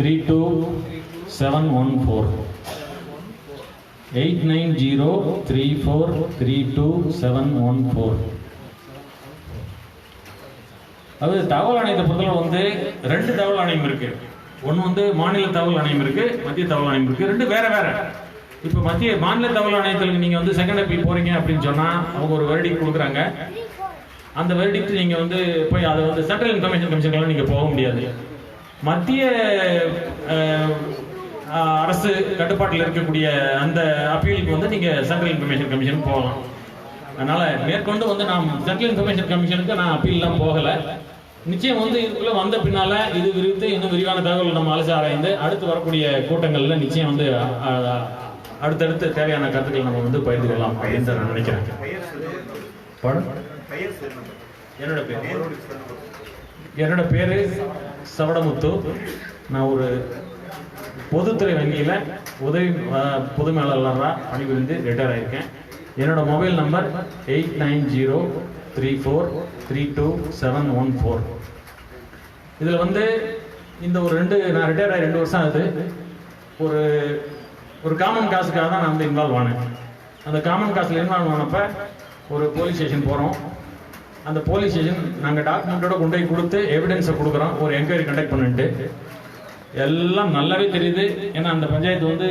32714. 8903432714. அது தகவல் ஆணையத்தை பொறுத்தவரை வந்து ரெண்டு தகவல் ஆணையம் இருக்கு. ஒன்று வந்து மாநில தகவல் ஆணையம் இருக்கு, மத்திய தகவல் ஆணையம் இருக்கு. ரெண்டு வேற வேற. இப்போ மாநில தகவல் ஆணையத்தில் நீங்க வந்து செகண்ட் அப்பீல் போறீங்க அப்படின்னு சொன்னா அவங்க ஒரு வெர்டிக்ட் கொடுக்குறாங்க. அந்த வெர்டிக்ட் நீங்க வந்து போய் அதை வந்து சென்ட்ரல் இன்ஃபர்மேஷன் கமிஷன்லாம் நீங்க போக முடியாது. மத்திய அரசு கட்டுப்பாட்டில் இருக்கக்கூடிய அந்த அப்பீலுக்கு வந்து நீங்க சென்ட்ரல் இன்ஃபர்மேஷன் கமிஷன் போகலாம். அதனால மேற்கொண்டு வந்து நான் சென்ட்ரல் இன்ஃபர்மேஷன் கமிஷனுக்கு நான் அப்பீல்லாம் போகல. நிச்சயம் வந்து இதுக்குள்ள வந்த பின்னால இது குறித்து இன்னும் விரிவான தகவல் நம்ம அலசி ஆராய்ந்து அடுத்து வரக்கூடிய கூட்டங்கள்ல நிச்சயம் வந்து அடுத்தடுத்து தேவையான கருத்துக்களை நம்ம வந்து பகிர்ந்து கொள்ளலாம் அப்படின்னு நான் நினைக்கிறேன். என்னோட பேரு சவடமுத்து. நான் ஒரு பொதுத்துறை வங்கியில உதவி பொது மேலாளராக பணிபுரிந்து ரிட்டையர் ஆயிருக்கேன். என்னோட மொபைல் நம்பர் 8903432714. இதுல வந்து இந்த ஒரு நான் ரிட்டையர் ஆகி 2 வருஷம் ஆகுது. ஒரு காமன் காசுக்காக தான் நான் வந்து இன்வால்வ் ஆனேன். அந்த காமன் காசுல இன்வால்வ் ஆனப்ப ஒரு போலீஸ் ஸ்டேஷன் போறோம். அந்த போலீஸ் ஸ்டேஷன் நாங்கள் டாக்குமெண்ட்டோட கொண்டு போய் கொடுத்து எவிடன்ஸை கொடுக்குறோம். ஒரு என்கொயரி கண்டக்ட் பண்ணிட்டு எல்லாம் நல்லாவே தெரியுது. ஏன்னா அந்த பஞ்சாயத்து வந்து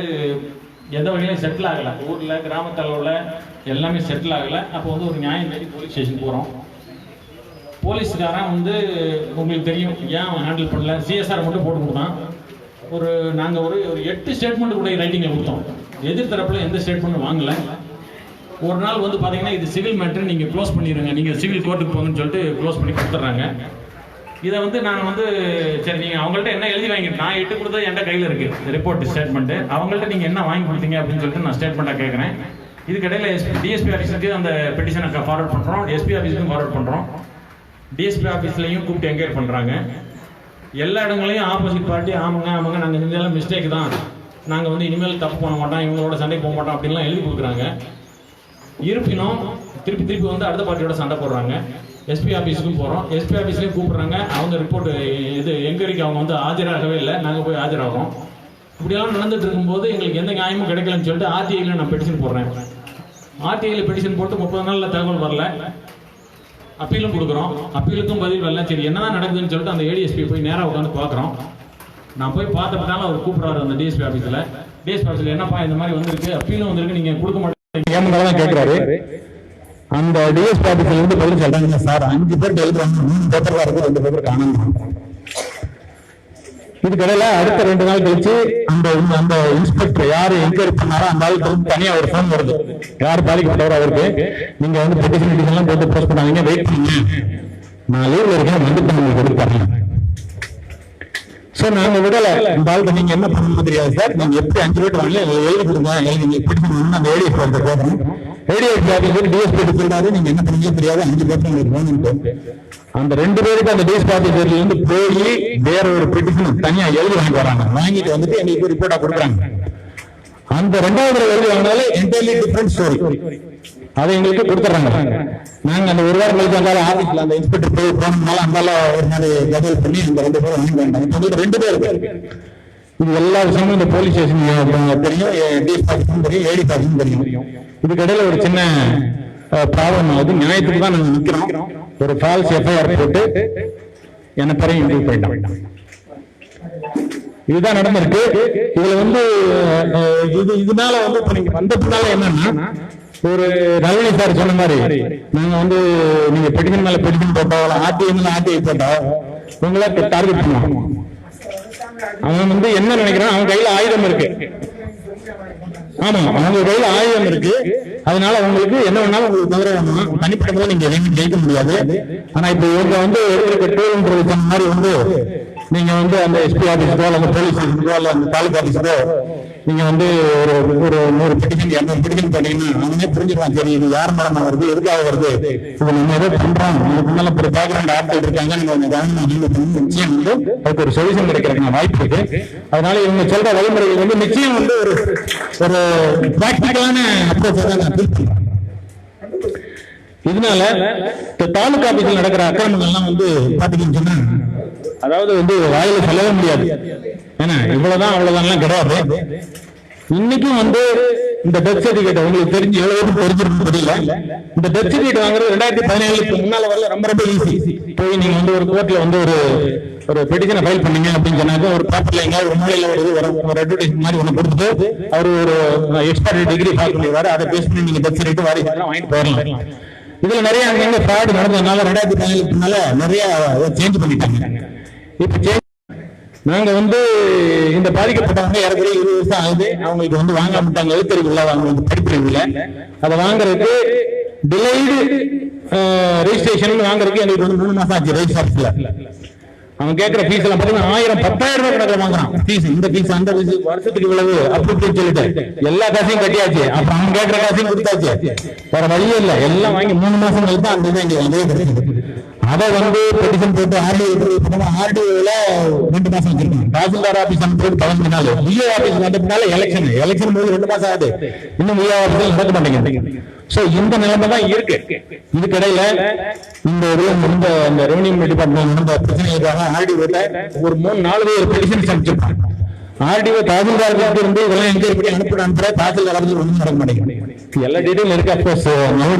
எந்த வகையிலும் செட்டில் ஆகலை. ஊரில் கிராமத்தளவில் எல்லாமே செட்டில் ஆகலை. அப்போ வந்து ஒரு நியாயம் தேடி போலீஸ் ஸ்டேஷன் போகிறோம். போலீஸ்காரன் வந்து உங்களுக்கு தெரியும் ஏன் அவன் ஹேண்டில் பண்ணல, சிஎஸ்ஆர் மட்டும் போட்டு கொடுத்தான். நாங்கள் ஒரு 8 ஸ்டேட்மெண்ட் கூட ரைட்டிங்கில் கொடுத்தோம். எதிர்த்தரப்பில் எந்த ஸ்டேட்மெண்ட் வாங்கலை. ஒரு நாள் வந்து பார்த்தீங்கன்னா இது சிவில் மேட்டர், நீங்கள் க்ளோஸ் பண்ணிடுங்க, நீங்கள் சிவில் கோர்ட்டுக்கு போங்கன்னு சொல்லிட்டு க்ளோஸ் பண்ணி கொடுத்துட்றாங்க. இதை வந்து நான் வந்து சரி நீங்கள் அவங்கள்ட்ட என்ன எழுதி வாங்கி நான் இட்டு கொடுத்தது என்கிட்ட கையில் இருக்குது ரிப்போர்ட் ஸ்டேட்மெண்ட்டு. அவங்கள்ட்ட நீங்கள் என்ன வாங்கி கொடுத்தீங்க அப்படின்னு சொல்லிட்டு நான் ஸ்டேட்மெண்ட்டாக கேட்குறேன். இதுக்கிடையில் டிஎஸ்பி ஆஃபீஸுக்கு அந்த பெட்டிஷனை ஃபார்வர்ட் பண்ணுறோம், எஸ்பி ஆஃபீஸுக்கும் ஃபார்வர்ட் பண்ணுறோம். டிஎஸ்பி ஆஃபீஸ்லையும் கூப்பிட்டு என்கொயரி பண்ணுறாங்க. எல்லா இடங்களையும் ஆப்போசிட் பார்ட்டி ஆமாங்க நாங்கள் செஞ்சதெல்லாம் மிஸ்டேக் தான், நாங்கள் வந்து இனிமேல் தப்பு பண்ண மாட்டோம், இவங்களோட சண்டை போக மாட்டோம் அப்படின்லாம் எழுதி கொடுக்குறாங்க. இருப்பினும் திருப்பி வந்து அடுத்த பார்ட்டியோட சண்டை போடுறாங்க. எஸ்பி ஆஃபீஸுக்கும் போகிறோம், எஸ்பி ஆஃபீஸ்லேயும் கூப்பிட்றாங்க. அவங்க ரிப்போர்ட் இது என்கொயரிக்கு அவங்க வந்து ஆஜராகவே இல்லை, நாங்கள் போய் ஆஜராகிறோம். இப்படியெல்லாம் நடந்துட்டு இருக்கும்போது எங்களுக்கு எந்த நியாயமும் கிடைக்கலன்னு சொல்லிட்டு ஆர்டிஐயில் நான் பெட்டிஷன் போடுறேன். ஆர்டிஐயில் பெட்டிஷன் போட்டு 30 நாளில் தகவல் வரல. அப்பீலும் கொடுக்குறோம், அப்பீலுக்கும் பதில் வரல. சரி என்னதான் நடக்குதுன்னு சொல்லிட்டு அந்த ஏடிஎஸ்பி போய் நேராக உட்காந்து பார்க்குறோம். நான் போய் பார்த்தப்பட்டாலும் அவர் கூப்பிட்றாரு அந்த டிஎஸ்பி ஆஃபீஸில். டிஎஸ்பி ஆஃபீஸில் என்னப்பா இந்த மாதிரி வந்திருக்கு, அப்பீலும் வந்திருக்கு, நீங்கள் கொடுக்க மாட்டேங்க கேட்குறாரு. அந்த டிஎஸ்பி ஆஃபீஸ்ல இருந்து பதில் சொல்றாங்க, சார் 5 பேர் எழுதுறாங்க, 3 பேப்பர் தான் இருக்கு, 2 பேப்பர் காணும். இதுக்கடையில அடுத்த 2 நாள் கழிச்சு அந்த இன்ஸ்பெக்டர் யாரு என்கொயரி பண்ணாரோ அந்த ஆளுக்கு தனியா ஒரு ஃபோன் வருது, யார் பாதிக்கப்பட்டவர் அவருக்கு, நீங்க வந்து பெட்டிஷன் எல்லாம் போட்டு போஸ்ட் பண்ணாதீங்க, வெயிட் பண்ணுங்க, நான் லீவ்ல இருக்கேன், வந்து நீங்க கொடுப்பாங்க. சோ நாங்க விடல. இந்த ஆளுக்கு நீங்க என்ன பண்ணணும் தெரியாது சார், நீங்க எப்படி 5 பேர் வாங்கல எழுதி கொடுங்க, எழுதி பெட்டிஷன் அந்த ஏடிஎஸ்பி போடுறோம். ஏடிஎஸ்பி ஆஃபீஸர் டிஎஸ்பி சொல்றாரு, நீங்க என்ன பண்ணீங்க தெரியாது, 5 பேர் உங்களுக்கு வேணும்னு. அந்த 2 பேருக்கு அந்த டிஎஸ்பி ஆஃபீஸர்ல இருந்து போய் வேற ஒரு பெட்டிஷன் தனியா எழுதி வாங்கி வராங்க. வாங்கிட்டு வந்துட்டு எங்களுக்கு ரிப்போர்ட்டா கொடுக்குறாங்க. அந்த 2வது எழுதி வாங்கினாலே என்டையர்லி டிஃபரெண்ட் ஸ்டோரி. அதை எங்களுக்கு கொடுத்துறாங்க. நாங்க அந்த 1 வாரம் கழிச்சு வந்தாலும் ஆஃபீஸ்ல அந்த இன்ஸ்பெக்டர் போய் போனதுனால அந்த ஒரு நாள் கதல் பண்ணி அந்த 2 பேரும் வாங்கி வேண்டாம். இப்போ 2 பேர் இது எல்லா விஷயமும் இந்த போலீஸ் ஸ்டேஷன் தெரியும், டிஎஸ்பி தெரியும், ஏடி தெரியும். இதுக்கு இடையில ஒரு சின்ன ப்ராப்ளம் ஆகுது. நியாயத்துக்கு தான் நாங்க நிக்கிறோம். ஒரு ஃபால்ஸ் எஃப்ஐஆர் போட்டு என்ன பிறகு இன்டர்வியூ போயிட்டோம். இதுதான் நடந்திருக்கு. இதுல வந்து இதனால வந்து இப்ப நீங்க வந்த பின்னால என்னன்னா, ஒரு நளினி சார் சொன்ன மாதிரி நாங்க வந்து நீங்க பெட்டிஷன் மேல பெட்டிஷன் போட்டோம், ஆர்டிஐ மேல ஆர்டிஐ போட்டோம், உங்களை டார்கெட் பண்ணுவோம். அவன் வந்து என்ன நினைக்கிறான், அவன் கையில ஆயுதம் இருக்கு. ஆமா, அவங்க கையில ஆயுதம் இருக்கு. அதனால உங்களுக்கு என்ன வேணாலும் உங்களுக்கு தவிர தனிப்பட்ட போது நீங்க எதையும் ஜெயிக்க முடியாது. ஆனா இப்ப இவங்க வந்து சொன்ன மாதிரி வந்து நீங்க வந்து அந்த எஸ்பி ஆபீஸோ அல்லது போலீஸ் ஆபீஸோ அல்ல அந்த தாலுகா ஆபீஸோ நீங்க வந்து ஒரு 100 பெட்டிஷன் 200 பெட்டிஷன் பண்ணீங்கன்னா அவனே புரிஞ்சிருவான், சரி இது யார் மேடம் வருது, எதுக்காக வருது, இது நம்ம ஏதோ பண்றோம், இதுக்கு முன்னால ஒரு பேக்ரவுண்ட் ஆட்கள் இருக்காங்க, நீங்க நிச்சயம் வந்து அதுக்கு ஒரு சொல்யூஷன் கிடைக்கிறதுக்கு வாய்ப்பு இருக்கு. அதனால இவங்க சொல்ற வழிமுறைகள் வந்து நிச்சயம் வந்து ஒரு பிராக்டிகலான அப்ரோச் தான் நான் ஃபீல் பண்றேன். இதனால தாலுகா ஆபீஸில் நடக்கிற அக்கிரமங்கள்லாம் வந்து பாத்தீங்கன்னு சொன்னா அதாவது வந்து வாயில சொல்லவே முடியாது. ஏன்னா இவ்வளவுதான் அவ்வளவுதான் கிடையாது. இன்னைக்கும் வந்து இந்த டெத் சர்டிபிகேட் உங்களுக்கு தெரிஞ்சு எவ்வளவு தெரிஞ்சிருக்கு தெரியல. இந்த டெத் சர்டிபிகேட் வாங்குறது 2017க்கு முன்னால வரல ரொம்ப ரொம்ப ஈஸி. போய் நீங்க வந்து ஒரு கோர்ட்ல வந்து ஒரு பெட்டிஷனை ஃபைல் பண்ணீங்க அப்படின்னு சொன்னாக்க ஒரு பேப்பர்ல எங்கேயாவது ஒரு மூலையில ஒரு அட்வர்டைஸ் மாதிரி ஒன்று கொடுத்துட்டு அவர் ஒரு எக்ஸ்பர்ட் டிகிரி ஃபைல் பண்ணிடுவாரு. அதை பேஸ் பண்ணி நீங்க டெத் சர்டிபிகேட் வாங்கிட்டு போயிடலாம். இதுல நிறைய அங்கங்க ஃப்ராட் நடந்ததுனால 2017க்கு முன்னால நிறைய சேஞ்ச் பண்ணிட்டாங்க. இப்ப நாங்க வந்து இந்த பாதிக்கப்பட்டவங்க ஏறக்குறைய 20 வருஷம் ஆகுது. அவங்களுக்கு வந்து வாங்க மாட்டாங்க, எழுத்தறிவு இல்லை, அவங்களுக்கு படிப்பறிவு இல்லை. அதை வாங்குறதுக்கு டிலைடு ரெஜிஸ்ட்ரேஷன் வாங்குறதுக்கு எங்களுக்கு வந்து 3 மாசம் ஆச்சு. ரெஜிஸ்டர் ஆஃபீஸ்ல அவன் கேட்கிற ஃபீஸ் எல்லாம் பார்த்தீங்கன்னா 1000-10,000 ரூபாய் கணக்கில் வாங்குறான். ஃபீஸ் இந்த ஃபீஸ் அந்த ஃபீஸ் வருஷத்துக்கு இவ்வளவு அப்படின்னு சொல்லிட்டு எல்லா காசையும் கட்டியாச்சு. அப்புறம் அவன் கேட்கிற காசையும் கொடுத்தாச்சு. வேற வழியே இல்லை. எல்லாம் வாங்கி 3 மாசம் கழித்து தான் அந்த இதை எங்களுக்கு கிடைக்குது. அதை வந்து பெட்டிஷன் போட்டு ஆர்டிஓல 2 மாசம் வச்சிருக்கோம். தாசில்தார் ஆபீஸ் போட்டு 15 நாள். விஏ ஆபீஸ் வந்ததுனால எலெக்ஷன் போது 2 மாசம் ஆகுது. இன்னும் விஏ ஆபீஸ் நடக்க மாட்டேங்குது. சோ இந்த நிலைமை தான் இருக்கு. இதுக்கிடையில இந்த ரெவன்யூ டிபார்ட்மெண்ட் நடந்த பிரச்சனைக்காக ஆர்டிஓல ஒரு 3-4 பேர் பெட்டிஷன் சமைச்சிருக்காங்க. ஆர்டிஓ தாசில்தார் இருந்து இதெல்லாம் என்கொயரி பண்ணி அனுப்புற தாசில்தார் ஆபீஸ் ஒன்றும் நடக்க மாட்டேங்குது. எல்லா டீடைலும் இருக்கு. அப்கோர்ஸ் நான்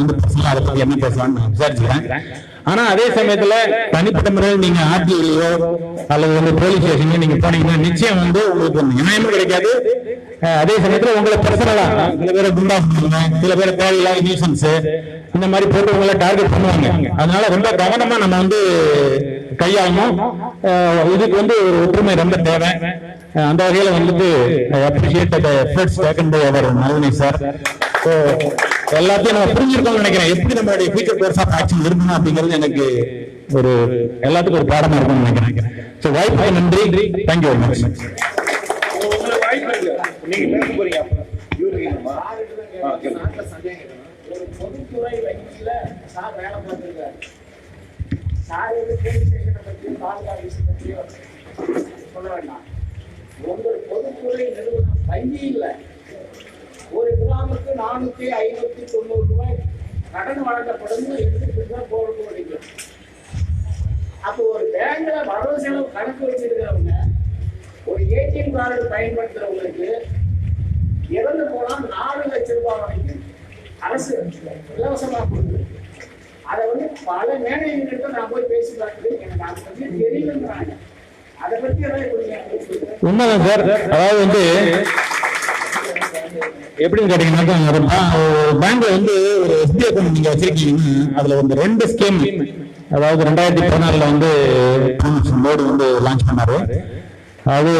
வந்து பர்சனலா அதை பத்தி என்ன பேசலாம்னு நான் விசாரிச்சுக்கிறேன். ஆனா அதே சமயத்துல தனிப்பட்ட முறையில் நீங்க ஆர்டிஓலயோ அல்லது வந்து போலீஸ் ஸ்டேஷன்லயோ நீங்க போனீங்கன்னா நிச்சயம் வந்து உங்களுக்கு நியாயமும் கிடைக்காது. அதே சமயத்துல உங்களை பர்சனலா சில பேரை குண்டா பண்ணுவாங்க, சில பேரை தேவையில்லாத நியூசன்ஸ் இந்த மாதிரி போட்டு உங்களை டார்கெட் பண்ணுவாங்க. அதனால ரொம்ப கவனமா நம்ம வந்து கையாளணும். இதுக்கு வந்து ஒரு ஒற்றுமை ரொம்ப தேவை. அந்த வகையில வந்துட்டு appreciate efforts taken by our Nalini sir. எல்லாத்தையும் நம்ம புரிஞ்சிருக்கோம்னு நினைக்கிறேன். எப்படி நம்மளுடைய ஃபியூச்சர் கோர்ஸ் ஆஃப் ஆக்ஷன் இருக்கணும் அப்படிங்கிறது எனக்கு ஒரு எல்லாத்துக்கும் ஒரு பாடமா இருக்கும்னு நினைக்கிறேன். ஸோ வாய்ப்புக்கு நன்றி. Thank you very much. பொதுத்துறை வங்கியில சார் வேலை பார்த்திருக்காரு. சார் சொல்ல வேண்டாம். உங்கள் பொதுத்துறை நிறுவனம் வங்கி இல்லை. ஒரு கிராமுக்கு 400-590 ரூபாய் கடன் வழங்கப்படும் போடுறீங்க. அப்போ ஒரு பேங்க்ல வரவு செலவு கணக்கு வச்சிருக்கிறவங்க ஒரு ஏடிஎம் கார்டு பயன்படுத்துறவங்களுக்கு இறந்து போனா 4 லட்சம் ரூபாய் வரைக்கும் அரசு இலவசமா கொடுக்குது. அதை வந்து பல மேனேஜர்கிட்ட நான் போய் பேசி பார்க்கிறேன். எனக்கு அதை பத்தி தெரியலங்கிறாங்க. அதை பத்தி எல்லாம் உண்மைதான் சார். அதாவது வந்து எப்படின்னு கேட்டீங்கன்னா பேங்க்ல வந்து ஒரு எஸ்பி அக்கௌண்ட் நீங்க வச்சிருக்கீங்கன்னா அதுல வந்து 2 ஸ்கீம், அதாவது 2014 வந்து மோடி வந்து லான்ச் பண்ணாரு. அது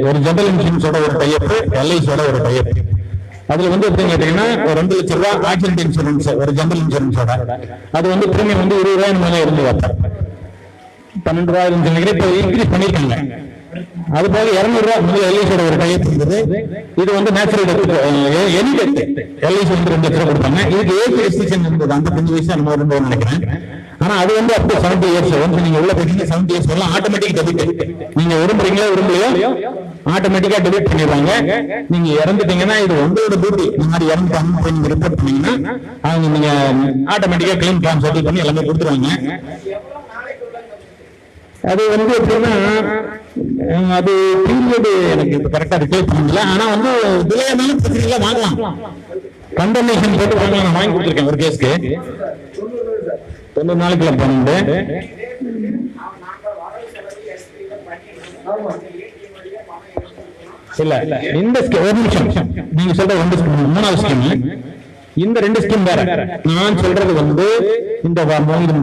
ஒரு ஜெனரல் இன்சூரன்ஸோட ஒரு டைப், எல்ஐசியோட ஒரு டைப். அதுல வந்து எப்படின்னு கேட்டீங்கன்னா ஒரு 2 லட்சம் ரூபாய் ஆக்சிடென்ட் இன்சூரன்ஸ் ஒரு ஜெனரல் இன்சூரன்ஸோட அது வந்து பிரீமியம் வந்து 20 ரூபாய் மேலே இருந்து வைப்பார். 12 ரூபாய் இருந்துச்சு. இப்போ இன்க்ரீஸ் பண்ணிருக்காங்க. அது போல 200 ரூபாய் முதல் எல்ஐசியோட ஒரு டைப் இருந்தது. இது வந்து நேச்சுரல் எனி டெத் எல்ஐசி வந்து 2 லட்சம் ரூபாய் கொடுத்தாங்க. இதுக்கு ஏஜ் ரெஸ்ட்ரிக்ஷன் இருந்தது. அந்த 5 வயசு அந்த மாதிரி இருந்ததுன்னு நினைக்கிறேன். ஆனா அது வந்து அப்போ 70 இயர்ஸ் வந்து நீங்க உள்ள போயிட்டீங்க. 70 இயர்ஸ் வரலாம் ஆட்டோமேட்டிக் டெபிட். நீங்க விரும்புறீங்களோ விரும்பலையோ ஆட்டோமேட்டிக்கா டெபிட் பண்ணிடுவாங்க. நீங்க இறந்துட்டீங்கன்னா இது உங்களோட டியூட்டி. இந்த மாதிரி இறந்துட்டாங்க போய் நீங்க ரிப்போர்ட் பண்ணீங்கன்னா அவங்க நீங்க ஆட்டோமேட்டிக்கா கிளைம் ஃபார்ம் செட்டில் பண்ணி எல்லாமே கொடுத்துருவாங்க. அது வந்து எப்படின்னா அது பீரியடு எனக்கு கரெக்டா ரிக்ளைம் பண்ணல. ஆனா வந்து விலையானாலும் பிரச்சனை வாங்கலாம். கண்டனேஷன் போட்டு வாங்கலாம். நான் வாங்கி கொடுத்துருக்கேன் ஒரு கேஸ்க்கு 90 நாளைக்குள்ள பண்ணிட்டு. இல்ல இந்த ஒரு நிமிஷம் நீங்க சொல்ற 2 ஸ்கீம் 3வது ஸ்கீம். இந்த 2 ஸ்கீம் வேற. நான் சொல்றது வந்து இந்த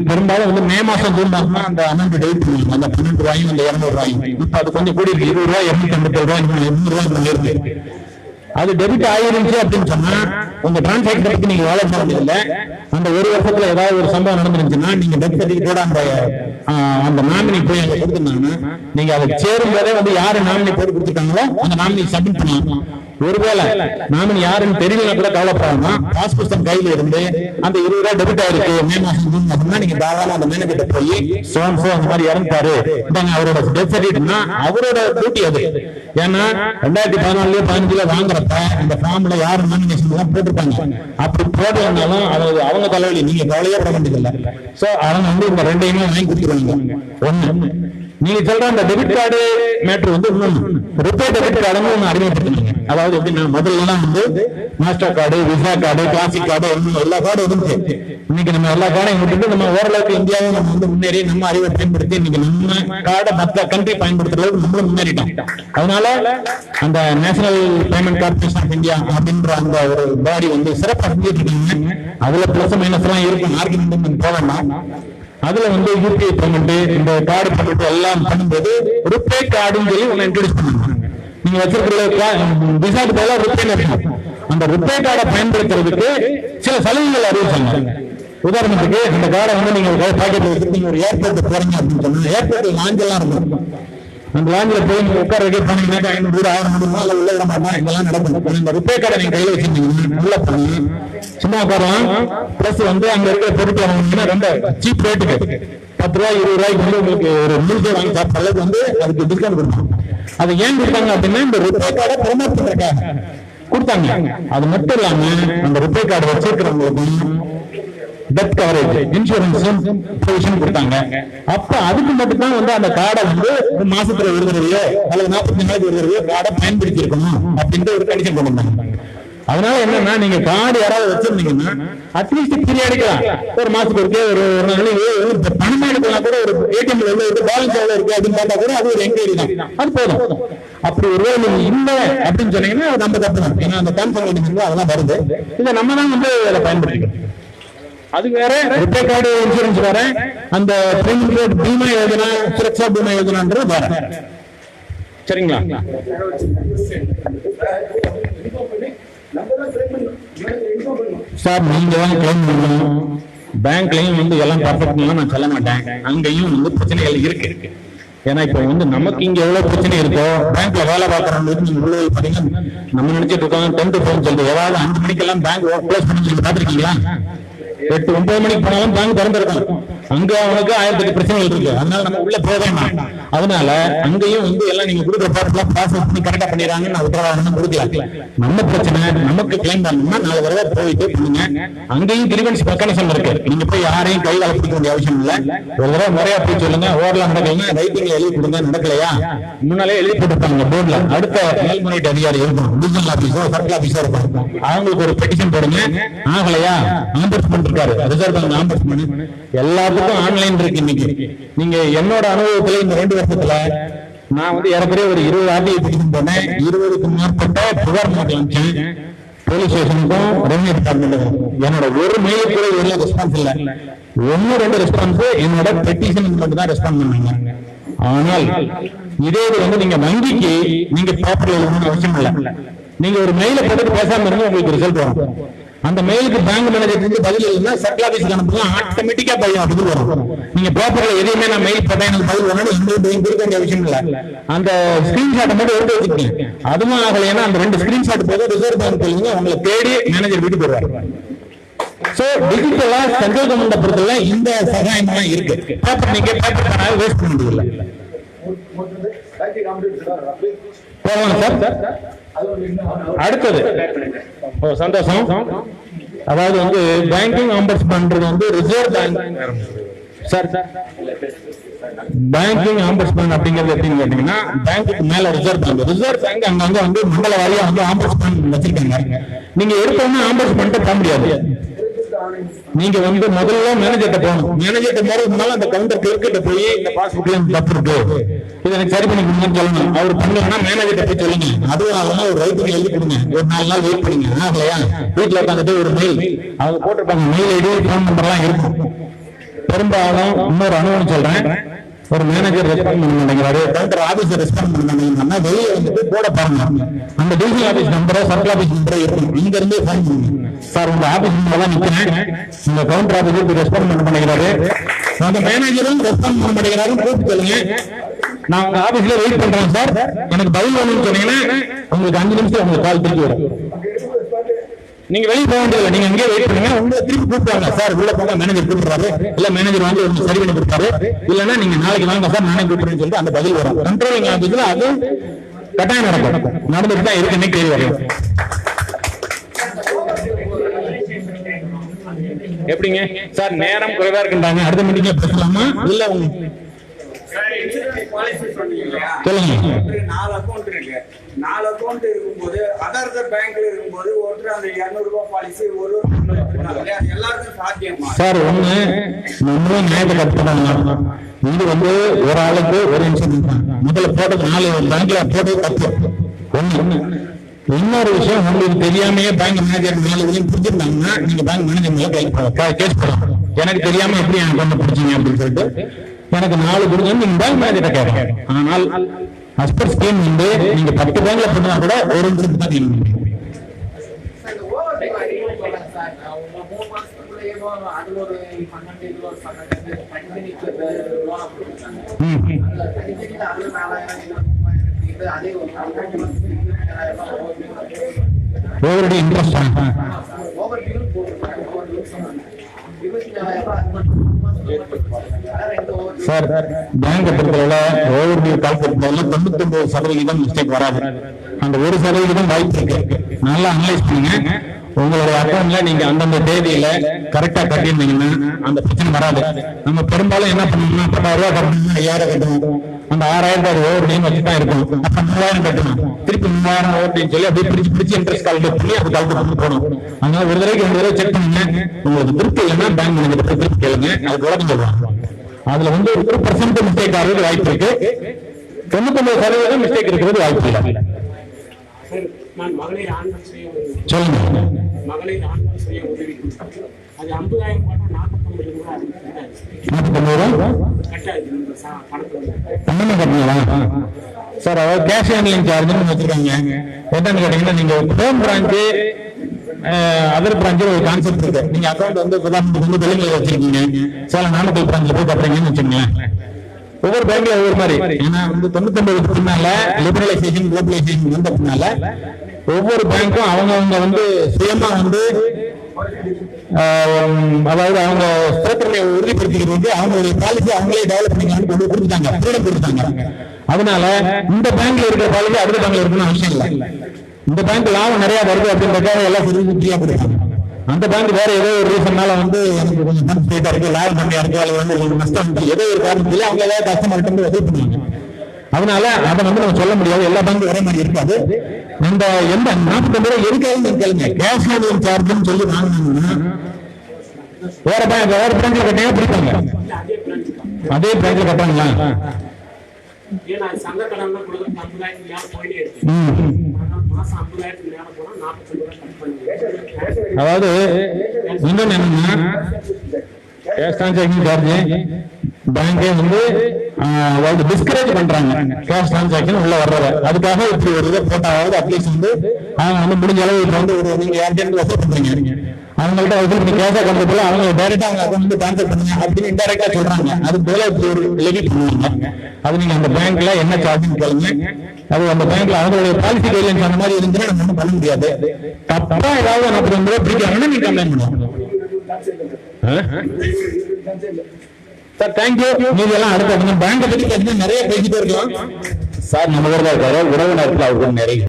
பெரும்பாலும் வந்து மே மாசம் ஜூன் மாசம் அந்த அமௌண்ட் டெபிட் பண்ணுவாங்க. அந்த 12 ரூபாயும் அந்த 200 ரூபாயும். இப்ப அது கொஞ்சம் கூடி இருக்கு. 20 ரூபாய் 287 ரூபாய் 200 ரூபாய் இருக்கு. அது டெபிட் ஆயிருந்துச்சு அப்படின்னு சொன்னா உங்க டிரான்சாக்சன் பத்தி நீங்க வேலை பண்ண முடியல. அந்த ஒரு வருஷத்துல ஏதாவது ஒரு சம்பவம் நடந்துருந்துச்சுன்னா நீங்க டெத் சர்டிபிகேட்டோட அந்த நாமினி போய் அங்க கொடுத்துருந்தாங்கன்னா நீங்க அதை சேரும் போதே வந்து யாரு நாமினி போட்டு கொடுத்துருக்காங்களோ அந்த நாமினி சப்மிட் பண்ணலாம். ஒருவேளை நாமினி யாருன்னு தெரியலன்னா கூட கவலைப்படாம பாஸ் புத்தகம் கையில இருந்து அந்த 20 ரூபாய் டெபிட் ஆயிருக்கு மே மாசம் ஜூன் மாசம்னா நீங்க தாராளம் அந்த மேனேஜர் போய் சோன்சோ அந்த மாதிரி இறந்துட்டாரு அவரோட டெத் சர்டிபிகேட்னா அவரோட டியூட்டி அது. ஏன்னா 2014 15 வாங்குறப்ப இந்த ஃபார்ம்ல யாரு நாமினேஷன் எல்லாம் போட்டிருப்பாங்க. அப்படி போடலனாலும் அவங்க தலைவலி, நீங்க கவலையே பட வேண்டியதில்லை. சோ அவங்க வந்து இந்த 2யுமே வாங்கி கொடுத்துருவாங்க. ஒண்ணு நீங்க சொல்ற அந்த டெபிட் கார்டு மேட்ரு வந்து ருபே டெபிட் கார்டுன்னு ஒண்ணு அறிமுகப்படுத்தினீங்க. அதாவது எப்படின்னா முதல்ல வந்து master card, visa card, classic card எல்லா கார்டும் இருந்துச்சு. இன்னைக்கு நம்ம எல்லா கார்டையும் விட்டுட்டு நம்ம ஓரளவுக்கு இந்தியாவும் நம்ம வந்து முன்னேறி நம்ம அறிவை பயன்படுத்தி இன்னைக்கு நம்ம கார்டை மற்ற கண்ட்ரி பயன்படுத்துறது நம்மளும் முன்னேறிட்டோம். அதனால அந்த National Payment Corporation of India அப்படின்ற அந்த ஒரு பாடி வந்து சிறப்பாக செஞ்சுட்டு இருக்காங்க. அதுல பிளஸ் மைனஸ் எல்லாம் இருக்கும், ஆர்குமெண்ட் போகலாம். அதுல வந்து யூபிஐ பேமெண்ட், இந்த கார்டு பேமெண்ட் எல்லாம் பண்ணும்போது ருபே கார்டுன்னு சொல்லி ஒன்னு இன்ட்ரோடியூஸ் பண்ணுவாங்க. நீங்க வச்சிருக்கிற விசாக்கு போல ருபே இருக்கும். அந்த ருபே கார்டை பயன்படுத்துறதுக்கு சில சலுகைகள் அறிவிச்சாங்க. உதாரணத்துக்கு அந்த கார்டை வந்து நீங்க பாக்கெட்ல வச்சுட்டு நீங்க ஒரு ஏர்போர்ட் போறீங்க அப்படின்னு சொன்னா ஏர்போர்ட்ல லாஞ்ச் எல்லாம் இருக்கும். அந்த லாஞ்சில போய் நீங்க உட்கார வைக்க போனீங்கன்னா 500 600 அல்ல உள்ள விட மாட்டோம், இதெல்லாம் நடக்கும். இந்த ருபே கார்டை நீங்க கையில வச்சிருந்தீங்கன்னா உள்ள போய் சும்மா உட்காரலாம். பிளஸ் வந்து அங்க இருக்கிற பொருட்கள் வாங்கினீங்கன்னா ரொம்ப சீப் ரேட்டுக்கு 10 ரூபாய் 20 ரூபாய்க்கு வந்து உங்களுக்கு ஒரு மீல்ஸே வாங்கி சாப்பிட்ற அளவுக்கு வந்து அதுக்கு டிஸ்கவுண்ட் கொடுப்பாங்க. அதை ஏன் கொடுத்தாங்க அப்படின்னா இந்த ருபே கார்டை ப்ரமோட் பண்றதுக்காக கொடுத்தாங்க. அது மட்டும் இல்லாம அந்த ருபே கார்டு வச்சிருக்கிறவங்களுக்கு டெத் கவரேஜ், இன்சூரன்ஸ் ப்ரொவிஷன் கொடுத்தாங்க. அப்ப அதுக்கு மட்டும் தான் வந்து அந்த கார்டை வந்து மாசத்துல ஒரு தடவையோ அல்லது 45 நாளைக்கு ஒரு தடவையோ கார்டை பயன்படுத்தி இருக்கணும் அப்படின்ற ஒரு கண்டிஷன் கொண்டு வந்தாங்க. அதனால என்னன்னா நீங்க கார்டு யாராவது வச்சிருந்தீங்கன்னா அட்லீஸ்ட் பீரியாடிக்கலாம், ஒரு மாசத்துக்கு இருக்கு, ஒரு பணமா எடுக்கலாம் கூட, ஒரு ஏடிஎம்ல எவ்வளவு இருக்கு, பேலன்ஸ் எவ்வளவு இருக்கு அப்படின்னு பார்த்தா கூட அது ஒரு என்கொயரி தான், அது போதும். அப்படி ஒருவேளை நீங்க இல்ல அப்படின்னு சொன்னீங்கன்னா அது நம்ம தப்பு தான். ஏன்னா அந்த டேர்ம்ஸ் அண்ட் கண்டிஷன்ல அதெல்லாம் வருது. இதை நம்ம தான் வந்து அதை பயன்படுத்திக்கணும். அது வேற, ருபே கார்டு இன்சூரன்ஸ் வேற, அந்த பீமா யோஜனா, சுரக்ஷா பீமா யோஜனான்றது வேற. சரிங்களா? சார் நீங்க தான் கிளைம் பண்ணணும். பேங்க்லயும் வந்து எல்லாம் பர்ஃபெக்ட் நான் சொல்ல மாட்டேன், அங்கேயும் வந்து பிரச்சனைகள் இருக்கு. ஏன்னா இப்ப வந்து நமக்கு இங்க எவ்வளவு பிரச்சனை இருக்கோ பேங்க்ல வேலை பார்க்கறவங்களுக்கு நீங்க உள்ள பாத்தீங்கன்னா நம்ம நினைச்சிட்டு இருக்கோம் 10 to 4 சொல்லிட்டு ஏதாவது 5 மணிக்கெல்லாம் பேங்க் க்ளோஸ் பண்ணி சொல்லி பாத்துருக்கீங்களா? 8 9 மணிக்கு போனாலும் பேங்க் திறந்திருக்கும். அங்க அவனுக்கு 1008 பிரச்சனைகள் இருக்கு. அதனால நம்ம உள்ள போக வேண்டாம். அதனால அங்கேயும் வந்து எல்லாம் நீங்க கொடுக்குற பார்ட்லாம் ப்ராசஸ் பண்ணி கரெக்டா பண்ணிடுறாங்க. நான் உத்தரவாதம் கொடுக்கல. நம்ம பிரச்சனை நமக்கு கிளைம் பண்ணணும்னா 4 தடவை போயிட்டு பண்ணுங்க. அங்கேயும் கிரிவன்ஸ் மெக்கானிசம் இருக்கு. நீங்க போய் யாரையும் கையில் அழைப்பிக்க வேண்டிய அவசியம் இல்லை. ஒரு தடவை முறையா போய் சொல்லுங்க. ஓரலாம் நடக்கலன்னா ரைட்டிங்ல எழுதி கொடுங்க. நடக்கலையா முன்னாலே எழுதி போட்டுருப்பாங்க போர்ட்ல. அடுத்த மேல்முறையீட்டு அதிகாரி இருக்கும், டிவிஷனல் ஆபீஸோ சர்க்கிள் ஆபீஸோ இருக்கும். அவங்களுக்கு ஒரு பெட்டிஷன் போடுங்க. ஆகலையா ஆம்பர்ஸ்மென்ட் இருக்காரு, ரிசர்வ் பேங்க் ஆம்பர்ஸ்மென்ட் எல்லாத்துக்கும் ஆன்லைன் இருக்கு. இன்னைக்கு நீங்க என்னோட அனுபவத்துல இந்த 2 வருஷத்துல நான் வந்து ஏறக்குறைய ஒரு 20 ஆர்டிஐ பெட்டிஷன் போனேன். 20க்கும் மேற்பட்ட புகார் அனுப்பிச்சேன் போலீஸ் ஸ்டேஷனுக்கும் ரெவன்யூ டிபார்ட்மெண்ட்டுக்கும். என்னோட ஒரு மெயில் கூட இதுல ரெஸ்பான்ஸ் இல்ல. 1-2 ரெஸ்பான்ஸ் என்னோட பெட்டிஷன் மட்டும் தான் ரெஸ்பாண்ட் பண்ணாங்க. ஆனால் இதே இது வந்து நீங்க வங்கிக்கு நீங்க பேப்பர் எழுதணும்னு அவசியம் இல்லை. நீங்க ஒரு மெயில போட்டு பேசாம இருந்தா உங்களுக்கு ரிசல்ட் வரும். அந்த மெயிலுக்கு பேங்க் மேனேஜர் பதில் இல்லைன்னா சர்க்கிள் ஆபீஸ்க்கு அனுப்புனா ஆட்டோமேட்டிக்கா பதில் வரும். நீங்க பேப்பர்ல எதையுமே நான் மெயில் போட்டேன் எனக்கு பதில் வரணும் எங்களுக்கு இருக்க வேண்டிய விஷயம் இல்ல. அந்த ஸ்கிரீன்ஷாட்டை மட்டும் எடுத்து வச்சுக்கீங்க. அதுவும் ஆகலைன்னா அந்த 2 ஸ்கிரீன்ஷாட் போக ரிசர்வ் பேங்க் சொல்லுங்க, உங்களை தேடி மேனேஜர் வீட்டுக்கு வருவார். சோ டிஜிட்டலா சென்ட்ரல் கவர்மெண்ட் பொறுத்தவரை இந்த சகாயம் எல்லாம் இருக்கு. பேப்பர் நீங்க பேப்பர் பண்ணாலும் வேஸ்ட் பண்ண முடியல. போகலாம் சார். அடுத்தது சந்தோஷம். அதாவது வந்து பேங்கிங் ஆம்பர்ஸ்மென்ட் வந்து ரிசர்வ் பேங்க் சார். பேங்கிங் ஆம்பர்ஸ்மென்ட் அப்படிங்கிறது எப்படின்னு கேட்டீங்கன்னா பேங்க்கு மேல ரிசர்வ் பேங்க் அங்கங்க வந்து மண்டல வாரியா வந்து ஆம்பர்ஸ்மென்ட் வச்சிருக்காங்க. நீங்க எடுத்தோம்னா ஆம்பர்ஸ்மென்ட் பண்ண முடியாது. நீங்க வந்து முதல்ல மேனேஜர்கிட்ட போகணும். மேனேஜர்கிட்ட போறதுனால அந்த கவுண்டர் கிளர்க்கிட்ட போய் இந்த பாஸ்புக்ல தப்பு இருக்கு, இதை எனக்கு சரி பண்ணி கொடுங்கன்னு சொல்லணும். அவர் பண்ணலன்னா மேனேஜர்கிட்ட போய் சொல்லுங்க. அதுவும் ஆகலாம் ஒரு ரைட்டிங் எழுதி கொடுங்க. ஒரு 4 நாள் வெயிட் பண்ணுங்க. ஆகலையா வீட்டுல உட்காந்துட்டு ஒரு மெயில் அவங்க போட்டிருப்பாங்க. மெயில் ஐடி போன் நம்பர் எல்லாம் இருக்கும். பெரும்பாலும் இன்னொரு அனுபவம் சொல்றேன். ஒரு மேனேஜர் ரெஸ்பாண்ட் பண்ண மாட்டேங்கிறாரு, கவுண்டர் ஆபீசர் ரெஸ்பாண்ட் பண்ண மாட்டேங்கிறாங்கன்னா வெளியே வந்துட்டு போட பாருங்க. அந்த டிவிஷனல் ஆபீஸ் நம்பரோ சர்க்கிள் ஆபீஸ் நம்பரோ இருக்கும். இங்க இருந்து ஃபோன் பண்ணுங்க. சார் உங்க ஆபீஸ் நம்பர் தான் நிக்கிறேன், இந்த கவுண்டர் ஆபீசர் ரெஸ்பாண்ட் பண்ண மாட்டேங்கிறாரு, அந்த மேனேஜரும் ரெஸ்பாண்ட் பண்ண மாட்டேங்கிறாரு, கூப்பிட்டு சொல்லுங்க. நான் உங்க ஆபீஸ்ல வெயிட் பண்றேன் சார், எனக்கு பதில் வேணும்னு சொன்னீங்கன்னா உங்களுக்கு 5 நிமிஷம் உங்களுக்கு கால் திருப்பி வரும். நீங்க வெளியே போக வேண்டியதில்லை, நீங்க அங்கேயே வெயிட் பண்ணுங்க. உங்களை திருப்பி கூப்பிடுவாங்க. சார் உள்ள போங்க, மேனேஜர் கூப்பிடுறாரு, இல்ல மேனேஜர் வந்து ஒரு சரி பண்ணி கொடுப்பாரு, இல்லன்னா நீங்க நாளைக்கு வாங்க சார் நானே கூப்பிடுறேன்னு சொல்லிட்டு அந்த பதில் வரும். கண்ட்ரோலிங் ஆபீஸ்ல அது கட்டாயம் நடக்கும், நடந்துட்டு தான் இருக்கு. இன்னைக்கு வரும். எப்படிங்க சார் நேரம் குறைவா இருக்குன்றாங்க, அடுத்த மீட்டிங்ல பேசலாமா? இல்ல பாலிசி சொன்னீங்க இல்லையா? சொல்லுங்க. 4 அக்கௌண்ட் இருக்கு. 4 அக்கௌண்ட் இருக்கும்போது அதர் பேங்க்ல இருக்கும்போது ஒருத்தர் அந்த 200 ரூபாய் பாலிசி ஒரு எல்லாருக்கும் சாத்தியமா? சார் ஒண்ணு நம்மளும் நியாயத்தை கற்றுக்கணும். இது வந்து ஒரு ஆளுக்கு ஒரு இன்சூரன்ஸ் தான். முதல்ல போட்டது 4 பேங்க்ல போட்டது தப்பு. ஒண்ணு. இன்னொரு விஷயம், உங்களுக்கு தெரியாமையே பேங்க் மேனேஜர் 4 வரையும் பிடிச்சிருந்தாங்கன்னா நீங்க பேங்க் மேனேஜர் மேல கேஸ் போடலாம். எனக்கு தெரியாம எப்படி எனக்கு வந்து பிடிச்சிங்க அப்படின்னு சொல்லிட்டு எனக்கு 4 கொடுங்க நீங்க பேங்க் மேனேஜர் கேட்கலாம். ஆனால் அஸ்பர் ஸ்கீம் வந்து நீங்க 10 பேங்க்ல போட்டா கூட ஒரு இன்சூரன்ஸ் தான் நீங்க முடியும். ஓவர்டி இன்ட்ரெஸ்ட் சார் பேங்க் பொறுத்தவரை ஓவர்டியூ கால்குலேட் 99% மிஸ்டேக் வராது. அந்த 1% வாய்ப்பு இருக்கு. நல்லா அனலைஸ் பண்ணுங்க. உங்களுடைய அக்கௌண்ட்ல நீங்க அந்தந்த தேதியில கரெக்டா கட்டியிருந்தீங்கன்னா அந்த பிரச்சனை வராது. நம்ம பெரும்பாலும் என்ன பண்ணணும்னா 10,000 ரூபாய் கட்டணும்னா 5000 கட்டணும். அந்த 6000 ரூபாய் ஓவர்டியூன்னு வச்சுதான் இருக்கும். அப்ப 3000 கட்டணும். திருப்பி 3000 ஓவர்டியூன்னு சொல்லி அப்படியே பிரிச்சு இன்ட்ரெஸ்ட் கால்குலேட் பண்ணி அது கால்குலேட் பண்ணி போகணும். அதனால ஒரு தடவைக்கு 2 தடவை செக் பண்ணுங்க. உங்களுக்கு திருப்தி இல்லைன்னா பேங்க் மேனேஜர் திருப்பி கேளுங்க. அது விளக்கம் சொல்லுவாங்க. அதுல வந்து 1% மிஸ்டேக் ஆகிறது வாய்ப்பு இருக்கு. 99% மிஸ்டேக் இருக்கிறது வாய்ப்பு இல்லை. சொல்லுங்க. மகளிர் ஆண்கள் சுய உதவி அது 50,000 போட்டா 49,000 சார். அதாவது கேஷ் ஹேண்ட்லிங் சார்ஜ்னு வச்சிருக்காங்க. என்னன்னு கேட்டீங்கன்னா நீங்க ஹோம் பிரான்ச்சு அதர் பிரான்ச்சு ஒரு கான்செப்ட் இருக்கு. நீங்க அக்கௌண்ட் வந்து வந்து வெளியில வச்சிருக்கீங்க. சேலம் நாமக்கல் பிரான்ச்ல போய் கட்டுறீங்கன்னு வச்சுக்கோங்களேன். ஒவ்வொரு பேங்க்ல ஒவ்வொரு மாதிரி. ஏன்னா வந்து 99 பின்னால லிபரலைசேஷன் குளோபலைசேஷன் வந்த பின்னால ஒவ்வொரு பேங்க்கும் அவங்க வந்து சுயமா வந்து அதாவது அவங்க ஸ்திரத்தன்மையை உறுதிப்படுத்திக்கிறது வந்து அவங்களுடைய பாலிசி அவங்களே டெவலப் பண்ணிக்கலாம்னு கொண்டு கொடுத்துட்டாங்க, ஃப்ரீடம் கொடுத்துட்டாங்க. அதனால இந்த பேங்க்ல இருக்கிற பாலிசி அடுத்த பேங்க்ல இருக்கணும்னு அவசியம் இல்லை. இந்த பேங்க் லாபம் நிறைய வருது அப்படின்றதுக்காக எல்லாம் ஃப்ரீயா கொடுத்தாங்க. அந்த பேங்க் வேற ஏதோ ஒரு ரீசன்னால வந்து எனக்கு கொஞ்சம் பணம் ஸ்டேட்டா இருக்கு, லாபம் கம்மியா இருக்கு, அது வந்து கொஞ்சம் நஷ்டம் இருக்கு, ஏதோ ஒரு காரணத்துல அவங்க ஏதாவது கஸ்டமர்கிட்ட இருந்து வசூல் பண்ணுவாங்க. அதனால அதை வந்து நம்ம சொல்ல முடியாது. எல்லா பேங்க்கும் ஒரே மாதிரி இருக்காது. இந்த எந்த 49 எதுக்காக கேளுங்க. கேஷ் ஹேண்ட்லிங் சார்ஜ்னு சொல்லி வாங்கினாங்கன்னா வேற பேங்க்ல கட்டினா பிடிப்பாங்க. அதே பேங்க்ல கட்டாங்களா? ஏன்னா சங்க கடன் கொடுத்து 50,000 மேல போயிட்டே இருக்கு. மாசம் 50,000 மேல போனா 40 ரூபாய் கட் பண்ணுங்க. அதாவது இன்னொன்னு என்னன்னா கேஷ் டிரான்சாக்ஷன் சார்ஜ் பேங்கே வந்து அதாவது டிஸ்கரேஜ் பண்றாங்க கேஷ் டிரான்சாக்ஷன் உள்ள வர்றத. அதுக்காக இப்படி ஒரு இதை போட்டாவது அட்லீஸ்ட் வந்து அவங்க வந்து முடிஞ்ச அளவு இப்ப வந்து ஒரு நீங்க யார்கிட்ட வசூல் பண்றீங்க, அவங்கள்ட்ட வசூல் பண்ணி கேஷா கொண்டதுல அவங்க டைரக்டா அவங்க அக்கௌண்ட் வந்து டிரான்ஸ்ஃபர் பண்ணுங்க அப்படின்னு இன்டெரக்டா சொல்றாங்க. அது போல இப்படி ஒரு லெவி பண்ணுவாங்க. அது நீங்க அந்த பேங்க்ல என்ன சார்ஜ்னு கேளுங்க. அது அந்த பேங்க்ல அவங்களுடைய பாலிசி கைட்லைன்ஸ் அந்த மாதிரி இருந்துச்சுன்னா நம்ம ஒன்றும் பண்ண முடியாது. தப்பா ஏதாவது 49 ரூபாய் பிடிக்காங்கன்னா நீங்க கம்ப்ளைண்ட் பண்ணுவோம். Sir thank you. நீங்க எல்லாம் அடுத்த பேங்க் பத்தி நிறைய பேசிட்டு இருக்கலாம். சார் நம்ம கூட இருக்காரு, உறவினர்கள் அவருக்கு நிறைய.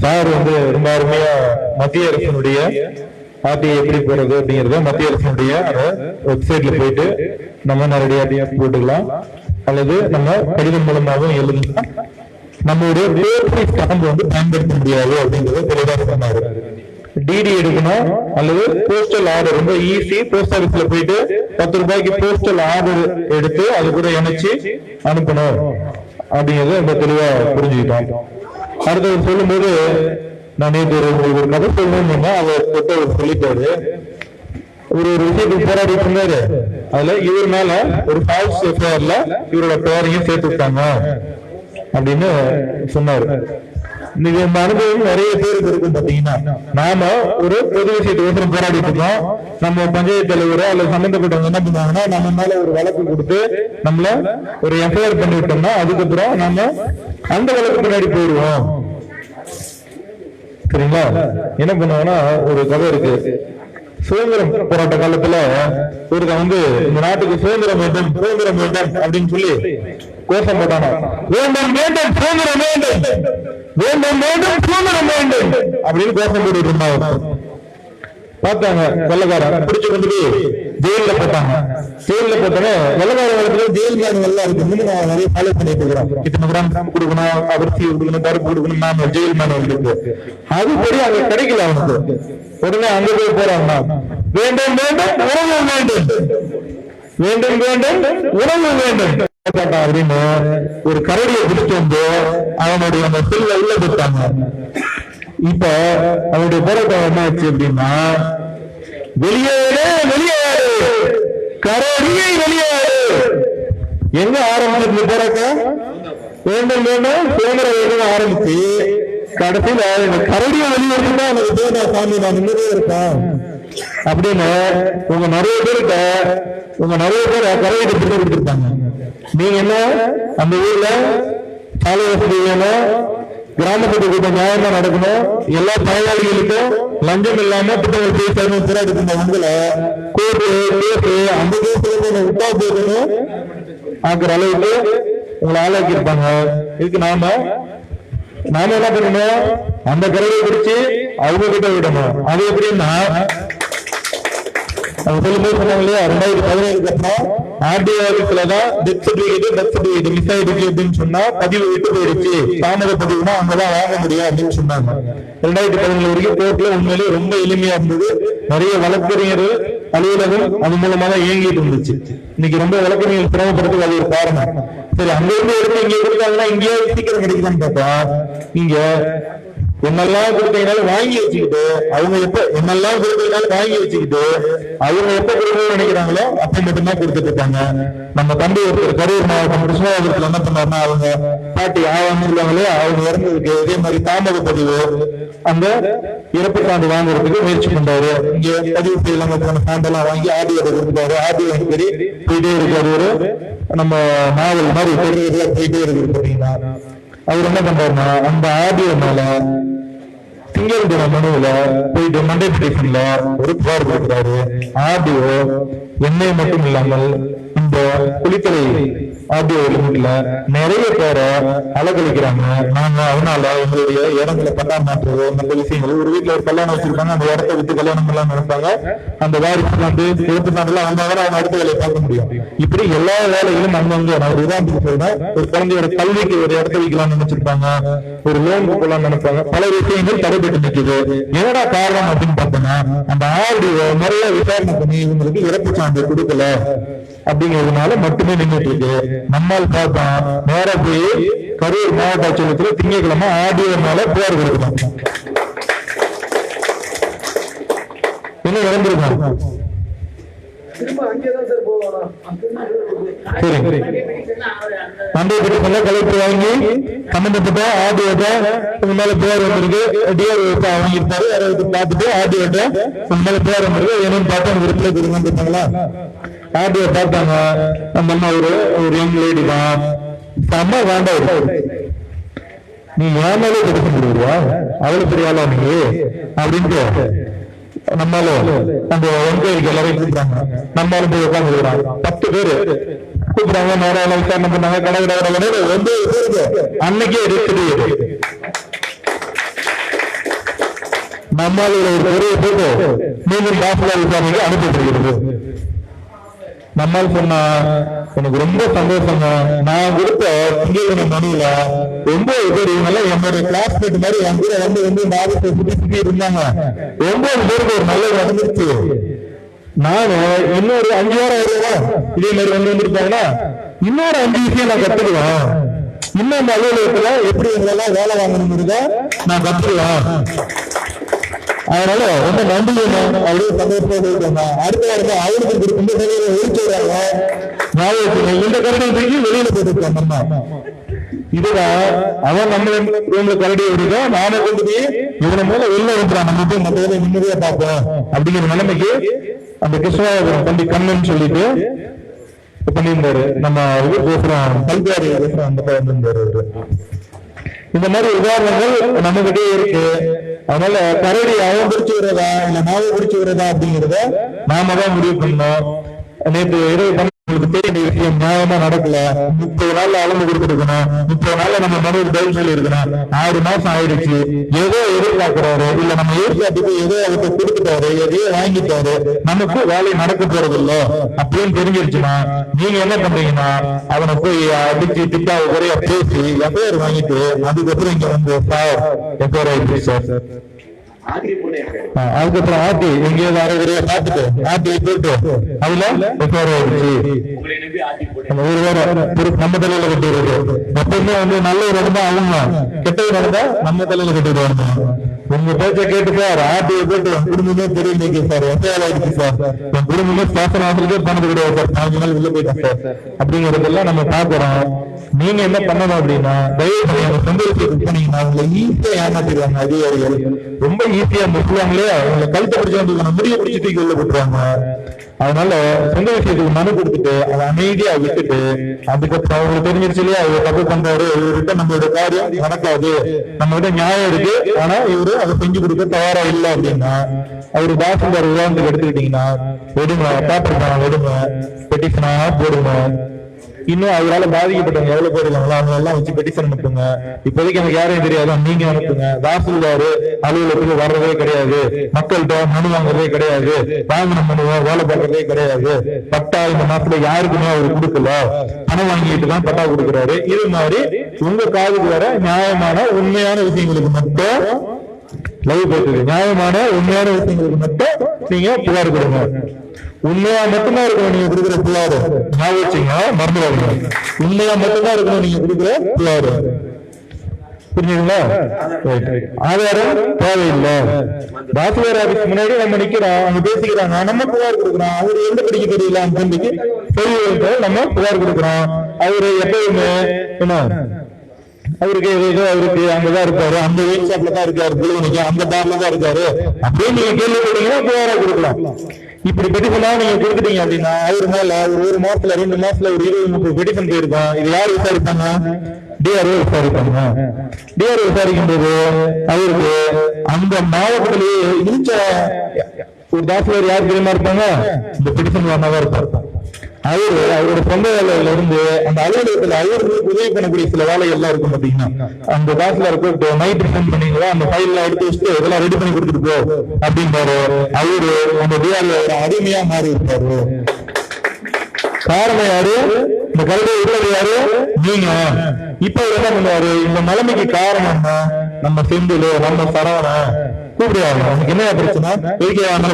சார் வந்து ரொம்ப அருமையா மத்திய அரசினுடைய ஆர்டிஐ எப்படி போறது அப்படிங்கறத மத்திய அரசினுடைய வெப்சைட்ல போயிட்டு நம்ம நேரடியா போட்டுக்கலாம், அல்லது நம்ம கடிதம் மூலமாகவும் எழுதலாம். நம்மளுடைய பேப்பர் ஸ்டாம்ப் வந்து பயன்படுத்த முடியாது அப்படிங்கறத தெளிவாக சொன்னாரு. டிடி எடுக்கணும் அல்லது போஸ்டல் ஆர்டர் ரொம்ப ஈஸி. போஸ்ட் ஆபீஸ்ல போயிட்டு 10 ரூபாய்க்கு போஸ்டல் ஆர்டர் எடுத்து அது கூட இணைச்சு அனுப்பணும் அப்படிங்கறத ரொம்ப தெளிவா புரிஞ்சுக்கிட்டோம். அடுத்தது சொல்லும் போது நான் நேற்று ஒரு கதை சொல்லணும்னா அவர் சொல்லிட்டாரு. ஒரு விஷயத்துக்கு போராடி இருந்தாரு. அதுல இவர் மேல ஒரு ஃபால்ஸ் எஃப்ஐஆர்ல இவரோட பேரையும் சேர்த்து விட்டாங்க அப்படின்னு சொன்னாரு. இந்த அனுபவம் நிறைய பேருக்கு இருக்கும். பாத்தீங்கன்னா நாம ஒரு பொது விஷயத்தை போராடிட்டு இருக்கோம். நம்ம பஞ்சாயத்து தலைவரோ அல்லது சம்பந்தப்பட்டவங்க என்ன பண்ணுவாங்கன்னா நம்ம மேல ஒரு வழக்கு கொடுத்து நம்மள ஒரு எஃப்ஐஆர் பண்ணி விட்டோம்னா அதுக்கப்புறம் நம்ம அந்த வழக்கு பின்னாடி போயிடுவோம். சரிங்களா? என்ன பண்ணுவாங்கன்னா ஒரு கதை இருக்கு. சுதந்திரம் போராட்ட காலத்துல ஒருத்த வந்து இந்த நாட்டுக்கு சுதந்திரம் வேண்டும் சுதந்திரம் வேண்டும் அப்படின்னு சொல்லி கோஷம் போட்டானா, வேண்டும் வேண்டும் சுதந்திரம் வேண்டும், வேண்டும் வேண்டும் சுதந்திரம் வேண்டும் அப்படின்னு கோஷம் போட்டு இருந்தாங்க. பார்த்தாங்க வெள்ளக்காரன் பிடிச்சு கொண்டு போய் ஜெயில போட்டாங்க. ஜெயில போட்டாங்க. வெள்ளக்கார காலத்துல ஜெயில் மேனுவல் இருக்கு, நான் நிறைய ஃபாலோ பண்ணிட்டு இருக்கிறோம். இத்தனை கிராம் கொடுக்கணும், அரிசி கொடுக்கணும், பருப்பு கொடுக்கணும், நான் ஜெயில் மேனுவல் இருக்கு. அதுபடி அங்க கிடைக்கல அவனுக்கு. உடனே அங்க போய் போறாங்க, வேண்டும் வேண்டும் உணவு வேண்டும், வேண்டும் வேண்டும் உணவு வேண்டும் அப்படின்னு ஒரு கரடியை பிடிச்சு வந்து அவனுடைய அந்த செல்ல உள்ள போட்டாங்க. இப்ப அவருடைய போராட்டம் என்ன ஆச்சு அப்படின்னா, வெளியேறு வெளியேறு கரடியை வெளியேறு. எங்க ஆரம்பிச்சு போராட்டம்? வேண்டும் வேண்டும் சுதந்திர வேண்டும் ஆரம்பிச்சு கடைசியில கரடியை வெளியேறுனா எனக்கு தேவை சாமி, நான் நிம்மதியா இருக்கேன் அப்படின்னு உங்க நிறைய பேர் கரடியை பிடிச்சு கொடுத்துருப்பாங்க. நீங்க என்ன அந்த ஊர்ல சாலை வசதி வேணும், கிராமத்துக்கு கூட்டம் நியாயமா நடக்கணும், எல்லா பயனாளிகளுக்கும் லஞ்சம் இல்லாம திட்டங்கள் போய் தரணும், போராடி இருந்த உங்களை கோர்ட்டு கேட்டு அந்த கேட்டு விட்டா போகணும் ஆக்குற அளவுக்கு உங்களை ஆளாக்கி இருப்பாங்க. இதுக்கு நாம என்ன பண்ணணும்? அந்த கரையை பிடிச்சு அவங்க கிட்ட விடணும். அது எப்படின்னா அவங்க சொல்லும்போது சொன்னாங்க இல்லையா, 2017 அப்புறம் ஆர்டிஓ ஆபீஸ்லதான் டெத் சர்டிபிகேட் மிஸ் ஆயிடுச்சு அப்படின்னு சொன்னா பதிவு விட்டு போயிடுச்சு, தாமத பதிவுனா அங்கதான் வாங்க முடியும் அப்படின்னு சொன்னாங்க. 2017 வரைக்கும் கோர்ட்ல உண்மையிலேயே ரொம்ப எளிமையா இருந்தது. நிறைய வழக்கறிஞர்கள் அலுவலகம் அது மூலமா தான் இயங்கிட்டு இருந்துச்சு. இன்னைக்கு ரொம்ப வழக்கறிஞர்கள் சிரமப்படுறதுக்கு அது ஒரு காரணம். சரி, அங்க இருந்து எடுத்து இங்க கொடுத்தாங்கன்னா இங்கேயே சீக்கிரம் கிடைக்குதான்னு பார்த்தா, இங்க என்னெல்லாம் கொடுத்தீங்கன்னாலும் வாங்கி வச்சுக்கிட்டு அவங்க என்னெல்லாம் கொடுத்தீங்கன்னாலும் வாங்கி வச்சுக்கிட்டு அவங்க எப்ப கொடுக்கணும்னு நினைக்கிறாங்களோ அப்ப மட்டும்தான் கொடுத்துட்டு இருக்காங்க. நம்ம தம்பி ஒருத்தர் கரூர் மாவட்டம் கிருஷ்ணாபுரத்துல என்ன பண்ணாருன்னா, அவங்க பாட்டி ஆவாங்களே அவங்க இறந்ததுக்கு இதே மாதிரி தாமத பதிவு அந்த இறப்பு சான்று வாங்குறதுக்கு முயற்சி பண்றாரு. இங்க பதிவு செய்யலாம போன சான்றெல்லாம் வாங்கி ஆடியோ கொடுத்தாரு. ஆடியோ சரி போயிட்டே இருக்காரு. நம்ம நாவல் மாதிரி போயிட்டே இருக்கு. பாத்தீங்கன்னா அவர் என்ன பண்றாருன்னா, அந்த ஆடியோ மேல திங்கள் தின மனுவில போயிட்டு மண்டே பிடிஷன்ல ஒரு புகார் கொடுக்கிறாரு. ஆடியோ எண்ணெய் மட்டும் இல்லாமல் இந்த குளித்தலை ஆடியோ லிமிட்ல நிறைய பேரை அலக்கழிக்கிறாங்க. நாங்க அதனால எங்களுடைய இடங்களை பட்டாம் மாற்றுறது நல்ல விஷயங்கள். ஒரு வீட்டுல ஒரு கல்யாணம் வச்சிருப்பாங்க, அந்த இடத்த விட்டு கல்யாணம் எல்லாம் நினைப்பாங்க. அந்த வாரிசு வந்து சேர்த்து நாட்டுல அவங்க அடுத்த வேலையை பார்க்க முடியும். இப்படி எல்லா வேலைகளும் அங்கங்க நான் ஒரு உதாரணத்துக்கு சொல்றேன். ஒரு குழந்தையோட கல்விக்கு ஒரு இடத்த வைக்கலாம்னு நினைச்சிருப்பாங்க, ஒரு லோன் கொடுக்கலாம்னு நினைப்பாங்க. பல விஷயங்கள் தடைபட்டு நிற்குது. என்னடா காரணம் அப்படின்னு பார்த்தோம்னா, அந்த ஆடியோ நிறைய விசாரணை பண்ணி இவங்களுக்கு இறப்பு சான்று கொடுக்கல அப்படிங்கிறதுனால மட்டுமே நின்றுட்டு இருக்கு. நம்மால் பார்த்தா நேர போய் கரூர் மாவட்ட ஆட்சியரகத்துல திங்கட்கிழமை ஆடியோ மேல புகார் கொடுக்கலாம். என்ன நடந்திருக்காங்க? சண்டை பிடிச்சல கலெக்டர் வாங்கி சம்பந்தப்பட்ட ஆடியோட்ட உங்க மேல பேர் வந்திருக்கு, டிஆர் வாங்கியிருப்பாரு. அதை பார்த்துட்டு ஆடியோட்ட உங்க மேல பேர் வந்திருக்கு, என்னன்னு பார்த்தா எனக்கு ரிப்ளை கொடுங்கன்னு ஆடியோ பார்த்தாங்க. நம்ம அம்மா ஒரு யங் லேடி தான், அம்மா வேண்டாம் நீ ஏமாலே கொடுக்க முடியுவா, அவ்வளவு பெரிய ஆளா நீ அப்படின்ட்டு நம்மளும் அந்த என்கொயரிக்கு எல்லாரையும் கூப்பிட்டாங்க. நம்மளும் போய் உட்காந்துக்கிறாங்க. 10 பேரு கூப்பிட்டாங்க. நேரம் விசாரணை பண்ணாங்க. கடை வந்து அன்னைக்கே நம்மளோட ஒரு பெரிய போட்டு மீண்டும் டாக்டர் விசாரணைக்கு அனுப்பிட்டு இருக்கிறது. நம்மால் சொன்னா எனக்கு ரொம்ப சந்தோஷங்க, நான் கொடுத்த திங்கட்கிழமை மணியில 9 பேர் இவங்க என்னுடைய கிளாஸ்மேட் மாதிரி என் கூட வந்து இந்த ஆபீஸை சுத்தி இருந்தாங்க. 9 பேருக்கு ஒரு நல்லது நடந்துருச்சு. நானு இன்னொரு 5000 இதே மாதிரி வந்துருப்பாங்கன்னா இன்னொரு 5 விஷயம் நான் கத்துக்குவேன். இன்னும் அந்த அலுவலகத்துல எப்படி எங்களெல்லாம் வேலை வாங்கணுங்கிறத நான் கத்துக்குவேன். அதனால ரொம்ப நன்றி அப்படியே சந்தோஷமா அடுத்த வாரம் அவருக்கு இந்த நிலையில ஒழிச்சுறாங்க. இந்த கரடியை வெளியில போட்டுருக்கோம். நம்ம இதுதான் அவன் நம்ம ரூம்ல கரடியை விடுறோம். நானே கொண்டு போய் இவனை மேல வெளில விட்டுறான். நம்ம போய் மற்ற வேலை நிம்மதியா பார்ப்போம் அப்படிங்கிற நிலைமைக்கு அந்த கிருஷ்ணாபுரம் தம்பி கண்ணன் சொல்லிட்டு பண்ணியிருந்தாரு. நம்ம இது பேசுறோம், கல்வியாரி பேசுறோம், அந்த பையன் இருந்தாரு. இந்த மாதிரி உதாரணங்கள் நம்ம கிட்டே இருக்கு. அதனால கரடி அவன் பிடிச்சு விடுறதா இல்ல நாவை பிடிச்சு விடுறதா அப்படிங்கிறத நாம தான் முடிவு பண்ணோம். நேற்று இரவு உங்களுக்கு தெரிய விஷயம் நியாயமா நடக்கல, 30 நாள்ல அளந்து கொடுத்துருக்கணும், 30 நாள்ல நம்ம மனுவுக்கு பதில் சொல்லி இருக்கணும், 6 மாசம் ஆயிடுச்சு, ஏதோ எதிர்பார்க்கிறாரு, இல்ல நம்ம எதிர்பார்த்துட்டு ஏதோ அவருக்கு கொடுத்துட்டாரு, எதையோ வாங்கிட்டாரு, நமக்கு வேலை நடக்க போறது இல்ல அப்படின்னு தெரிஞ்சிருச்சுன்னா நீங்க என்ன பண்றீங்கன்னா அவனை போய் அடிச்சு திட்டா குறைய பேசி எஃப்ஐஆர் வாங்கிட்டு அதுக்கப்புறம் இங்க வந்து எஃப்ஐஆர் ஆயிடுச்சு சார். அதுக்கப்புறம் ஆர்டி எங்கேயாவது அரைகுறையா பார்த்துட்டு ஆர்டி போட்டு அதுல எஃப்ஐஆர் ஆயிடுச்சு. ஒரு வாரம் நம்ம தலையில கட்டிடுறது. எப்பவுமே வந்து நல்லது நடந்தா அவங்க, கெட்டது நடந்தா நம்ம தலையில கட்டிடுவாங்க. உங்க பேச்ச கேட்டு சார் ஆர்டிஐ போட்டு குடும்பமே தெரியல சார், எஃப்ஐஆர் ஆயிடுச்சு சார், என் குடும்பமே ஸ்டேஷன் ஆஃபீஸுக்கே பண்ணது கிடையாது சார், 5 நாள் உள்ள போயிட்டேன் சார் அப்படிங்கறதெல்லாம் நம்ம பாக்குறோம். நீங்க என்ன பண்ணணும் அப்படின்னா தயவு பண்ணி சொந்த விஷயத்துக்கு போனீங்கன்னா உங்களை ஈஸியா ஏமாத்திடுவாங்க அதிகாரிகள். ரொம்ப ஈஸியா முட்டுவாங்களே, உங்களை கழுத்தை பிடிச்சு முடிய பிடிச்சி தூக்கி உள்ள போட்டுருவாங்க. அதனால சொந்த விஷயத்துக்கு மனு கொடுத்துட்டு அதை அமைதியா விட்டுட்டு அதுக்கப்புறம் அவங்களுக்கு தெரிஞ்சிருச்சு இல்லையா இவர் தப்பு பண்றாரு, இவர்கிட்ட நம்மளோட காரியம் நடக்காது, நம்ம கிட்ட நியாயம் இருக்கு, ஆனா இவரு அதை செஞ்சு கொடுக்க தயாரா இல்லை அப்படின்னா அவரு தாசில்தார் உதாரணத்துக்கு எடுத்துக்கிட்டீங்கன்னா விடுங்க, பேப்பர் விடுங்க, பெட்டிஷனா போடுங்க. இன்னும் அவரால் பாதிக்கப்பட்டவங்க எவ்வளவு பேர் இருக்காங்களோ அவங்க எல்லாம் வச்சு பெட்டிஷன் அனுப்புங்க. இப்போதைக்கு எனக்கு யாரையும் தெரியாது, நீங்க அனுப்புங்க. தாசில்தார் அலுவலகத்துக்கு வர்றதே கிடையாது, மக்கள்கிட்ட மனு வாங்குறதே கிடையாது, வாங்கின மனுவை வேலை பார்க்கறதே கிடையாது, பட்டா இந்த மாசத்துல யாருக்குமே அவர் கொடுக்கல, பணம் வாங்கிட்டு தான் பட்டா கொடுக்குறாரு. இது மாதிரி உங்க காதுக்கு வர நியாயமான உண்மையான விஷயங்களுக்கு மட்டும் லைவ் பேசுது, நியாயமான உண்மையான விஷயங்களுக்கு மட்டும் நீங்க புகார் கொடுங்க. உண்மையா மட்டும்தான் இருக்கணும் நீங்க கொடுக்குற புகாரு, ஞாபகம் மறந்துடாதீங்க. உண்மையா மட்டும்தான் இருக்கணும் நீங்க கொடுக்குற புகாரு, புரிஞ்சுங்களா? ஆதாரம் தேவையில்லை. தாசில்தார் ஆபீஸ் முன்னாடி நம்ம நிக்கிறோம், அவங்க பேசிக்கிறாங்க, நம்ம புகார் கொடுக்குறோம். அவரு எந்த படிக்க தெரியல அப்படின்னு சொல்லி நம்ம புகார் கொடுக்குறோம். அவரு எப்பயுமே என்ன அவருக்கு ஏதோ அவருக்கு அங்கதான் இருக்காரு, அந்த ஒயின் ஷாப்ல தான் இருக்காரு, புழுவனிக்கு அந்த பார்ல தான் இருக்காரு அப்படின்னு நீங்க கேள்வி போட்டீங்கன்னா புகாரா கொடுக்கலாம். இப்படி பெட்டிஷனா நீங்க கொடுத்துட்டீங்க அப்படின்னா அவரு மேல ஒரு மாசத்துல 2 மாசத்துல ஒரு 20-30 பெட்டிஷன் போயிருக்கோம். இது யாரு விசாரிப்பாங்க? டிஆர்ஓ விசாரிப்பாங்க. டிஆர்ஓ விசாரிக்கும் போது அவருக்கு அந்த மாவட்டத்திலேயே இழிச்ச ஒரு தாசில்தார் யார் தெரியுமா இருப்பாங்க? இந்த பெட்டிஷன் வாங்கினதான் இருப்பாங்க. அவரோட சொந்த வேலையில இருந்து அந்த அலுவலகத்துல அவர்களுக்கு உதவி பண்ணக்கூடிய சில வேலைகள் எல்லாம் இருக்கும் பாத்தீங்கன்னா, அந்த தாசில்தார் கூப்பிட்டு நைட் ஃபோன் பண்ணீங்களா, அந்த ஃபைல் எல்லாம் எடுத்து வச்சுட்டு இதெல்லாம் ரெடி பண்ணி கொடுத்துட்டு போ அப்படின்றாரு. அவரு அந்த டிஆர்ஓ அடிமையா மாறி இருப்பாரு. காரணம் யாரு? இந்த கல்வி உள்ளது யாரு? நீங்க. இப்ப என்ன பண்ணுவாரு? இந்த நிலைமைக்கு காரணம் நம்ம செந்தில், நம்ம சரவண கூப்பிடுவாங்க. எனக்கு என்ன பிரச்சனை?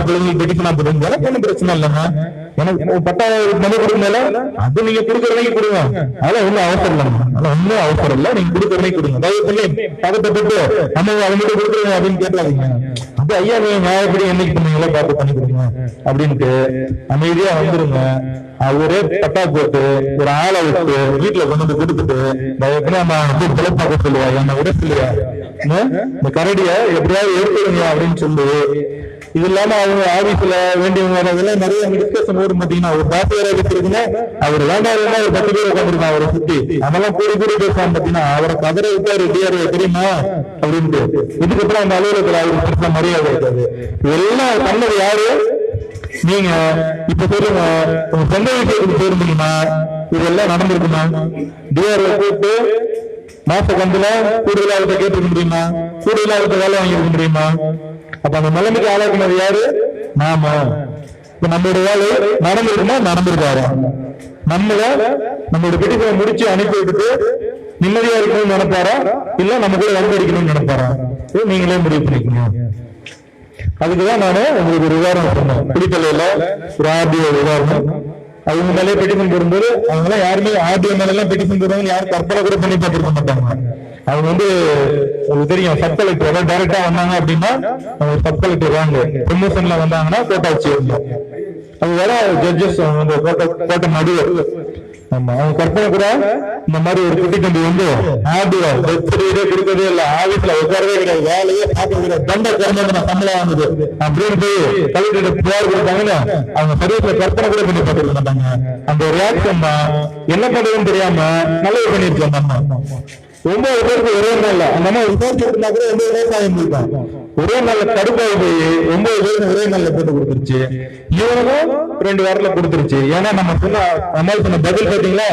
பிள்ளைங்களுக்கு பெட்டிஷனா போடுங்க, ஒன்னும் பிரச்சனை இல்லைங்க, எனக்கு பட்டா மனு கொடுக்கல, அது நீங்க கொடுக்கறதைக்கு கொடுங்க, அதெல்லாம் ஒன்னும் அவசரம் இல்லைங்க, அதெல்லாம் ஒன்னும் அவசரம் இல்லை, நீங்க கொடுக்கறதைக்கு கொடுங்க. தயவு பண்ணி பதட்டப்பட்டு நம்ம அவங்க கொடுக்குறீங்க அப்படின்னு கேட்காதீங்க. அது ஐயா நீங்க நியாயப்படி என்னைக்கு பண்ணீங்களோ பார்த்து பண்ணி கொடுங்க அப்படின்ட்டு அமைதியா வந்துருங்க. அவரே பட்டா போட்டு ஒரு ஆளை விட்டு வீட்டுல கொண்டு வந்து கொடுத்துட்டு பிழைப்பாக்க சொல்லுவா, என்ன விட சொல்லுவா, இந்த கரடிய எப்படியாவது எடுத்துருங்க அப்படின்னு சொல்லு. இது இல்லாம அவங்க ஆபீஸ்ல வேண்டியவங்க அதெல்லாம் நிறைய டிஸ்கஷன் வரும் பாத்தீங்கன்னா, ஒரு தாசில்தார் இருக்குன்னா அவர் வேண்டாம் ஒரு 10 பேர் உட்காந்துருக்கான் அவரை சுத்தி, அதெல்லாம் கூடி பேசுவாங்க பாத்தீங்கன்னா, அவரை கதரை விட்டாரு டிஆர்ஓ தெரியுமா அப்படின்ட்டு. இதுக்கப்புறம் அந்த அலுவலகத்துல அவருக்கு மரியாதை இருக்காது. இதெல்லாம் பண்ணது யாரு? நீங்க. இப்ப சொல்லுங்க, உங்க சொந்த விஷயத்துக்கு போயிருந்தீங்கன்னா இதெல்லாம் நடந்திருக்குமா? டிஆர்ஓ கூப்பிட்டு மாச கந்துல கூடுதலாக கேட்டு முடியுமா? கூடுதலாக வேலை வாங்கிருக்க முடியுமா? அப்ப அந்த நிலைமைக்கு ஆளாக்குனது யாரு? நாம. இப்ப நம்மளோட வேலை நடந்திருக்குமா? நடந்திருக்காரு. நம்மளோட பெட்டிஷனை முடிச்சு அனுப்பி விட்டுட்டு நிம்மதியா இருக்கணும்னு நினைப்பாரா, இல்ல நம்ம கூட வந்து அடிக்கணும்னு நினைப்பாரா? நீங்களே முடிவு பண்ணிக்கணும். அதுக்குதான் நானு உங்களுக்கு ஒரு உதாரணம் சொன்னேன். குடித்தலையில ஒரு ஆர்டிஓ உதாரணம். அவங்க மேலே பெட்டிஷன் போடும்போது அவங்க எல்லாம் யாருமே ஆர்டிஓ மேல எல்லாம் பெட்டிஷன் போடுவாங்க யாரும் கற்பனை கூட பண்ணி பார்த்துருக்க மாட்டாங்க. அவங்க வந்து உங்களுக்கு தெரியும், சப் கலெக்டர் ஏதாவது டைரக்டா வந்தாங்க அப்படின்னா அவங்க சப் கலெக்டர் வாங்க, ப்ரமோஷன்ல வந்தாங்கன்னா கோட்டா வச்சு வரணும். அது வேற ஜட்ஜஸ் கோட்டை நடுவர். ஆமா, அவங்க கற்பனை கூட இந்த மாதிரி ஒரு குட்டி தம்பி வந்து ஆர்டிஓ கொடுக்கறதே இல்ல, ஆபீஸ்ல உட்காரவே கிடையாது, வேலையே பார்க்கறது தண்ட கர்ம சம்பளம் வந்தது அப்படின்னு போய் கலெக்டர் புகார் கொடுத்தாங்கன்னு அவங்க சர்வீஸ்ல கற்பனை கூட பண்ணி பார்த்துருக்க மாட்டாங்க. அந்த ரியாக்ஷன் தான் என்ன பண்றதுன்னு தெரியாம நல்லது பண்ணிருக்கோம். நம்ம 9 பேருக்கு ஒரே நாள் அந்த மாதிரி விசாரிச்சுனா கூட 9 விவசாயம் இருக்கான். ஒரே நாள்ல கடுப்பாகி போய் 9 பேருக்கு ஒரே நாள்ல போட்டு கொடுத்துருச்சு. இவனுக்கும் 2 வாரத்துல கொடுத்துருச்சு. ஏன்னா நம்ம சொன்ன பதில் பாத்தீங்களா,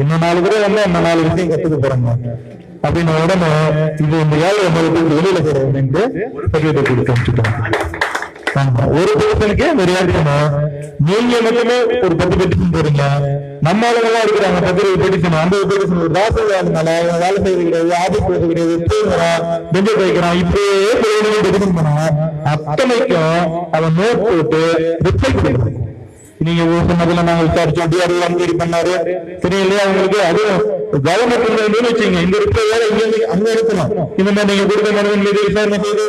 இன்னும் 4 பேர் வந்து இன்னும் 4 விஷயம் கத்துக்க போறாங்க அப்படின்னு உடனே இது இந்த ஏழை வெளியில போறவங்க சர்டிபிகேட் கொடுத்து அனுப்பிச்சுட்டாங்க. ஒரு பெட்டிஷனுக்கு ஒரு இருக்கணும். நீங்க மட்டுமே ஒரு 10 பெட்டிஷன் போறீங்க, நம்ம ஆளுங்கெல்லாம் இருக்கிறாங்க 10 பெட்டிஷன். 50 பெட்டிஷன் ஒரு ராசல் வேலை செய்யறது கிடையாது, ஆபீஸ் போறது கிடையாது, தூங்குறான், பெஞ்சை வைக்கிறான், இப்படியே பெட்டிஷன் பண்ணான். அத்தனைக்கும் அவன் நோட் போட்டு ரிப்ளை கொடுக்கணும். நீங்க சொன்னதுல நாங்க விசாரிச்சோம், டிஆர்ஓ அங்கேடி பண்ணாரு, தெரியலையா உங்களுக்கு? அதுவும் கவர்மெண்ட் வச்சுங்க, இந்த ரிப்ளை வேற அங்க இருக்கணும். இந்த மாதிரி நீங்க கொடுத்த மனுவின் மீது விசாரணை செய்து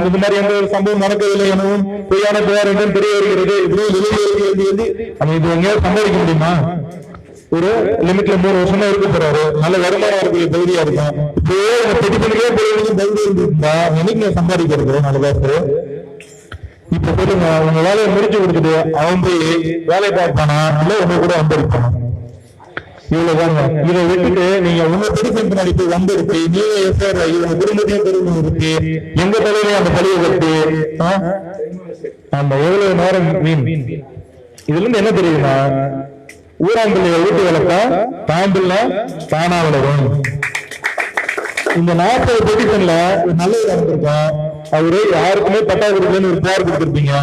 இந்த மாதிரி எந்த ஒரு சம்பவம் நடக்கவில்லை எனவும் பொய்யான புகார் என்றும் தெரிய வருகிறது. இப்படி எழுதி இது எங்கேயாவது சம்பாதிக்க முடியுமா? ஒரு லிமிட்ல 3 வருஷமா இருக்க போறாரு, நல்ல வருமானம் வரக்கூடிய பகுதியா இருக்கும். இப்படியே பெட்டிஷனுக்கே பகுதி இருந்திருந்தா என்னைக்கு சம்பாதிக்கிறது 4 காசு? இப்ப சொல்லுங்க, உங்க வேலையை முடிச்சு கொடுத்துட்டு அவன் போய் வேலை பார்ப்பானா இல்ல உங்க கூட வந்திருப்பான்? இவ்வளவுதாங்க. இதை விட்டுட்டு நீங்க உங்க பெருசன் பின்னாடி போய் வந்திருக்கு, நீங்க எஃப்ஐஆர் உங்க குடும்பத்தையும் பெருமை இருக்கு, எங்க தலையில அந்த பழியை கட்டு அந்த எவ்வளவு நேரம் மீன். இதுல இருந்து என்ன தெரியுதுன்னா, ஊராம்பிள்ளைய ஊட்டி வளர்த்தா தாம்பிள்ள தானா வளரும். இந்த 40 பெட்டிஷன்ல நல்ல நடந்திருக்கோம். அவரு யாருக்குமே பட்டா கொடுக்கலன்னு ஒரு புகார் கொடுத்துருப்பீங்க,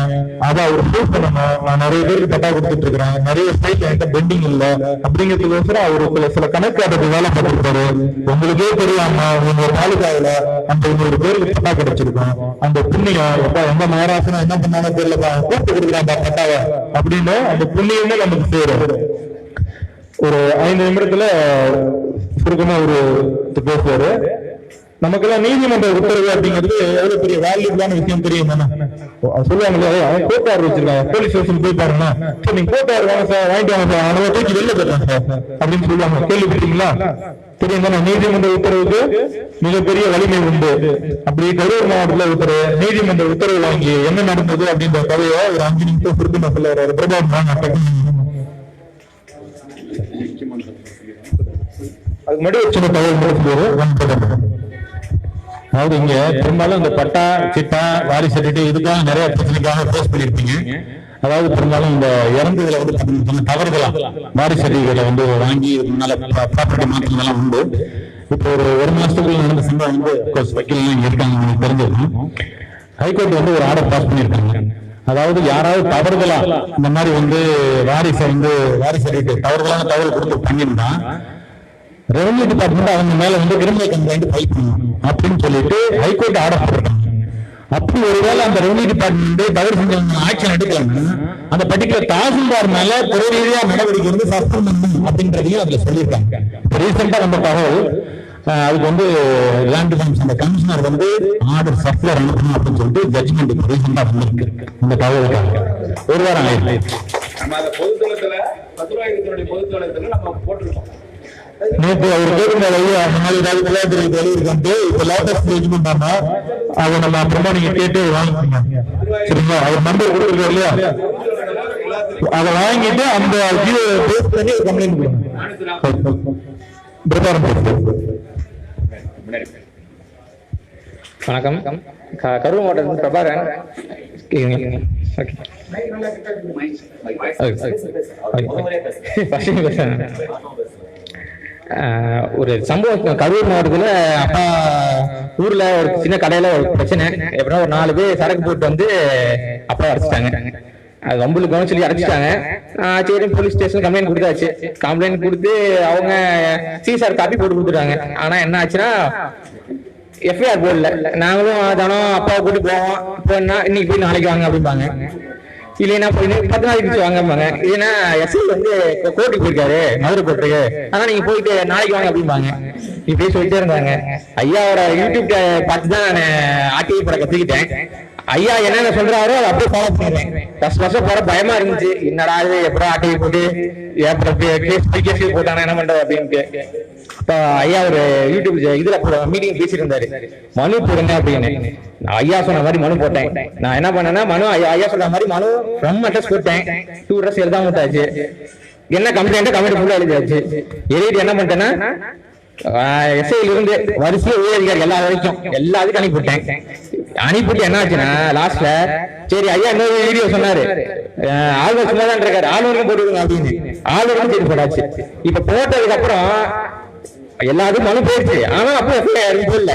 அதை அவர் ப்ரூவ் பண்ணணும். நான் நிறைய பேருக்கு பட்டா கொடுத்துட்டு இருக்கிறேன், நிறைய ஸ்டேட் என்கிட்ட பெண்டிங் இல்ல அப்படிங்கிறதுக்கோசரம் அவரு சில கணக்கு அதை வேலை பார்த்துருக்காரு. உங்களுக்கே தெரியாம உங்க தாலுகாவில அந்த 100 பேருக்கு பட்டா கிடைச்சிருக்கும். அந்த புண்ணியம் எப்ப எந்த மகாராஷ்டிரா என்ன பண்ணாலும் தெரியலப்பா, கூப்பிட்டு கொடுக்குறாங்க பட்டாவை அப்படின்னு அந்த புண்ணியமே நமக்கு சேரும். ஒரு 5 நிமிடத்துல சுருக்கமா ஒரு பேசுவாரு. நமக்கெல்லாம் நீதிமன்ற உத்தரவு அப்படிங்கிறது எவ்வளவு பெரிய வேல்யூபிளான விஷயம் தெரியும் தானே? சொல்லுவாங்க இல்லையா, கோர்ட் ஆர்டர் வச்சிருக்காங்க, போலீஸ் ஸ்டேஷன் போய் பாருங்க, சரி நீங்க கோர்ட் ஆர்டர் வாங்க சார், வாங்கிட்டு வாங்க சார், அவனை தூக்கி வெளில போயிடலாம் சார் அப்படின்னு சொல்லுவாங்க. கேள்விப்பட்டீங்களா? தெரியும் தானே? நீதிமன்ற உத்தரவுக்கு மிகப்பெரிய வலிமை உண்டு. அப்படி கரூர் மாவட்டத்துல ஒருத்தர் நீதிமன்ற உத்தரவு வாங்கி என்ன நடந்தது அப்படின்ற கதையை ஒரு 5 நிமிஷம் சுருக்கமா சொல்ல வர்றாரு. பிரபாகரன் அதுக்கு முன்னாடி ஒரு சின்ன தகவல். அதாவது இங்க பெரும்பாலும் இந்த பட்டா சிட்டா வாரிசு சர்டிபிகேட் இதுக்காக நிறைய பிரச்சனைக்காக பேஸ் பண்ணிருப்பீங்க. அதாவது பெரும்பாலும் இந்த இறந்ததுல வந்து தவறுதலா வாரிசு சர்டிபிகேட்டை வந்து வாங்கி ப்ராப்பர்ட்டி மாற்றங்கள்லாம் உண்டு. இப்போ ஒரு மாசத்துக்குள்ள நடந்த சம்பவம் வந்து வக்கீல்லாம் இருக்காங்க, உங்களுக்கு தெரிஞ்சிருக்கும். ஹைகோர்ட் வந்து ஒரு ஆர்டர் பாஸ் பண்ணியிருக்காங்க. அதாவது யாராவது தவறுதலா இந்த மாதிரி வந்து வாரிசு சர்டிபிகேட் தவறுதலான தகவல் கொடுத்து பண்ணியிருந்தா ரெவன்யூ டிபார்ட்மெண்ட் அவங்க மேல வந்து கிரிமினல் கம்ப்ளைண்ட் ஃபைல் பண்ணணும் அப்படின்னு சொல்லிட்டு ஹைகோர்ட் ஆர்டர் போட்டிருக்காங்க. அப்படி ஒருவேளை அந்த ரெவன்யூ டிபார்ட்மெண்ட் தவறு செஞ்சவங்க ஆக்ஷன் எடுக்கலன்னா அந்த பர்டிகுலர் தாசில்தார் மேல துறை ரீதியா நடவடிக்கை வந்து சஸ்பெண்ட் பண்ணணும் அப்படின்றதையும் அதுல சொல்லியிருக்காங்க. ரீசெண்டா நம்ம தகவல் அதுக்கு வந்து லேண்ட் டிபார்ட்மெண்ட் அந்த கமிஷனர் வந்து ஆர்டர் சர்க்குலர் அனுப்பணும் அப்படின்னு சொல்லிட்டு ஜட்ஜ்மெண்ட் ரீசெண்டா வந்திருக்கு. இந்த தகவலுக்காக ஒரு வாரம் ஆயிடுச்சு. நம்ம அந்த பொதுத்தளத்துல பத்திரவாதிகளுடைய பொதுத்தளத்துல நம்ம போட்டிருக்கோம். நேற்று அவர் கேட்கிற அந்த மாதிரி ஏதாவது விளையாட்டு வெளியிருக்கான்ட்டு இப்ப லேட்டஸ்ட் ஜட்ஜ்மெண்ட் ஆனா அதை நம்ம அப்புறமா நீங்க கேட்டு வாங்கிக்கோங்க, சரிங்களா? அவர் நம்பர் கொடுக்குறாரு இல்லையா, அதை வாங்கிட்டு அந்த பேஸ் பண்ணி கம்ப்ளைண்ட் கொடுங்க. வணக்கம், கரூர் மாவட்டத்தில் பிரபாகரன். ஒரு சம்பவம் கரூர் மாவட்டத்துல அப்பா ஊர்ல ஒரு சின்ன கடையில ஒரு பிரச்சனை. எப்படின்னா ஒரு 4 பேர் சரக்கு போட்டு வந்து அப்பா அடைச்சிட்டாங்க. அது வம்புக்கு கவனம் சொல்லி அடைச்சிட்டாங்க. சரி போலீஸ் ஸ்டேஷன் கம்ப்ளைண்ட் கொடுத்தாச்சு. கம்ப்ளைண்ட் கொடுத்து அவங்க சிசார் காப்பி போட்டு கொடுத்துட்டாங்க. ஆனா என்ன ஆச்சுன்னா எஃப்ஐஆர் போடல. நாங்களும் தானோ அப்பாவை கூட்டு போவோம், போனா இன்னைக்கு போய் நாளைக்கு வாங்க அப்படிம்பாங்க. இல்லைன்னா 10 நாளைக்கு கழிச்சு வாங்கம்பாங்க. இல்லைன்னா எஸ்ஐ வந்து கோர்ட்டுக்கு போயிருக்காரு மதுரை கோர்ட்டுக்கு, ஆனா நீங்க போயிட்டு நாளைக்கு வாங்க அப்படிம்பாங்க. இப்படியே சொல்லிட்டே இருந்தாங்க. ஐயாவோட யூடியூப் பார்த்துதான் நான் ஆர்டிஐ படம் கத்துக்கிட்டேன். ஐயா என்னென்ன சொல்றாரோ அதை அப்படியே ஃபாலோ பண்ணிடுறேன். ஃபர்ஸ்ட் போற பயமா இருந்துச்சு, என்னடா இது எப்படா ஆர்டிஐ போட்டு கேஸ் போட்டானா என்ன பண்றது அப்படின்ட்டு. இப்ப ஐயா ஒரு யூடியூப் இதுல மீட்டிங் பேசிட்டு இருந்தாரு, மனு போடுங்க அப்படின்னு. நான் ஐயா சொன்ன மாதிரி மனு போட்டேன். நான் என்ன பண்ணேன்னா மனு ஐயா சொன்ன மாதிரி மனு ரொம்ப அட்ரஸ் போட்டேன். 2 அட்ரஸ் எழுதாம விட்டாச்சு. என்ன கம்ப்ளைண்ட் ஃபுல்லா எழுதியாச்சு. எழுதிட்டு என்ன பண்ணிட்டேன்னா எஸ்ஐல இருந்து வரிசையா உயர் அதிகாரி எல்லா வரைக்கும் எல்லாத்துக்கும் அனுப்பிவிட்டேன். அனுப்பிட்டு என்ன ஆச்சுன்னா லாஸ்ட்ல சரி ஐயா இன்னொரு வீடியோ சொன்னாரு ஆளுநர் சும்மாதான் இருக்காரு ஆளுநருக்கும் போட்டுருங்க அப்படின்னு ஆளுநருக்கும் சரி போட்டாச்சு. இப்ப போட்டதுக்கு அப்புறம் எல்லாத்துக்கும் மனு போயிடுச்சு. ஆனா அப்ப போடல.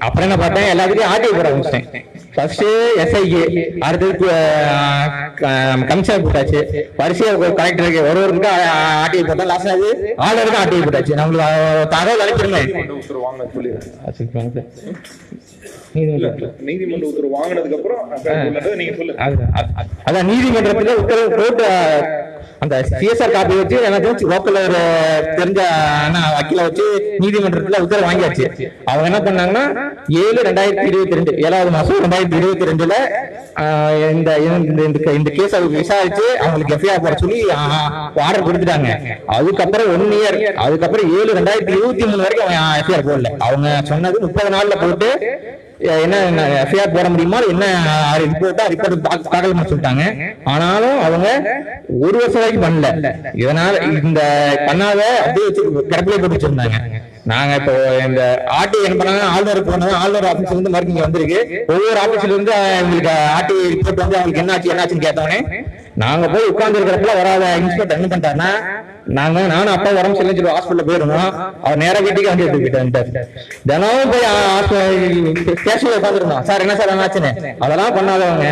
அப்புறம் என்ன பார்த்தேன் எல்லாத்துக்கும் ஆர்டிஐ போட ஆரம்பிச்சிட்டேன். ஃபர்ஸ்ட் எஸ்ஐக்கு, அடுத்தது கமிஷனர் போட்டாச்சு, வரிசையா கலெக்டருக்கு ஒருவருக்கு ஆர்டிஐ போட்டா லாஸ்ட் அது ஆளுநருக்கு ஆர்டிஐ போட்டாச்சு. நம்மளுக்கு தகவல் அனுப்பிடுவேன். நீதிமன்ற உத்தரவு வாங்கினதுக்கு அப்புறம் அதான் நீதிமன்றத்துல உத்தரவு போட்டு அந்த சிஎஸ்ஆர் காப்பி வச்சு எனக்கு லோக்கல்ல ஒரு தெரிஞ்ச வக்கீல வச்சு நீதிமன்றத்துல உத்தரவு வாங்கியாச்சு. அவங்க என்ன பண்ணாங்கன்னா 7/2022 7வது மாசம் 2022 இந்த கேஸ் விசாரிச்சு அவங்களுக்கு எஃப்ஐஆர் போட சொல்லி ஆர்டர் கொடுத்துட்டாங்க. அதுக்கப்புறம் 1 இயர், அதுக்கப்புறம் 7/2023 வரைக்கும் அவங்க எஃப்ஐஆர் போடல. அவங்க சொன்னது 30 நாள்ல போட்டு என்ன எஃப்ஐஆர் போட முடியுமா, என்ன ரிப்போர்ட் தாக்கல் பண்ண சொல்லிட்டாங்க. ஆனாலும் அவங்க 1 வருஷம் வரைக்கும் பண்ணல. இதனால இந்த பண்ணாத அப்படியே வச்சு கிடப்பிலே போட்டு வச்சிருந்தாங்க. நாங்க இப்போ இந்த ஆர்டிஐ என்ன பண்ணாங்க, ஆளுநர் போனாங்க. ஆளுநர் ஆபீஸ்ல இருந்து மறுபடியும் வந்திருக்கு. ஒவ்வொரு ஆபீஸ்ல இருந்து எங்களுக்கு ஆர்டிஐ ரிப்போர்ட் வந்து அவங்களுக்கு என்னாச்சுன்னு கேட்டோன்னே நாங்க போய் உட்கார்ந்து இருக்கிறப்பல வராத இன்ஸ்பெக்டர் என்ன பண்ணிட்டாருன்னா, நானும் அப்பா உடம்பு சரியில்லைன்னு சொல்லி ஹாஸ்பிட்டல் போயிருந்தோம். அவர் நேரா வீட்டுக்கு வந்து எடுத்து போயிட்டாரு. தினமும் போய் ஸ்டேஷன்ல உட்காந்துருந்தோம். சார் என்ன சார் என்னாச்சுன்னு. அதெல்லாம் பண்ணாதவங்க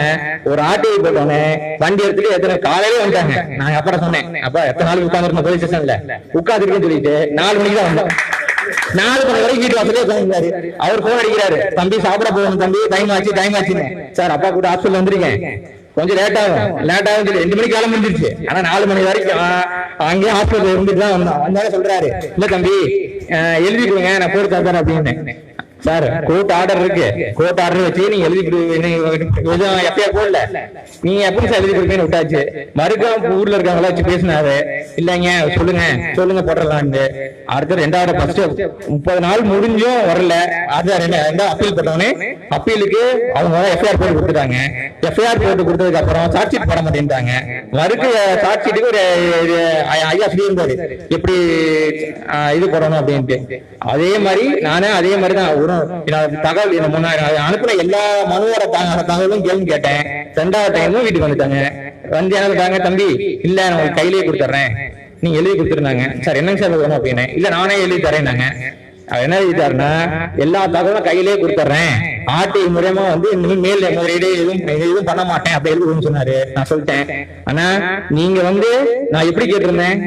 ஒரு ஆர்டிஐ போட்டோன்னே வண்டி எடுத்துட்டு எத்தனை காலையிலே வந்துட்டாங்க. நாங்க அப்புறம் சொன்னேன், அப்பா எத்தனை நாளைக்கு உட்காந்துருந்தோம் போலீஸ் ஸ்டேஷன்ல உட்காந்துருக்குன்னு சொல்லிட்டு 4 மணிக்கு தான் வந்தோம். 4 மணி வரைக்கும் வீட்டு வாசலே உட்காந்துருந்தாரு. அவர் போன் அடிக்கிறாரு, தம்பி சாப்பிட போகணும் தம்பி, டைம் ஆச்சுன்னு. சார் அப்பா கூட ஹாஸ்பிட்டல் வந்திருக்கேன், கொஞ்சம் லேட் ஆகும் சொல்லி 2 மணிக்கு காலம் முடிஞ்சிருச்சு. ஆனா 4 மணி வரைக்கும் அங்கேயே ஹாஸ்பிட்டல் இருந்துட்டு தான் வந்தோம். வந்தாலும் சொல்றாரு, இல்ல தம்பி எழுதி கொடுங்க நான் போட்டு தரேன் அப்படின்னு. சார் கோர்ட் ஆர்டர் இருக்கு, கோர்ட் ஆர்டர் வச்சு நீங்க எழுதி எப்பயா போடல, நீங்க எப்படி சார் எழுதி கொடுப்பீங்கன்னு விட்டாச்சு. மறுக்க ஊர்ல இருக்கவங்கள வச்சு பேசினாரு, இல்லைங்க சொல்லுங்க போட்டுடலான்னு. அடுத்த 2வது ஃபர்ஸ்ட் 30 நாள் முடிஞ்சும் வரல. அடுத்த அப்பீல் போட்டோன்னே அப்பீலுக்கு அவங்க எஃப்ஐஆர் போட்டு கொடுத்துட்டாங்க. எஃப்ஐஆர் போட்டு கொடுத்ததுக்கு அப்புறம் சார்ஜ் ஷீட் போட மாட்டேன்ட்டாங்க. மறுக்க சார்ஜ் ஷீட்டுக்கு ஒரு ஐயா சொல்லியிருந்தாரு எப்படி இது போடணும் அப்படின்ட்டு. அதே மாதிரி தான் தகவல் அனுப்பின எல்லா மனுவோட தகவலும் கேட்டேன். 2வது டைமும் வீட்டுக்கு வந்துட்டாங்க. வந்து என்ன தம்பி இல்ல நான் உங்களுக்கு கையிலேயே கொடுத்துட்றேன், நீங்க எழுதி கொடுத்துருந்தாங்க. சார் என்னங்க சார் வேணும் அப்படின்னு. இல்ல நானே எழுதி தரேன்னாங்க. என்ன எழுதிட்டாருன்னா, எல்லா தகவலும் கையிலேயே கொடுத்துட்றேன், ஆர்டிஐ மூலமா வந்து மேல் முதலீடு எதுவும் பண்ண மாட்டேன் அப்படி எழுதுன்னு சொன்னாரு. நான் சொல்லிட்டேன், ஆனா நீங்க வந்து நான் எப்படி கேட்டிருந்தேன்,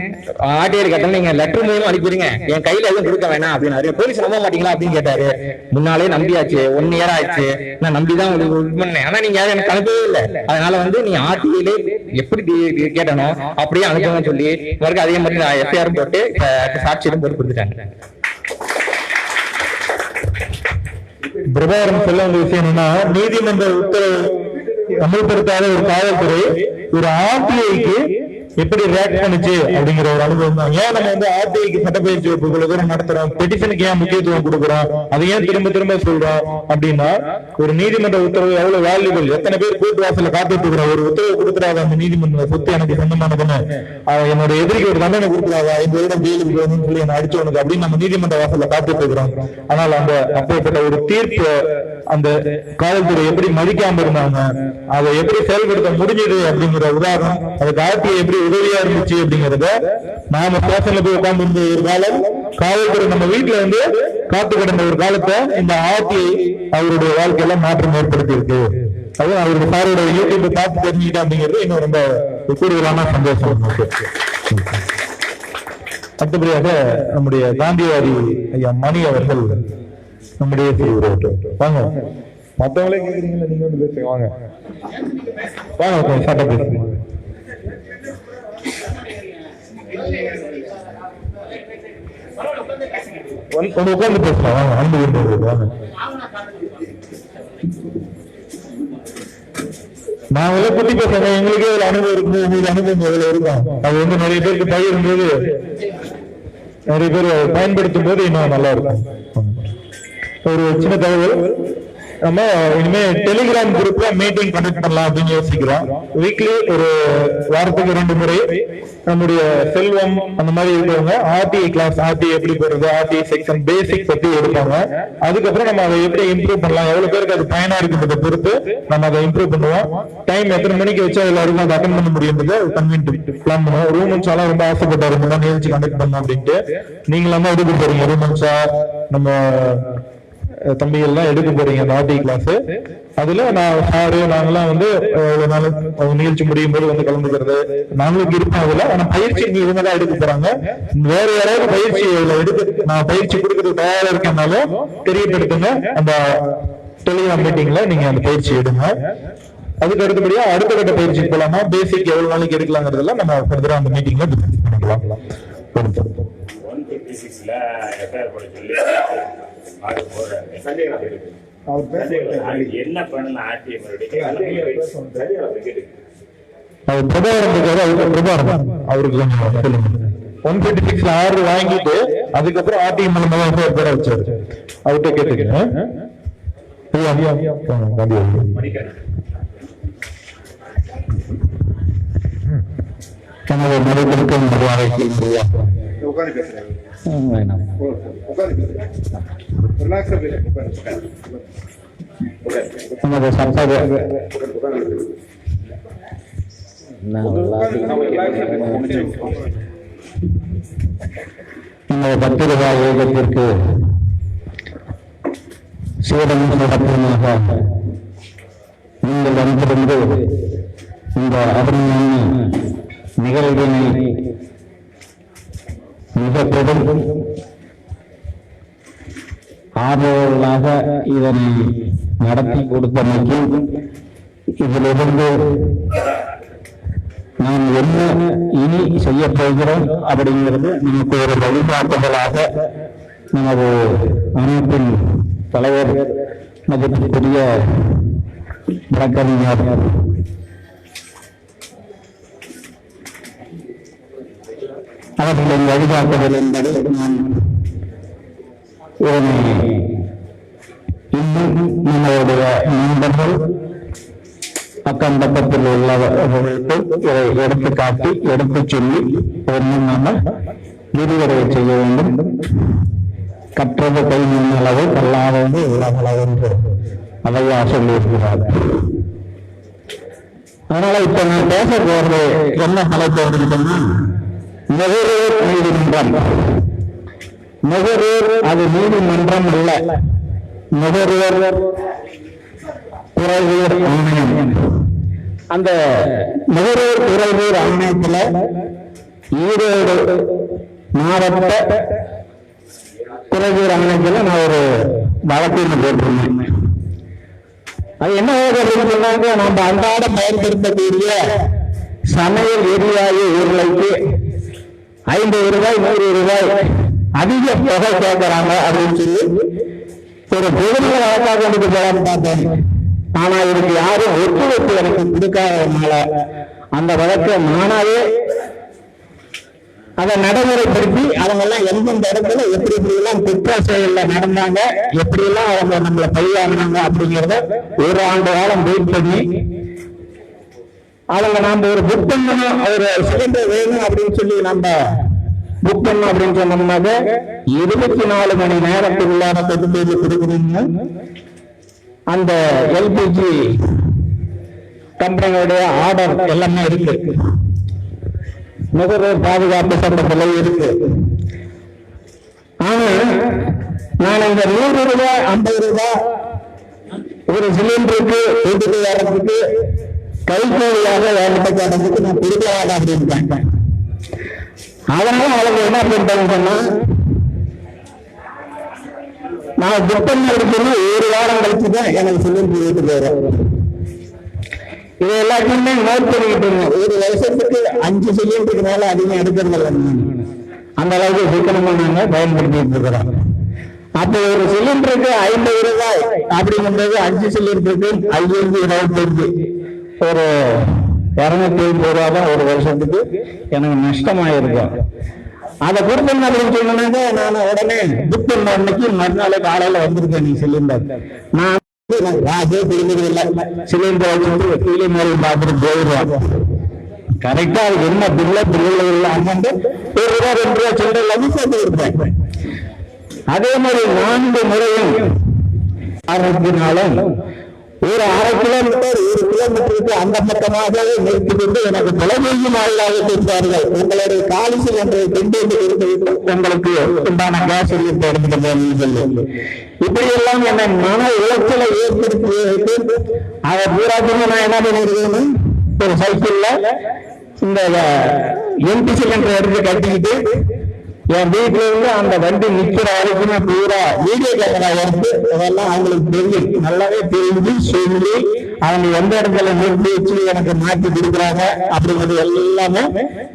ஆர்டிஐ கேட்டா நீங்க லெட்டர் மூலமா அனுப்பிடுங்க, என் கையில எதுவும் கொடுக்க வேணாம் அப்படின்னாரு. போலீஸ் நம்ப மாட்டீங்களா அப்படின்னு கேட்டாரு. முன்னாலே நம்பியாச்சு, 1 இயர் ஆயிடுச்சு, நான் நம்பிதான் உங்களுக்கு பண்ணேன். ஆனா நீங்க யாரும் எனக்கு அனுப்பவே இல்லை. அதனால வந்து நீ ஆர்டிஐல எப்படி கேட்டனோ அப்படியே அனுப்புங்கன்னு சொல்லி மறுக்க அதே மாதிரி நான் எஃப்ஐஆர் போட்டு சாட்சியும் போட்டு கொடுத்துட்டாங்க. பிரபாகரன் சொல்ல வேண்டிய விஷயம் என்னன்னா, நீதிமன்ற உத்தரவு அமல்படுத்தாத ஒரு காவல்துறை ஒரு ஆர்டிஐக்கு எப்படி ரியாக்ட் பண்ணுச்சு அப்படிங்கிற ஒரு அனுபவம் தான். ஏன் நம்ம வந்து ஆர்டிஐக்கு சட்டப்பயிற்சி வகுப்புகளுக்கு நடத்துறோம், பெட்டிஷனுக்கு ஏன் முக்கியத்துவம் கொடுக்குறோம், அதை ஏன் திரும்ப சொல்றோம் அப்படின்னா, ஒரு நீதிமன்ற உத்தரவு எவ்வளவு வேல்யூபிள். எத்தனை பேர் கூட்டு வாசல காத்துட்டு இருக்கிறோம், ஒரு உத்தரவு கொடுக்குறாங்க அந்த நீதிமன்ற சொத்து எனக்கு சொந்தமானதுன்னு, என்னோட எதிரிக்கு ஒரு தண்டனை கொடுக்குறாங்க, 5 வருடம் ஜெயிலுக்கு போகணும்னு சொல்லி என்ன அடிச்சவனுக்கு அப்படின்னு நம்ம நீதிமன்ற வாசல காத்துட்டு இருக்கிறோம். ஆனால் அந்த அப்பேற்பட்ட ஒரு தீர்ப்பு அந்த காவல்துறை எப்படி மதிக்காம இருந்தாங்க, அதை எப்படி செயல்படுத்த முடிஞ்சது அப்படிங்கிற உதாரணம், அதுக்கு ஆர்டிஐ எப்படி உதவியா இருந்துச்சு அப்படிங்கறத நாம ஸ்டேஷன்ல போய் உட்கார்ந்து இருந்த ஒரு காலம், காவல்துறை நம்ம வீட்டுல வந்து காத்து கிடந்த ஒரு காலத்தை இந்த ஆர்டிஐ அவருடைய வாழ்க்கையில மாற்றம் ஏற்படுத்தி இருக்கு. அது அவருடைய சாரோட யூடியூப் பார்த்து தெரிஞ்சுக்கிட்டா அப்படிங்கிறது இன்னும் ரொம்ப கூடுதலான சந்தோஷம். அடுத்தபடியாக நம்முடைய காந்திவாதி ஐயா மணி அவர்கள் நம்முடைய வாங்க, மத்தவங்களே கேக்குறீங்களா, நீங்க வந்து பேசுங்க, வாங்க சட்ட பேசுங்க, உட்கார்ந்து பேசலாம், வாங்க அன்பு வாங்க. நாங்களே குட்டி பேசுங்க, எங்களுக்கே ஒரு அனுபவம் இருக்கும், உங்களுக்கு அனுபவம் எவ்வளவு இருக்கும், அது வந்து நிறைய பேருக்கு பகிரும்போது நிறைய பேர் பயன்படுத்தும் போது இன்னும் நல்லா இருக்கும். ஒரு சின்ன தகவல், நம்ம இனிமே டெலிகிராம் குரூப்ல மீட்டிங் கண்டக்ட் பண்ணலாம் அப்படின்னு யோசிக்கிறோம். வீக்லி ஒரு வாரத்துக்கு 2 முறை நம்முடைய செல்வம் அந்த மாதிரி இருக்கவங்க ஆர்டிஐ கிளாஸ், ஆர்டிஐ எப்படி போறது, ஆர்டிஐ செக்ஷன் பேசிக் பத்தி எடுப்பாங்க. அதுக்கப்புறம் நம்ம அதை எப்படி இம்ப்ரூவ் பண்ணலாம், எவ்வளவு பேருக்கு அது பயனா இருக்குன்றதை பொறுத்து நம்ம அதை இம்ப்ரூவ் பண்ணுவோம். டைம் எத்தனை மணிக்கு வச்சா எல்லாருக்கும் அதை அட்டன் பண்ண முடியுன்றது கன்வீன்ட் பிளான் பண்ணுவோம். ரூமன்ஸ் எல்லாம் ரொம்ப ஆசைப்பட்டாரு நிகழ்ச்சி கண்டக்ட் பண்ணோம் அப்படின்ட்டு. நீங்களாம் எடுக்க போறீங்க ரூமன்ஸா, நம்ம தம்பிகள் எல்லாம் எடுக்க போறீங்க அந்த ஆர்டி கிளாஸ். அதுல நான் சாரு நாங்கெல்லாம் வந்து நிகழ்ச்சி முடியும் போது வந்து கலந்துக்கிறது நாங்களும் இருப்போம். அதுல ஆனா பயிற்சி இவங்க தான் எடுக்க போறாங்க. வேற யாராவது பயிற்சி எடுக்க நான் பயிற்சி கொடுக்கறது தயாரா இருக்கனாலும் தெரியப்படுத்துங்க. அந்த டெலிகிராம் மீட்டிங்ல நீங்க அந்த பயிற்சி எடுங்க. அதுக்கு அடுத்தபடியா அடுத்த கட்ட பயிற்சி போலாமா, பேசிக் எவ்வளவு நாளைக்கு எடுக்கலாங்கிறதெல்லாம் நம்ம ஃபர்தரா அந்த மீட்டிங்ல டிஸ்கஸ் பண்ணிக்கலாம். 156ல எஃப்ஐஆர் போட சொல்லி அது போறாரு. என்ன பண்ணலாம் ஆர்டிஐ மறுபடியும் அவருக்கு கொஞ்சம் சொல்லுங்க. 156 ஆர்டர் வாங்கிட்டு அதுக்கப்புறம் ஆர்டிஐ மூலமா பேர வச்சாரு. அவர்கிட்ட கேட்டுக்கிறேன். பத்திரிகா இயக்கத்திற்கு சீரமும் சிறப்புமாக நீங்கள் வந்திருந்து இந்த அருமையான நிகழ்வினை மிக பெரும் ஆர்வலர்களாக இதனை நடத்தி கொடுத்தமைக்கு இதிலிருந்து நாம் என்ன இனி செய்ய போகிறோம் அப்படிங்கிறது நமக்கு ஒரு வழிகாட்டுதலாக நமது அமைப்பின் தலைவர் மதிப்புக்குரிய வழக்கறிஞர் அவர்களின் வழிகாட்டுதல் என்பது நான் இதனை இன்னும் நம்மளுடைய நண்பர்கள் அக்கம் பக்கத்தில் உள்ளவர்களுக்கு இதை எடுத்து காட்டி எடுத்து சொல்லி இன்னும் நாம விரிவடைய செய்ய வேண்டும். கற்றது கை அளவு கல்லாதது உலகளவு என்று அதையா சொல்லியிருக்கிறார். அதனால இப்ப நான் பேச போறது என்ன தலைப்பு இருக்குன்னா, நுகர்வோர் நீதிமன்றம். நுகர்வோர் அது நீதிமன்றம் அல்ல, நுகர்வோர் குறைதீர் ஆணையம். அந்த நுகர்வோர் குறைதீர் ஆணையத்துல ஈரோடு மாவட்ட குறைதீர் ஆணையத்துல நான் ஒரு வழக்கு போட்டிருந்தேன். அது என்ன சொன்னாங்க, நம்ம அன்றாட பயன்படுத்தக்கூடிய சமையல் எரிவாயு உருளைக்கு 50 ரூபாய் 100 ரூபாய் அதிக தொகை கேட்கிறாங்க அப்படின்னு சொல்லி ஒரு பொதுநல வழக்காக கொண்டு போகலான்னு பார்த்தேன். ஆனா இதுக்கு யாரும் ஒத்துழைப்பு எனக்கு கொடுக்காததுனால அந்த வழக்கை நானாவே அதை நடைமுறைப்படுத்தி அவங்க எல்லாம் எந்தெந்த இடத்துல எப்படி எப்படி எல்லாம் குற்ற செயல்ல நடந்தாங்க, எப்படி எல்லாம் அவங்க நம்மளை பழியாங்கினாங்க அப்படிங்கிறத 1 ஆண்டு காலம் வெயிட் பண்ணி அவங்க நாம ஒரு புக் பண்ணணும், ஒரு சிலிண்டர் வேணும் அப்படின்னு சொல்லி நம்ம புக் பண்ணோம் அப்படின்னு சொன்னோம்னாக்க 24 மணி நேரத்துக்குள்ளார கொண்டு கொடுக்குறீங்க. அந்த எல்பிஜி கம்பெனியோடைய ஆர்டர் எல்லாமே இருக்கு, நுகர்வோர் பாதுகாப்பு சட்டத்துல இருக்கு. ஆனா நான் இந்த 100 ரூபாய் 50 ரூபாய் ஒரு சிலிண்டருக்கு வீட்டுக்கு வரதுக்கு கைகூலியாக வேலைக்கு கேட்டதுக்கு நான் கொடுக்கலாத அப்படின்னு கேட்டேன். அதனால அவங்க என்ன பண்ணிட்டாங்கன்னா, நான் புக் பண்ண இருக்குன்னு 1 வாரம் கழிச்சுதான் எனக்கு சிலிண்டர் வீட்டுக்கு வரும். இது எல்லாத்தையுமே நோட் பண்ணிக்கிட்டு 1 வருஷத்துக்கு 5 சிலிண்டருக்கு மேல அதிகம் எடுக்கிறது இல்லை. அந்த அளவுக்கு சிக்கனமா நாங்க பயன்படுத்திட்டு இருக்கிறோம். அப்போ ஒரு சிலிண்டருக்கு 50 ரூபாய் அப்படிங்கும்போது 5 சிலிண்டருக்கு 525 ஒரு 250 ரூபா தான் ஒரு வருஷத்துக்கு எனக்கு நஷ்டமாயிருக்கும். அதை கொடுத்தேன் அப்படின்னு சொன்னாங்க. நான் உடனே புக் பண்ண அன்னைக்கு மறுநாள் காலையில வந்திருக்கேன் நீ சிலிண்டர். நான் ராஜே இல்லை சிலிண்டர் வச்சுட்டு கீழே மேலே பார்த்துட்டு போயிடுவாங்க. கரெக்டா அதுக்கு என்ன பிள்ளை அமௌண்ட் ₹1 ₹2 சில்லறை எல்லாமே சேர்த்து கொடுப்பேன். அதே மாதிரி 4 முறையும் ஆரம்பினாலும் ஒரு 1/2 கிலோமீட்டர் 1 கிலோமீட்டருக்கு அந்த பக்கமாக நிறுத்திக்கொண்டு எனக்கு தொலைபேசி வாயிலாக கொடுத்தார்கள். உங்களுடைய காலி சிலிண்டரை கொண்டு வந்து உங்களுக்கு உண்டான கேஸ் சிலிண்டர் எடுத்துட்டு சொல்லி இப்படி எல்லாம் என்னை மன உளைச்சலை ஏற்படுத்தி அதை பூராத்தையும் நான் என்ன பண்ணிருக்கேன், ஒரு சைக்கிள்ல இந்த எம்பி சிலிண்டர் எடுத்து கட்டிக்கிட்டு என் வீட்டுல இருந்து அந்த வண்டி நிக்கிற வரைக்குமே பூரா வீடியோ கேமரா எடுத்து அதெல்லாம் அவங்களுக்கு தெரியும், நல்லாவே தெரிஞ்சு சொல்லி அவங்க எந்த இடத்துல நிறுத்தி வச்சு எனக்கு மாற்றி கொடுக்குறாங்க அப்படிங்கிறது எல்லாமே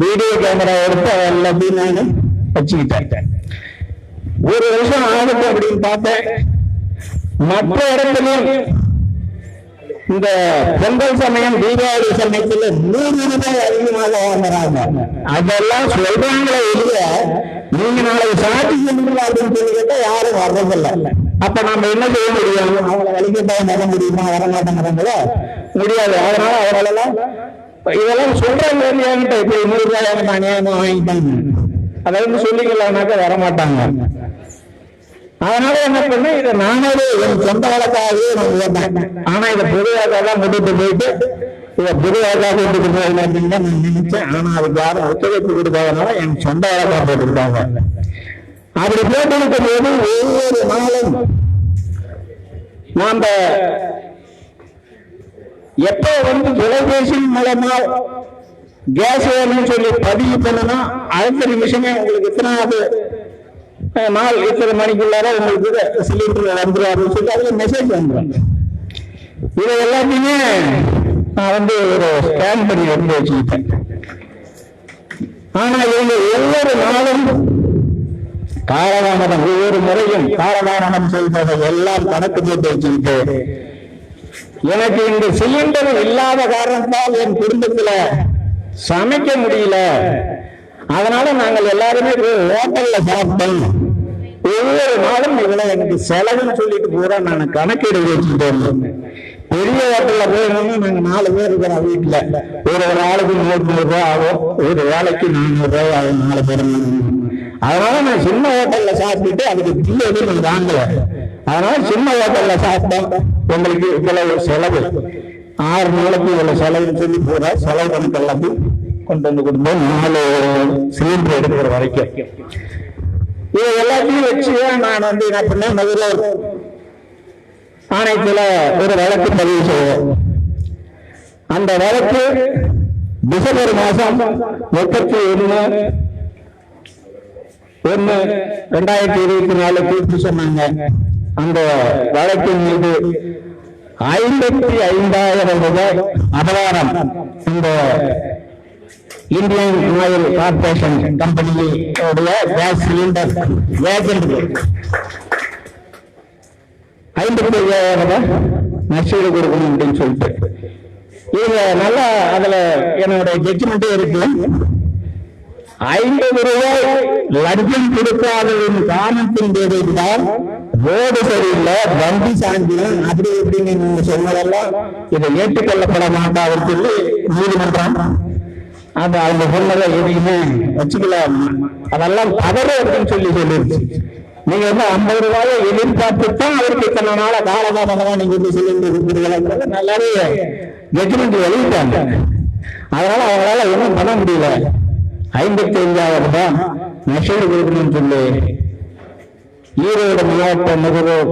வீடியோ கேமரா எடுத்து அதை எல்லாத்தையும் நான் வச்சுக்கிட்டேன். 1 வருஷம் ஆகுது அப்படின்னு பார்த்தேன். மற்ற இடத்துலயும் இந்த பொங்கல் சமயம் தீபாவளி சமயத்துல ₹100 அதிகமாக வாங்குறாங்க. அதெல்லாம் சொல்றாங்களே இல்லைய, நீங்க நாளைக்கு சாட்சி சொல்லுங்க அப்படின்னு சொல்லி கேட்டா யாரும் வர்றதில்லை. அப்ப நம்ம என்ன செய்ய முடியும், அவங்களை வலிக்கிட்ட வர முடியுமா, வரமாட்டேங்கிறாங்களோ முடியாது. அதனால அவங்களெல்லாம் இதெல்லாம் சொல்றாங்க இல்லையாங்கிட்ட இப்ப ₹100 நான் ஏமா வாங்கிட்டாங்க அதை வந்து சொல்லிக்கலாம்னாக்க வரமாட்டாங்க. அதனால என்ன பண்ண, இதை நானே என் சொந்த வழக்காகவே நான் கேட்டேன். ஆனா இதை பொதுவாக தான் கொண்டுட்டு போயிட்டு இதை பொதுவாக கொண்டுட்டு போகல அப்படின்னு தான் நான் நினைச்சேன். ஆனா அதுக்கு யாரும் ஒத்துழைப்பு கொடுக்காதனால என் சொந்த வழக்கா போட்டுருக்காங்க. அப்படி போட்டிருக்கும் போது ஒவ்வொரு நாளும் நாம எப்ப வந்து தொலைபேசி மூலமா கேஸ் வேணும்னு சொல்லி பதிவு பண்ணனா அடுத்த நிமிஷமே உங்களுக்கு எத்தனாவது நாள் இத்தனை மணிக்குள்ளார உங்களுக்கு சிலிண்டர் வந்துடும் அப்படின்னு சொல்லி அதுல மெசேஜ் வந்துடும். இதை எல்லாத்தையுமே நான் வந்து ஒரு ஸ்கேன் பண்ணி எடுத்து வச்சுக்கிட்டேன். ஆனா இவங்க ஒவ்வொரு நாளும் காலதாமதம், ஒவ்வொரு முறையும் காலதாமதம் செய்வதை எல்லாம் கணக்கு போட்டு வச்சுக்கிட்டு எனக்கு இந்த சிலிண்டர் இல்லாத காரணத்தால் என் குடும்பத்துல சமைக்க முடியல, அதனால நாங்கள் எல்லாருமே ஹோட்டல்ல சாப்பிட்டோம். ஒவ்வொரு நாளும் இவ்வளவு எனக்கு செலவுன்னு சொல்லிட்டு பூரா நான் கணக்கெடு வச்சுட்டோம். பெரிய ஹோட்டல்ல போயிருந்தோம்னா நாங்க 4 பேர் இருக்கிறோம் வீட்டுல, ஒரு ஆளுக்கு ₹100 ஆகும், ஒரு வேலைக்கு ₹400 ஆகும் 4 பேர். அதனால நான் சின்ன ஹோட்டல்ல சாப்பிட்டுட்டு அதுக்கு பில்லு எதுவும் வாங்கல. அதனால சின்ன ஹோட்டல்ல சாப்பிட்டோம். உங்களுக்கு இவ்வளவு செலவு, 6 நாளைக்கு இவ்வளவு செலவுன்னு சொல்லி பூரா செலவு கணக்கு எல்லாத்தையும் கொண்டு வந்து கொடுத்தோம். 4 சிலிண்டர் எடுக்கிற வரைக்கும் இது எல்லாத்தையும் வச்சு நான் வந்து என்ன பண்ணேன், முதல்ல ஆணையத்துல ஒரு வழக்கு பதிவு செய்வோம். அந்த வழக்கு டிசம்பர் மாசம் 31/1/2024 தீர்ப்பு சொன்னாங்க. அந்த வழக்கின் மீது ₹55,000 அபராதம் இந்த இந்தியன் ஆயில் கார்பரேஷன் கம்பெனியோடைய கேஸ் சிலிண்டர் ஏஜென்ட் ₹55,000 நஷ்டீடு கொடுக்கணும் அப்படின்னு சொல்லிட்டு இது நல்லா அதுல என்னுடைய ஜட்ஜ்மெண்டே இருக்கு. ₹50 லட்சம் கொடுக்காததின் காரணத்தின் பேரில்தான் ரோடு சரியில்லை, வண்டி சாஞ்சிடும், அப்படி இப்படின்னு நீங்க சொன்னதெல்லாம் இதை ஏற்றுக்கொள்ளப்பட மாட்டாதுன்னு சொல்லி நீதிமன்றம் அது அவங்க சொன்னதை எதையுமே வச்சுக்கலாம், அதெல்லாம் தவறு அப்படின்னு சொல்லி சொல்லிருச்சு. நீங்க வந்து ₹50 எதிர்பார்த்துதான் அவருக்கு இத்தனை நாள காலதாமதமா நீங்க வந்து சிலிண்டர் இருக்கிறீங்களா நல்லாவே ஜட்ஜ்மெண்ட் வெளியிட்டாங்க. அதனால அவங்களால ஒன்றும் பண்ண முடியல. ₹55,000 நஷ்டீடு கொடுக்கணும்னு சொல்லி ஈரோடு மாவட்ட நுகர்வோர்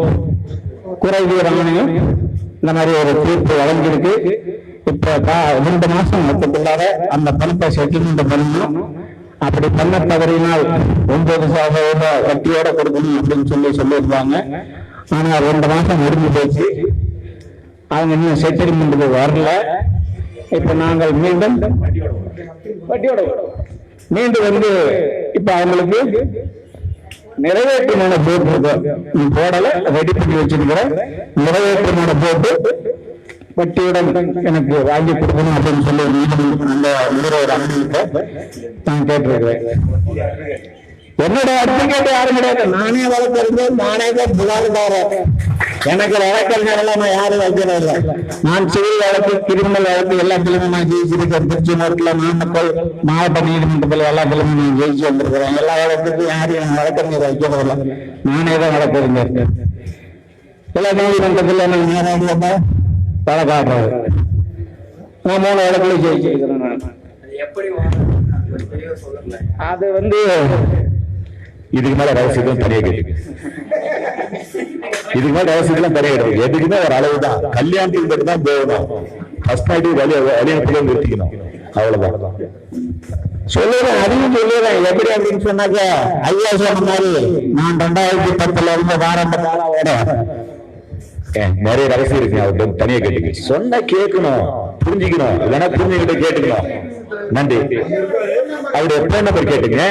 குறைதீர் ஆணையம் இந்த மாதிரி ஒரு தீர்ப்பு வழங்கியிருக்கு. இப்ப 2 மாசம் மொத்தத்துள்ளார அந்த பணத்தை செட்டில்மெண்ட் பண்ணணும். அப்படி பண்ண தவறினால் 9% வட்டியோட கொடுக்கணும் அப்படின்னு சொல்லியிருப்பாங்க. ஆனா 2 மாசம் முடிஞ்சு போச்சு, அவங்க இன்னும் செட்டில்மெண்ட்டுக்கு வரல. இப்ப நாங்கள் மீண்டும் வந்து இப்ப அவங்களுக்கு நிறைவேற்றுமான போட்டு போடல, ரெடி பண்ணி வச்சிருக்கிறேன். நிறைவேற்றுமான போட்டு வட்டியுடன் எனக்கு வாங்கி கொடுக்கணும் அப்படின்னு சொல்லி அந்த ஊரோட அனுமதிப்பை நான் கேட்டிருக்கிறேன். என்னோட அட்வொகேட் யாரும் கிடையாது, நானே வழக்கு இருந்தேன், நானே தான் புகார்தாரர். எனக்கு வழக்கறிஞர் நான் யாரும் வைக்கிறது இல்லை. நான் சிவில் வழக்கு, கிரிமினல் வழக்கு எல்லாத்திலுமே நான் ஜெயிச்சிருக்கேன். திருச்செந்தூர்ல நாமக்கல் மாவட்ட நீதிமன்றத்தில் எல்லாத்திலுமே நான் ஜெயிச்சு வந்திருக்கிறேன். எல்லா வழக்குக்கும் யாரையும் வழக்கறிஞர் வைக்கிறது இல்லை. நானே தான் வழக்கறிஞர். எல்லா நீதிமன்றத்தில் நான் நேரடியாக வழக்காடுறது. நான் 3 வழக்குல ஜெயிச்சிருக்கிறேன். அது இதுக்கு மேல ரகசியம் தனியாக கேட்டு இதுக்கு மேல ரகசியம் தனியாக கிடையாது. எதுக்குமே ஒரு அளவுதான். கல்யாணத்துக்கு மட்டும் தான் போகணும். ஃபர்ஸ்ட் நைட்டு கல்யாணத்துல நிறுத்திக்கணும். அவ்வளவுதான் சொல்லுறேன். அதையும் சொல்லுறேன். எப்படி அப்படின்னு சொன்னாக்க ஐயா சொன்ன மாதிரி நான் 2010 இருந்து வாரம் நிறைய ரகசியம் இருக்கு. அவர்கிட்ட தனியா கேட்டுக்க சொன்னா கேட்கணும், புரிஞ்சுக்கணும். இல்லைன்னா புரிஞ்சுக்கிட்ட கேட்டுக்கணும். நன்றி. அவருடைய போன் நம்பர் கேட்டுங்க.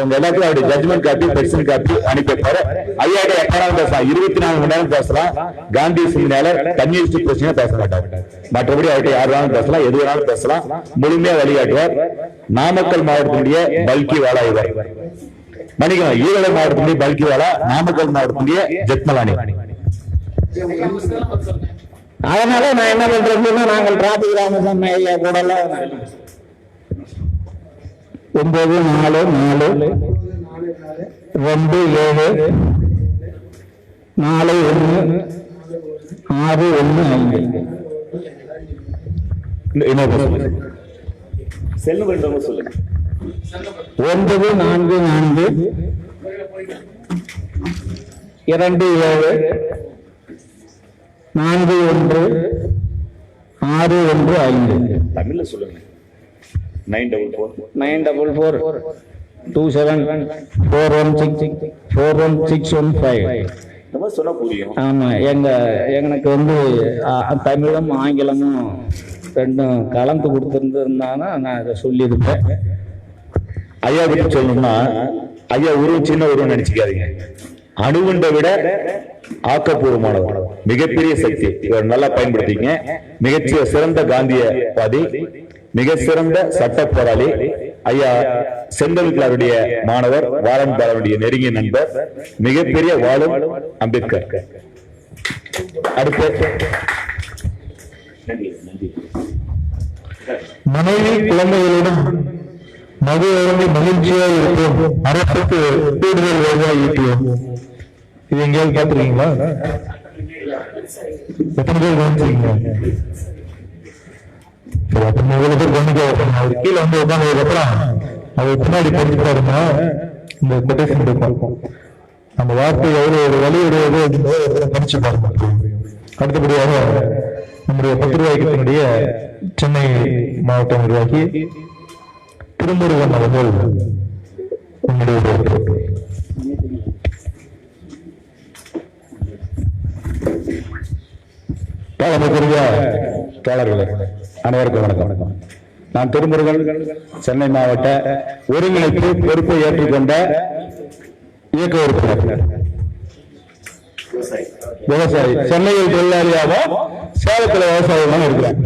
உங்க எல்லாத்தையும் அவருடைய ஜட்மெண்ட் காப்பி, பெர்சன் காப்பி அனுப்பி வைப்பாரு. ஐயா எப்பனாலும் பேசலாம். 24 மணி நேரம் பேசலாம். காந்தி சிந்தனையால கம்யூனிஸ்ட் பிரச்சனை பேச மாட்டார். மற்றபடி அவர்கிட்ட யார் வேணாலும் பேசலாம், எது வேணாலும் பேசலாம். முழுமையா வழிகாட்டுவார். நாமக்கல் மாவட்டத்தினுடைய பல்கி வாழா இவர். மணிக்கணும். ஈரோடு மாவட்டத்தினுடைய பல்கி வாழா, நாமக்கல் மாவட்டத்தினுடைய ஜெத்மலானி. அதனால நான் என்ன பண்றேன்னா, நாங்கள் டிராபிக் ராமசாமி ஐயா கூட 944 27 41 615 செல்லு பண்றவங்க சொல்லுங்க. 944 27 41 615. தமிழ்ல சொல்லுங்க. 944 27 416 41615. சொன்னா புரியும். ஆமா, எனக்கு தமிழும் ஆங்கிலமும் ரெண்டும் கலந்து கொடுத்துருந்ததுனால நான் இதை சொல்லியிருப்பேன். ஐயா பற்றி சொல்லணும்னா, ஐயா உருவம் சின்ன உருவம் நினைச்சுக்காதீங்க. அணுகுண்டை விட ஆக்கப்பூர்வமானவர், மிகப்பெரிய சக்தி. இவர் நல்லா பயன்படுத்திங்க. சிறந்த காந்தியவாதி, மிக சிறந்த சட்ட போராளி. ஐயா செந்தமிழ்லாருடைய மாணவர், வாரன் பாலனுடைய நெருங்கிய நண்பர், மிகப்பெரிய வாழும் அம்பேத்கர். அடுத்து மனைவி குழந்தைகளுடன் மகிழ்ச்சி மகிழ்ச்சியாக இருக்கும். அரசுக்கு கூடுதல் வருவாய் ஈட்டுவோம். இது எங்கேயாவது பார்த்துருக்கீங்களா? எத்தனை பேர் கவனிச்சிருக்கீங்க? இவ்வளவு பேர் கவனிக்க. அவர் கீழே உட்காந்ததுக்கு அப்புறம் அவர் பின்னாடி படிச்சுட்டாருன்னா இந்த கொட்டேஷன் இருக்கும். அந்த வார்த்தை எவ்வளவு ஒரு வலியுடையது படிச்சு பார்க்க. அடுத்தபடியாக நம்முடைய பத்திரிகை இயக்கத்தினுடைய சென்னை மாவட்ட நிர்வாகி திருமுருகன் அவர்கள் உங்களுடைய தோழர்களே அனைவருக்கும் வணக்கம். நான் திருமுருகன், சென்னை மாவட்ட ஒருங்கிணைப்பு பொறுப்பை ஏற்றுக்கொண்ட இயக்க உறுப்பினர், விவசாயி. சென்னையில் தொழிலாளியாக, சேலத்தில் விவசாயியாக இருக்கிறேன்.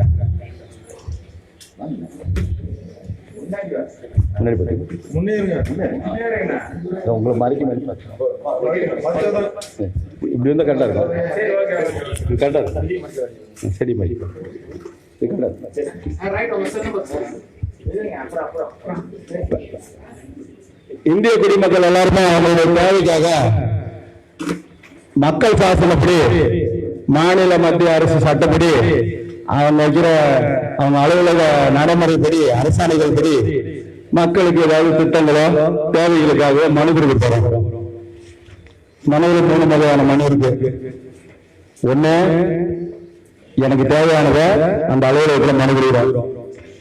உங்களை மறைக்க இப்படி இருந்தா கரெக்டா இருக்கும். கரெக்டா இருக்கும். சரி மை இந்திய குடிமக்கள் எல்லாருமே அவங்களுடைய தேவைக்காக மக்கள் சாசனப்படி, மாநில மத்திய அரசு சட்டப்படி, அவங்க வைக்கிற அவங்க அலுவலக நடைமுறைப்படி, அரசாணைகள் படி மக்களுக்கு ஏதாவது திட்டங்களோ தேவைகளுக்காக மனு கொடுக்க போறோம். மனுவில் 3 வகையான மனு இருக்கு. ஒண்ணு, எனக்கு தேவையானதை அந்த அலுவலகத்தில் மனு கொடுக்குறோம்.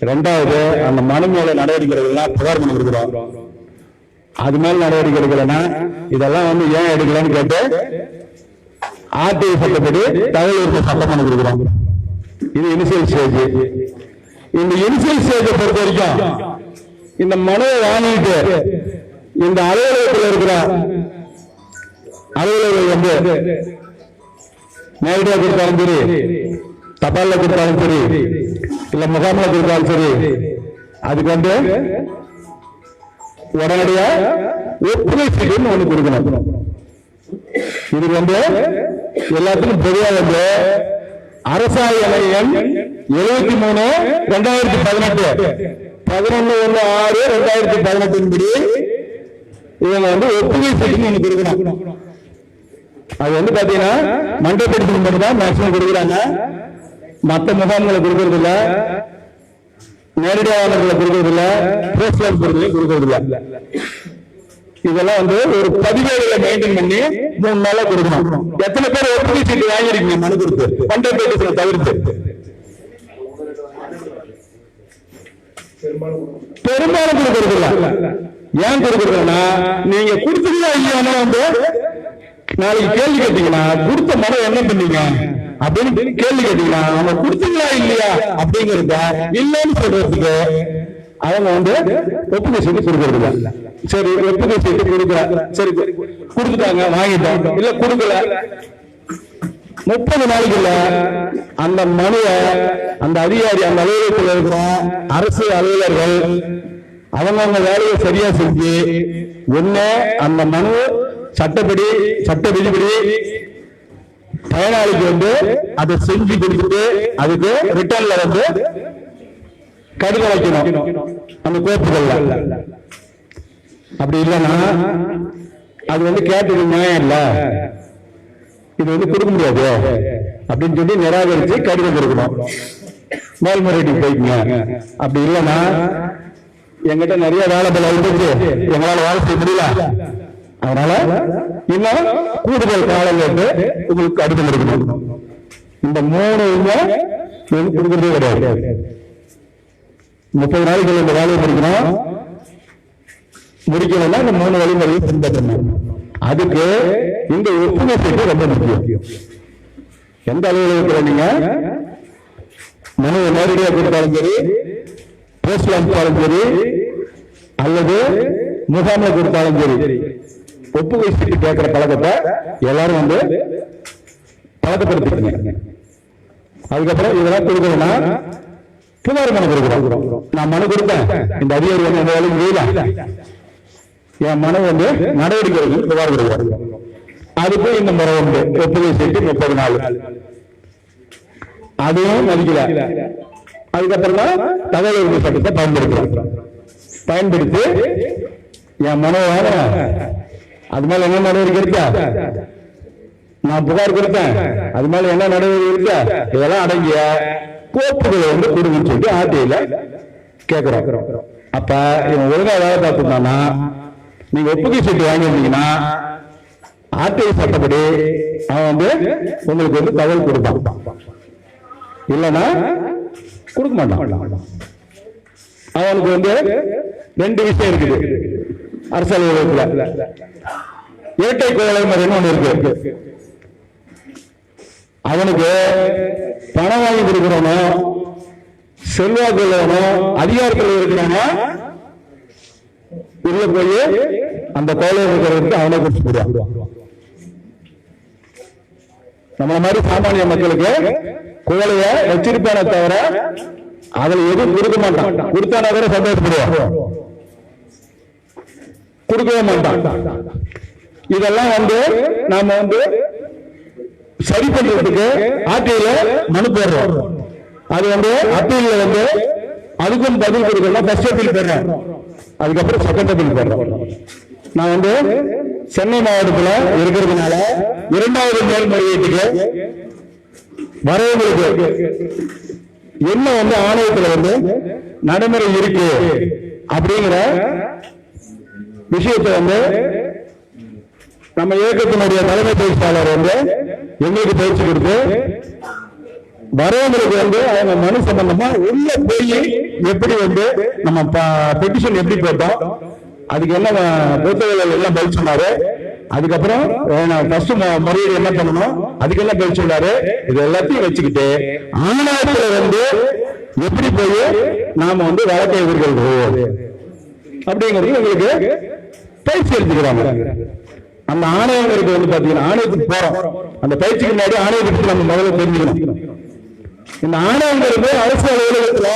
2வது, அந்த மனு மேல நடவடிக்கைகள்லாம் புகார் மனு கொடுக்குறோம். அது மேல நடவடிக்கை எடுக்கலன்னா இதெல்லாம் ஏன் எடுக்கலன்னு கேட்டு ஆர்டிஐ சட்டப்படி தகவல் உரிமை சட்டம் மனு கொடுக்குறோம். இது இனிஷியல் ஸ்டேஜ். இந்த இனிஷியல் ஸ்டேஜை பொறுத்த வரைக்கும் இந்த மனுவை வாங்கிட்டு இந்த அலுவலகத்தில் இருக்கிற அலுவலர்கள் நேரடியாக கொடுத்தாலும் சரி, தபால்ல கொடுத்தாலும் சரி, இல்ல முகாமில் கொடுத்தாலும் சரி, அதுக்கு உடனடியா ஒப்புதல் சீட்டுன்னு ஒண்ணு கொடுக்கணும். இதுக்கு எல்லாத்துக்கும் பொதுவா வந்து அரசாங்க எண் 73/2018 11/6/2018 படி இவங்க வந்து ஒப்புகை சீட்டுன்னு ஒண்ணு கொடுக்கணும். அது வந்து பாத்தீங்கன்னா மண்டபத்தில் மட்டும் தான் மேக்சிமம் கொடுக்குறாங்க. மற்ற முகாம்களை கொடுக்கறது இல்ல, நேரடியாளர்களை கொடுக்கறது இல்ல, போஸ்டல் கொடுக்கறது இல்ல. இதெல்லாம் வந்து ஒரு பதிவேடுகளை மெயின்டைன் பண்ணி 3 நாளா கொடுக்கணும். எத்தனை பேர் ஒப்புகை சீட்டு வாங்கிருக்கீங்க மனு கொடுத்து மண்டபத்தில் தவிர்த்து? பெரும்பாலும் கொடுக்கறதில்ல. ஏன் கொடுக்கறதுன்னா நீங்க கொடுத்தீங்களா இல்லையா வந்து நாளைக்கு கேள்வி கேட்டீங்கன்னா கொடுத்த மனம் என்ன பண்ணீங்க அப்படின்னு கேள்வி கேட்டீங்கன்னா அவங்க கொடுத்தீங்களா இல்லையா அப்படிங்கறத இல்லைன்னு சொல்றதுக்கு அவங்க வந்து ஒப்புகை சீட்டு கொடுக்கறது இல்ல. சரி ஒப்புகை சீட்டு கொடுக்கல, சரி கொடுத்துட்டாங்க வாங்கிட்டோம், இல்ல கொடுக்கல 30 நாளைக்குள்ள அந்த மனுவை அந்த அதிகாரி அந்த அலுவலகத்தில் இருக்கிற அரசு அலுவலர்கள் அவங்க வேலையை சரியா செஞ்சு ஒண்ணு அந்த மனு சட்ட விதிப்படி பயனாளிக்கு வந்து அதை செஞ்சு கொடுத்துட்டு அதுக்கு ரிட்டர்ன்ல வந்து கடிதம் வைக்கணும் அந்த கோப்புகள்ல. அப்படி இல்லைன்னா அது வந்து கேட்டது நியாயம் இல்ல, இது வந்து கொடுக்க முடியாது அப்படின்னு சொல்லி நிராகரிச்சு கடிதம் கொடுக்கணும், மேல்முறையீட்டுக்கு போய்க்குங்க. அப்படி இல்லைன்னா எங்கிட்ட நிறைய வேலை பல இருந்துச்சு, எங்களால வேலை செய்ய முடியல, அதனால இன்னும் கூடுதல் காலம் வந்து உங்களுக்கு கடிதம் எடுக்கணும். இந்த 3 கொடுக்கறதே கிடையாது. 30 நாளைக்கு இந்த வேலையை முடிக்கணும்னா இந்த 3 வழிமுறையை பின்பற்றணும். அதுக்கு இந்த ஒப்புகை சீட்டு ரொம்ப முக்கியம். எந்த அலுவலகத்தில் நீங்க மனு நேரடியாக கொடுத்தாலும் சரி, போஸ்ட்ல அனுப்பிச்சாலும் சரி, அல்லது முகாமில் கொடுத்தாலும் சரி, ஒப்புகை சீட்டு கேட்கிற பழக்கத்தை எல்லாரும் வந்து பழக்கப்படுத்திக்கங்க. அதுக்கப்புறம் இதெல்லாம் கொடுக்கணும்னா புகார் மனு கொடுக்குறோம். நான் மனு கொடுத்தேன், இந்த அதிகாரி வந்து எந்த வேலையும் செய்யல, என் மனு வந்து நடவடிக்கை புகார் கொடுக்குறாரு. அதுக்கு இந்த முறை உண்டு, ஒப்புகை சீட்டு 30 நாள். அதுவும் மதிக்கல. அதுக்கப்புறம் தான் தகவல் உரிமை சட்டத்தை பயன்படுத்தி என் மனு வாங்கினேன், அது மேல என்ன நடவடிக்கை இருக்கா, நான் புகார் கொடுத்தேன், அது மேல என்ன நடவடிக்கை இருக்கா, இதெல்லாம் அடங்கிய கோப்புகளை வந்து கொடுங்கன்னு சொல்லி ஆர்டிஐல கேட்கிறோம். அப்ப இவன் ஒழுங்கா வேலை பார்த்துருந்தானா, நீங்க ஒப்புகை சீட்டு வாங்கியிருந்தீங்கன்னா ஆர்டிஐ சட்டப்படி அவன் வந்து உங்களுக்கு வந்து தகவல் கொடுப்பான், இல்லைன்னா கொடுக்க மாட்டான். அவனுக்கு வந்து 2 விஷயம் இருக்குது அரசு அலுவலகத்துல. இரட்டை கோலை முறைன்னு ஒண்ணு இருக்கு. அவனுக்கு பணம் வாங்கி கொடுக்கிறவனும் செல்வாக்கு உள்ளவனும் அதிகாரத்தில் இருக்கிறவனோ உள்ள போய் அந்த கோலை இருக்கிறதுக்கு அவனை கொடுத்து போடுவான். நம்மள மாதிரி சாமானிய மக்களுக்கு கோலைய வச்சிருப்பான தவிர அதுல எதுவும் கொடுக்க மாட்டான். கொடுத்தானா கூட சந்தோஷப்படுவான், கொடுக்கவே மாட்டான். இதெல்லாம் வந்து நாம வந்து சரி பண்றதுக்கு ஆர்டிஐல மனு போடுறோம். அது வந்து அப்பீல்ல வந்து அதுக்கும் பதில் கொடுக்கணும். ஃபர்ஸ்ட் அப்பீல் போடுறோம், அதுக்கப்புறம் செகண்ட் அப்பீல் போடுறோம். நான் வந்து சென்னை மாவட்டத்துல இருக்கிறதுனால 2வது மேல்முறையீட்டுக்கு வரவங்களுக்கு என்ன வந்து ஆணையத்துல வந்து நடைமுறை இருக்கு அப்படிங்கிற விஷயத்தை வந்து நம்ம இயக்கத்தினுடைய தலைமை பயிற்சியாளர் வந்து எங்களுக்கு பயிற்சி கொடுத்து வரவங்களுக்கு வந்து அவங்க மனு சம்பந்தமா உள்ள போய் எப்படி வந்து நம்ம பெட்டிஷன் எப்படி போட்டோம், அதுக்கு என்ன புத்தகங்கள் எல்லாம் பதில் சொன்னாரு, அதுக்கப்புறம் ஃபர்ஸ்ட் முறையீடு என்ன பண்ணணும் அதுக்கு எல்லாம் பதில் சொன்னாரு. இது எல்லாத்தையும் வச்சுக்கிட்டு ஆணையத்துல வந்து எப்படி போய் நாம வந்து வழக்கை எதிர்கொள்றது அப்படிங்கிறது எங்களுக்கு பயிற்சி எடுத்துக்கிறாங்க. அந்த ஆணையங்களுக்கு வந்து பாத்தீங்கன்னா ஆணையத்துக்கு போறோம், அந்த பயிற்சிக்கு முன்னாடி ஆணையத்துக்கு நம்ம முதல்ல தெரிஞ்சுக்கணும். இந்த ஆணையங்களுக்கு அரசு அலுவலகத்துல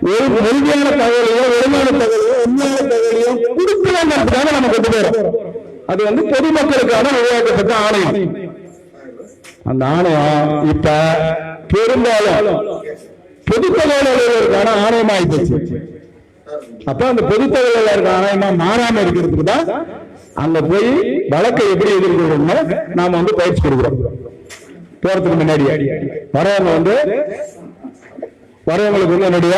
ஒரு உறுதியான தகவலையும் ஒழுங்கான தகவலையும் உண்மையான தகவலையும் கொடுக்கலாம்ன்றதுக்காக நம்ம கொண்டு போறோம். அது வந்து பொதுமக்களுக்கான உருவாக்கப்பட்ட ஆணையம். அந்த ஆணையம் இப்ப பெரும்பாலும் பொது தகவல் அலுவலருக்கான ஆணையமா ஆயிடுச்சு. அப்ப அந்த பொது தகவல் அலுவலருக்கு ஆணையமா மாறாம இருக்கிறதுக்கு தான் அங்க போய் வழக்கை எப்படி எதிர்கொள்ளணும்னு நாம பயிற்சி கொடுக்குறோம். போறதுக்கு முன்னாடி வரவங்களுக்கு என்னுடைய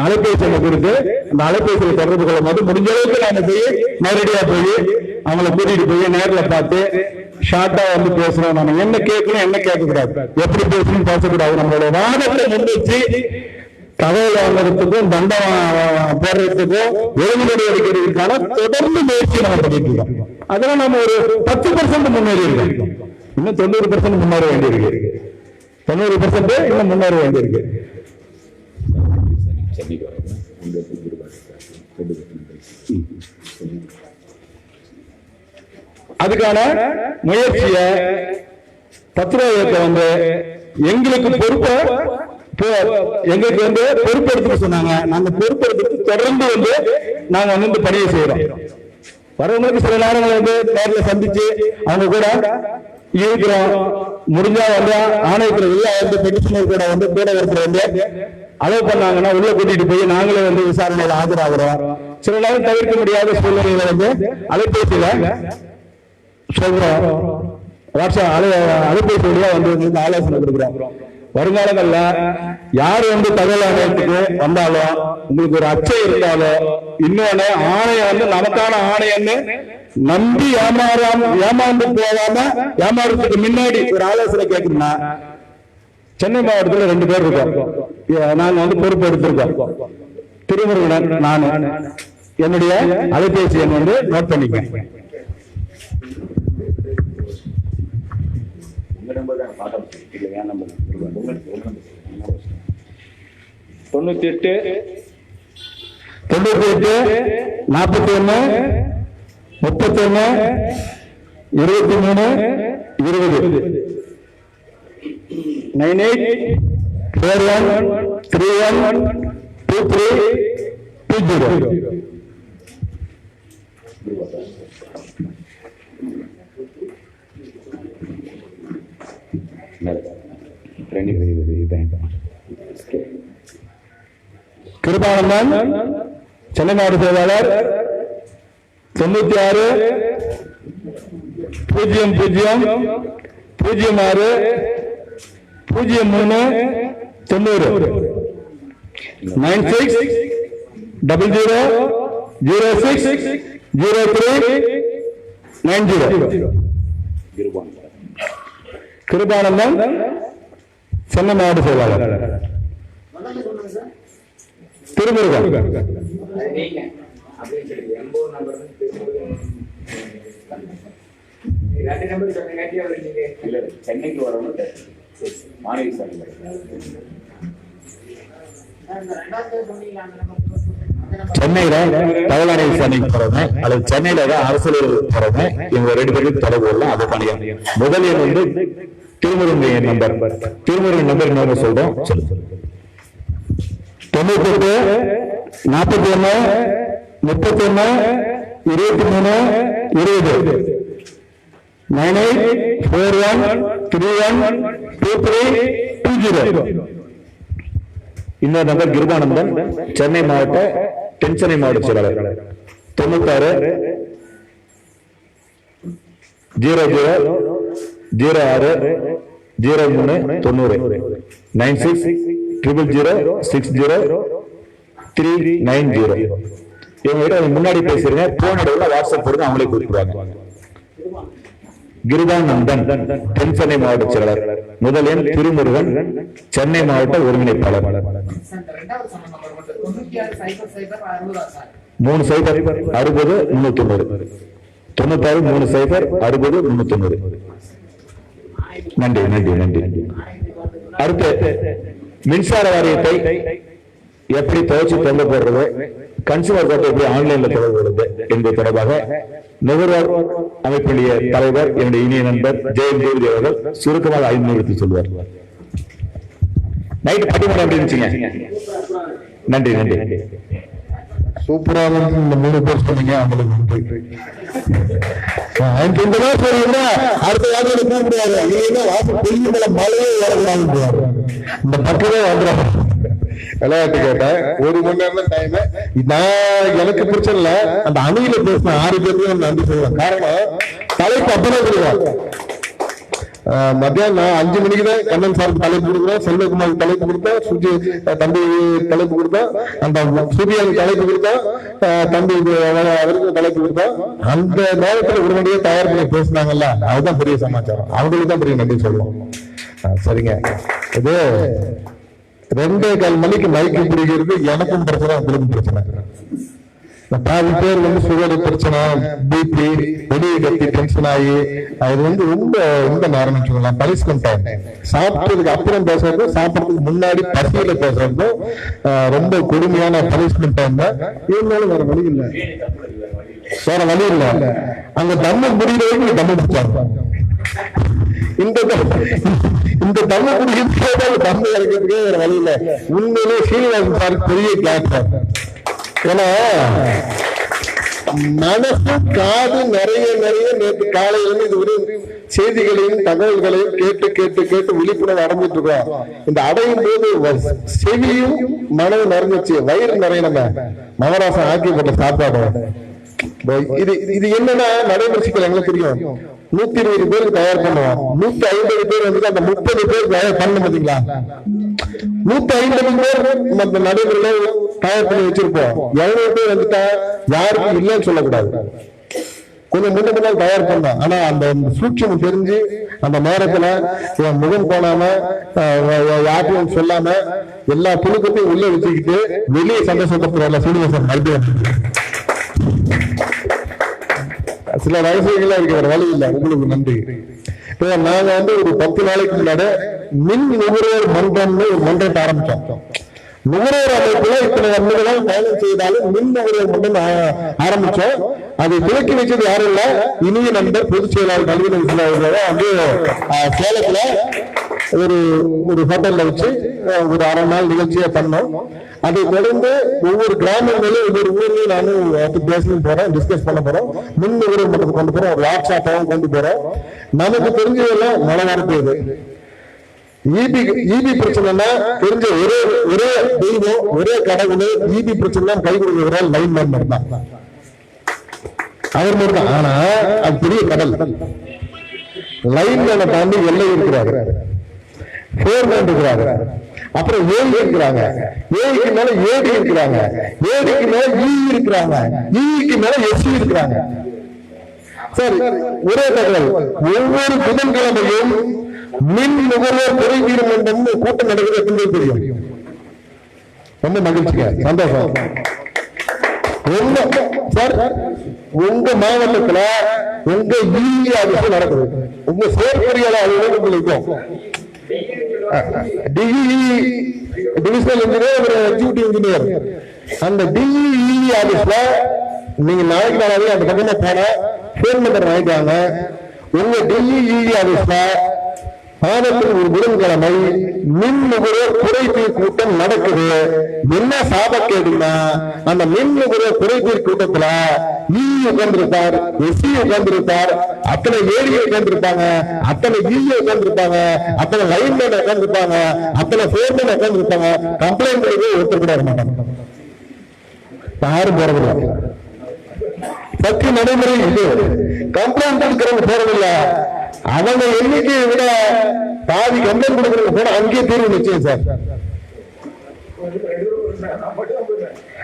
அலைபேசி கொடுத்து அந்த அலைபேசியில் தொடர்பு கொள்ளும் போது முடிஞ்ச அளவுக்கு நாம போய் நேரடியா போய் அவங்களை கூட்டிட்டு போய் நேரில் பார்த்து ஷார்ட்டா பேசுறோம். நம்ம என்ன கேட்கணும் என்ன கேட்க கூடாது, எப்படி பேசணும் பேசக்கூடாது, நம்மளோட வாதத்தை முன்வச்சு தகவல் வாங்குறதுக்கும் தண்டம் போடுறதுக்கும் ஒழுங்கு நடவடிக்கைகளுக்கான தொடர்ந்து முயற்சி நம்ம பண்ணிட்டு இருக்கோம். அதெல்லாம் நம்ம ஒரு 10% முன்னேறி இருக்கோம். இன்னும் 90% முன்னேற வேண்டியிருக்கு. 90% இன்னும் முன்னேற வேண்டியிருக்கு. அதுக்கான முயற்சிய பத்திரிகை எங்களுக்கு பொறுப்பெடுத்து சொன்னாங்க. நாங்க பொறுப்பெடுத்து தொடர்ந்து நாங்க பணியை செய்யறோம். வரவங்களுக்கு சில நேரங்கள் நேரில் சந்திச்சு அவங்க கூட இருக்கிறோம். முடிஞ்சா ஆணையத்துல உள்ள பெட்டிஷனர் கூட கூட ஒருத்தர் அலோவ் பண்ணாங்கன்னா உள்ள கூட்டிட்டு போய் நாங்களே விசாரணையில ஆஜராகிறோம். சில நேரம் தவிர்க்க முடியாத சூழ்நிலைகளை அலைபேசியில சொல்றோம். வாட்ஸ்அப் அலைபேசி வழியா ஆலோசனை கொடுக்குறோம். வருங்காலங்கள்ல யாரு தகவல் ஆணையத்துக்கு வந்தாலும் உங்களுக்கு ஒரு அச்சம் இருந்தாலும் இன்னொன்னு ஆணையம் நமக்கான ஆணையம்னு நம்பி ஏமாந்து போகாம ஏமாறதுக்கு முன்னாடி ஒரு ஆலோசனை கேட்கணும்னா சென்னை மாவட்டத்துல 2 பேர் இருக்கோம். நாங்க பொறுப்பு எடுத்திருக்கோம். திருமுருகன் நான் என்னுடைய அலைபேசி எண் நோட் பண்ணிக்க. தொண்ணூத்தி 98 41 31 23 20 9841312320. கிருபானந்தன் சென்னை மாவட்ட செயலாளர் 96 0 0 06 03 90 96 00 06 03 90. கிருபானந்தன் சென்னை மாவட்ட செயலாளர். திருமுருகன் சென்னைக்கு வரணும் மாணவி சார் சென்னையில தகவல் ஆணைய விசாரணைக்கு போறவங்க அல்லது சென்னையில அரசியல் போறவங்க இவங்க 2 பேருக்கு தொடர்பு கொள்ளலாம். அது பணியா முதல் எண் திருமுருகன் நம்பர். திருமுருகன் நம்பர் இன்னொரு சொல்றோம். 98 41 31 23 20 9841312320. இன்னொரு நம்பர் கிருபானந்தன் சென்னை மாவட்ட தென்சென்னை மாவட்ட செயலாளர் 96 00 06 03 90 96 000 60 390. இவங்க முன்னாடி பேசுறீங்க. போனோட வாட்ஸ்அப் போடுங்க, அவங்களே கூப்பிடுவாங்க. கிருபானந்தன் தென்சென்னை மாவட்ட செயலாளர். முதல் எண் திருமுருகன் சென்னை மாவட்ட ஒருங்கிணைப்பாளர். 3 0 60 390 96 3 0 60 390. நன்றி நன்றி நன்றி. அடுத்து மின்சார வாரியத்தை எப்படி துவச்சி தொங்க போடுறது, கன்சூமர் கோர்ட் எப்படி ஆன்லைன்ல தொடர்பு கொள்வது என்பது தொடர்பாக நுகர்வோர் அமைப்பினுடைய தலைவர் என்னுடைய இனிய நண்பர் ஜெயம் தேவி அவர்கள் சுருக்கமாக 5 நிமிடத்தில் சொல்வார். நைட் பட்டிமன்றம் எப்படி இருந்துச்சுங்க? நன்றி நன்றி. சூப்பராக இந்த 3 பேர் சொன்னீங்க, அவங்களுக்கு நன்றி. எனக்கு இந்த மாதிரி சொல்லியிருந்தா அடுத்த வாரம் கூப்பிடுவாரு, இல்லைன்னா வாசல் பெரிய மேல மழையே வரக்கூடாது. இந்த பக்கமே வந்துடும். விளையாட்டு கேட்டேன், 1 மணி நேரம் தான் டைம். நான் எனக்கு பிரச்சனை இல்லை, அந்த அணியில பேசின 6 பேருக்கும் நன்றி சொல்லுவேன். காரணம் தலைப்பு அப்பதான் தெரியும். மத்தியானம் 5 மணிக்கு தான் கண்ணன் சாருக்கு தலைப்பு கொடுக்குறோம், செல்வகுமாருக்கு தலைப்பு கொடுத்தோம், சுஜி தம்பி தலைப்பு கொடுத்தோம், அந்த சூர்யாவுக்கு தலைப்பு கொடுத்தோம், தம்பி அவருக்கு தலைப்பு கொடுத்தோம். அந்த நேரத்தில் உடனடியே தயார் பண்ணி பேசினாங்கல்ல, அதுதான் பெரிய சமாச்சாரம். அவங்களுக்கு தான் பெரிய நன்றி சொல்லுவோம். சரிங்க, இது 2:15 மணிக்கு மைக்கு பிடிக்கிறது எனக்கும் பிரச்சனை, அவங்களுக்கும் பிரச்சனை. பாதி பேர் சுகர் பிரச்சனை, பிபி, வெளியே கட்டி டென்ஷன் ஆகி அது ரொம்ப நேரம் வச்சுக்கலாம். பனிஷ்மெண்ட் டைம், சாப்பிட்டதுக்கு அப்புறம் பேசுறது, சாப்பிட்றதுக்கு முன்னாடி பசியில பேசுறது ரொம்ப கொடுமையான பனிஷ்மெண்ட் டைம் தான். இருந்தாலும் வேற வழி இல்லை, வேற வழி இல்லை. அங்க தம்மு முடிகிற வரைக்கும் தம்மு பிடிச்சாங்க. இந்த தம்மு குடிக்கிறது தம்மு இறக்கிறதுக்கே வேற வழி இல்லை. உண்மையிலே சீனிவாசன் சார் பெரிய கிளாஸ். ஏன்னா மனசு காது நிறைய நேற்று காலையில இது ஒரு செய்திகளையும் தகவல்களையும் கேட்டு கேட்டு கேட்டு விழிப்புணர்வு அடைஞ்சிட்டு இருக்கோம். இந்த அடையும் போது செவியும் மனது நிறைஞ்சிச்சு, வயிறு நிறைய நம்ம மகராசம் ஆக்கி போட்ட சாப்பாடு. இது என்னன்னா நடைமுறை எங்களுக்கு தெரியும். 120 பேருக்கு தயார் பண்ணுவோம், 150 பேர் அந்த 30 பேர் தயார் பண்ண பாத்தீங்களா? 150 பேர் நடைமுறையில தயார் பண்ணி வச்சிருப்போம். 700 பேர் வந்துட்டா யாருக்கும் இல்லைன்னு சொல்லக்கூடாது, கொஞ்சம் முன்னாள் தயார் பண்ணோம். ஆனா அந்த சூட்சம் தெரிஞ்சு அந்த நேரத்துல என் முகம் போனாம யாருக்கும் சொல்லாம எல்லா புழுக்கத்தையும் உள்ள வச்சுக்கிட்டு வெளியே சந்தோஷப்படுத்துற சீனிவாசன் மறுபடியும் சில ரகசியங்களா இருக்கிற வழி இல்லை. உங்களுக்கு நன்றி. நாங்க ஒரு 10 நாளைக்கு முன்னாடி மின் நுகர்வோர் மன்றம்னு ஒரு மன்றத்தை ஆரம்பிச்சோம். நுகர்வோர் அமைப்புல இத்தனை வருடங்களாக பயணம் செய்தாலும் மின் நுகர்வோர் மன்றம் ஆரம்பிச்சோம். அதை துவக்கி வச்சது யாரும் இல்ல, இனிய நண்பர் பொதுச் செயலாளர் கல்வி சேலத்துல ஒரு ஹோட்டல்ல வச்சு ஒரு 1/2 நாள் நிகழ்ச்சியா பண்ணோம். அதை தொடர்ந்து ஒவ்வொரு கிராமங்களிலும் ஒவ்வொரு ஊர்லயும் நானும் பேசணும் போறோம், டிஸ்கஸ் பண்ண போறோம். மின் நுகர்வோர் மன்றத்தை கொண்டு போறோம், ஒரு வாட்ஸ்அப்பாவும் கொண்டு போறோம். நமக்கு தெரிஞ்சதெல்லாம் மழை வரப்போகுது. ஈபி பிரச்சனைனா தெரிஞ்ச ஒரே தெய்வம், ஒரே கடவுள். ஈபி பிரச்சனை கை கொடுக்கிற லைன் மேன் மட்டும் தான், அவர் மட்டும் தான். ஆனா அது பெரிய கடல். லைன் மேனை தாண்டி எல்லை இருக்கிறாரு, போர்மேன் இருக்கிறாரு, அப்புறம் ஏழு இருக்கிறாங்க, ஏழுக்கு மேல ஏடி இருக்கிறாங்க, ஏடிக்கு மேல ஈ இருக்கிறாங்க, ஈக்கு மேல எஸ்சி இருக்கிறாங்க. சரி, ஒரே தகவல், ஒவ்வொரு புதன்கிழமையும் மின் நுகர்வோர் குறை தீர் மன்றம் கூட்டம் நடக்கிறது தெரியும். ரொம்ப மகிழ்ச்சிங்க, சந்தோஷம். சார், உங்க மாவட்டத்துல உங்க ஈ ஆபீஸ் நடக்குது, உங்க செயற்கொறியாளர் அலுவலகம் டிவிஷனல் இன்ஜினியர், எக்ஸிகியூட்டிவ் இன்ஜினியர். அந்த டிஇ ஆபீஸ்ல நீங்க நாளைக்கு நாளாவே அந்த பக்கமா போன போன் நம்பர் வாங்கிட்டாங்க. உங்க டிஇ ஆபீஸ்ல மாதத்தில் ஒரு புதன்கிழமை மின் நுகர்வோர் குறைதீர் கூட்டம் நடக்குது. என்ன சாபக்கேடுன்னா, அந்த மின் நுகர்வோர் குறைதீர் கூட்டத்துல ஈ உட்கார்ந்திருப்பார், எஸ்சி உட்கார்ந்திருப்பார், அத்தனை ஏடி உட்கார்ந்திருப்பாங்க, அத்தனை ஈ உட்கார்ந்திருப்பாங்க, அத்தனை லைன்மேன் உட்கார்ந்திருப்பாங்க, அத்தனை போர்மேன் உட்கார்ந்திருப்பாங்க. கம்ப்ளைண்ட் ஒருத்தர் கூட மாட்டாங்க, யாரும் போறதில்லை. சக்தி நடைமுறை இது. கம்ப்ளைண்ட் இருக்கிறவங்க போறதில்ல. அவங்க எண்ணிக்கையை விட பாதி கம்ப்ளைண்ட் கொடுக்கறவங்க போன அங்கேயே தீர்வு நிச்சயம் சார்.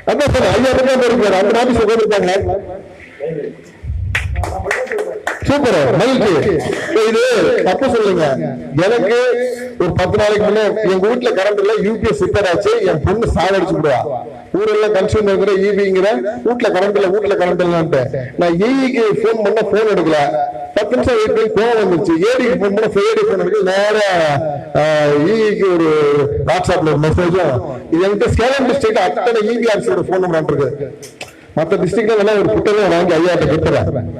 அதான் சார், 5000 பேர் இருக்காரு, அந்த நாட்டு சொல்லிருக்காங்க. சூப்பர், மகிழ்ச்சி. இது தப்பு சொல்லுங்க. எனக்கு ஒரு 10 நாளைக்கு முன்னே எங்க வீட்டுல கரண்ட் இல்ல, யூபிஎஸ் ரிப்பேர் ஆச்சு, என் பொண்ணு சாகடிச்சு விடுவா. ஊரெல்லாம் கன்சியூமர் இருக்கிற ஈபிங்கிற வீட்டுல கரண்ட் இல்ல, நான் ஈக்கு போன் பண்ண போன் எடுக்கல. 10 நிமிஷம் வெயிட் பண்ணி போன் வந்துருச்சு. ஏடிக்கு போன் பண்ண ஏடி போன் எடுக்கல. நேர ஈக்கு ஒரு வாட்ஸ்அப்ல ஒரு மெசேஜும், இது என்கிட்ட சேலம் டிஸ்ட்ரிக்ட் அத்தனை ஈபி ஆஃபீஸோட போன் நம்பர் இருக்கு. மற்ற டிஸ்ட்ரிக்ட்ல வேணா ஒரு புத்தகம் வாங்கி 5000 கொடுத்துறேன்.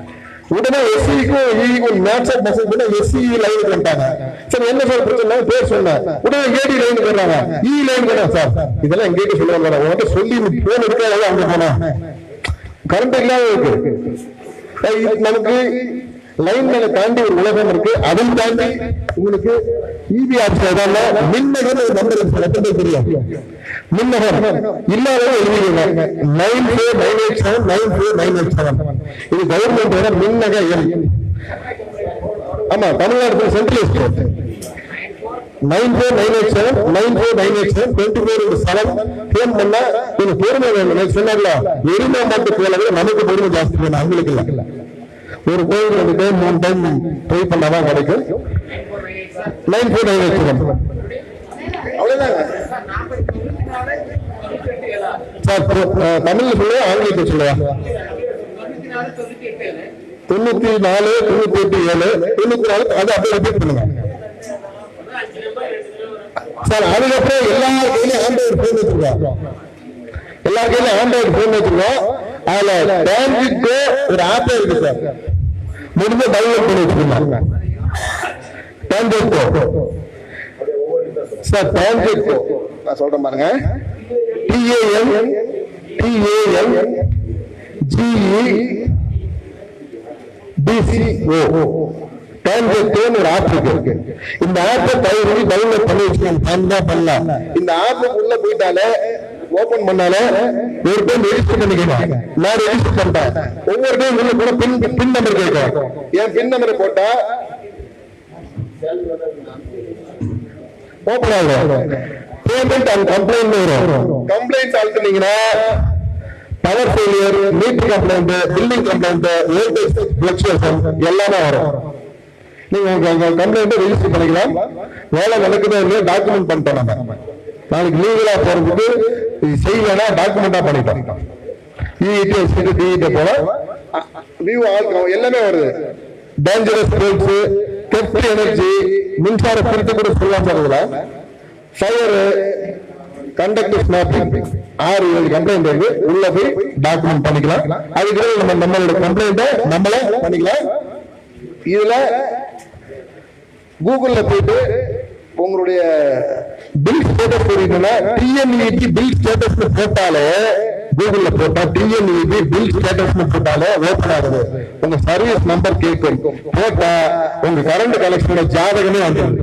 உடனே எஸ்சிக்கும் ஈக்கும் வாட்ஸ்அப் மெசேஜ் பண்ண எஸ்சி லைனுக்கு வந்துட்டாங்க. சரி, என்ன சார் பிரச்சனை பேர் சொன்னேன். உடனே ஏடி லைனுக்கு வர்றாங்க, இ லைனுக்கு வர்றாங்க. சார், இதெல்லாம் எங்க சொல்லுவாங்க, உங்கள்கிட்ட சொல்லி போன் எடுக்காத அங்க போனா கரண்ட் இல்லாம இருக்கு. நமக்கு லைன் மேல தாண்டி ஒரு உலகம் இருக்கு. அதையும் தாண்டி உங்களுக்கு இபி ஆப்ஷன் மின்னகர் ஒரு நம்பர் எத்தனை தெரியும்? மின்னகர் இல்லாத எழுதிங்க 949879 949879. இது கவர்மெண்ட் மின்னக எண். ஆமா, தமிழ்நாடு சென்ட்ரல் 949879 949879 24 போன் பண்ணா கொஞ்சம் பொறுமை வேணும். சொன்னாங்களா எரிமா மாட்டு போலவே நமக்கு பொறுமை ஜாஸ்தி வேணும், அவங்களுக்கு இல்ல. ஒரு கோயில் 2 டைம் 3 டைம் ட்ரை பண்ணாதான் கிடைக்கும். 9498 அவ்வளவுதாங்க சார். தமிழ்ல சொல்லுவா, ஆங்கிலத்தில் சொல்லுவா? 94 98 7 94. அது அப்படியே ரிப்பீட் பண்ணுங்க சார். அதுக்கப்புறம் எல்லா கையிலும் ஆண்ட்ராய்டு போன் வச்சிருக்கோம். எல்லா கையிலும் ஆண்ட்ராய்டு போன் வச்சிருக்கோம். அதுல டிரான்சிட் ஒரு ஆப் இருக்கு சார். முடிஞ்ச டவுன்லோட் பண்ணி வச்சுக்கோங்க. Transit sir. டிரான்சிட் நான் சொல்றேன் பாருங்க. TANGEDCO டிரான்சிட் ஒரு ஆப் இருக்கு. இந்த ஆப்பை தயவு டவுன்லோட் பண்ணி வச்சுக்கோங்க. பண்ணலாம். இந்த ஆப்புக்கு உள்ள போயிட்டாலே ஓபன் பண்ணாலே ஒரு டைம் ரெஜிஸ்டர் பண்ணிக்கலாம். நான் ரெஜிஸ்டர் பண்ணிட்டேன். ஒவ்வொரு டைம் உள்ள கூட பின் நம்பர் கேட்கும். என் பின் நம்பரை போட்டா ஓபன் ஆகும். பேமெண்ட் அண்ட் கம்ப்ளைண்ட் வரும். கம்ப்ளைண்ட் அழுத்தினீங்கன்னா power failure, meter complaint, building complaint, voltage fluctuation எல்லாமே வரும். நீங்க உங்க கம்ப்ளைண்ட் ரெஜிஸ்டர் பண்ணிக்கலாம். வேலை நடக்குதோ இல்லையோ டாக்குமெண்ட் பண்ணிட்டோம். நம்ம நாளைக்கு லீகலா போறதுக்கு செய்யலன்னா டாக்குமெண்டா பண்ணிட்டோம். போல வியூ எல்லாமே வருது. டேஞ்சரஸ் ஸ்போர்ட்ஸ், கெப்ட் எனர்ஜி, மின்சார திருட்டு கூட சொல்லலாம். ஃபயர், கண்டக்டர் ஸ்னாப்பிங் 6-7 கம்ப்ளைண்ட் வந்து உள்ள போய் டாக்குமெண்ட் பண்ணிக்கலாம். அதுக்கு நம்மளோட கம்ப்ளைண்ட நம்மளே பண்ணிக்கலாம். இதுல கூகுள்ல போயிட்டு உங்களுடைய பில் ஸ்டேட்டஸ் போறீங்கன்னா TNEB பில் ஸ்டேட்டஸ் போட்டாலே, கூகுள்ல போட்டா TNEB பில் ஸ்டேட்டஸ் போட்டாலே ஓபன் ஆகுது. உங்க சர்வீஸ் நம்பர் கேட்கும். போட்டா உங்க கரண்ட் கனெக்ஷனோட ஜாதகமே வந்துடும்.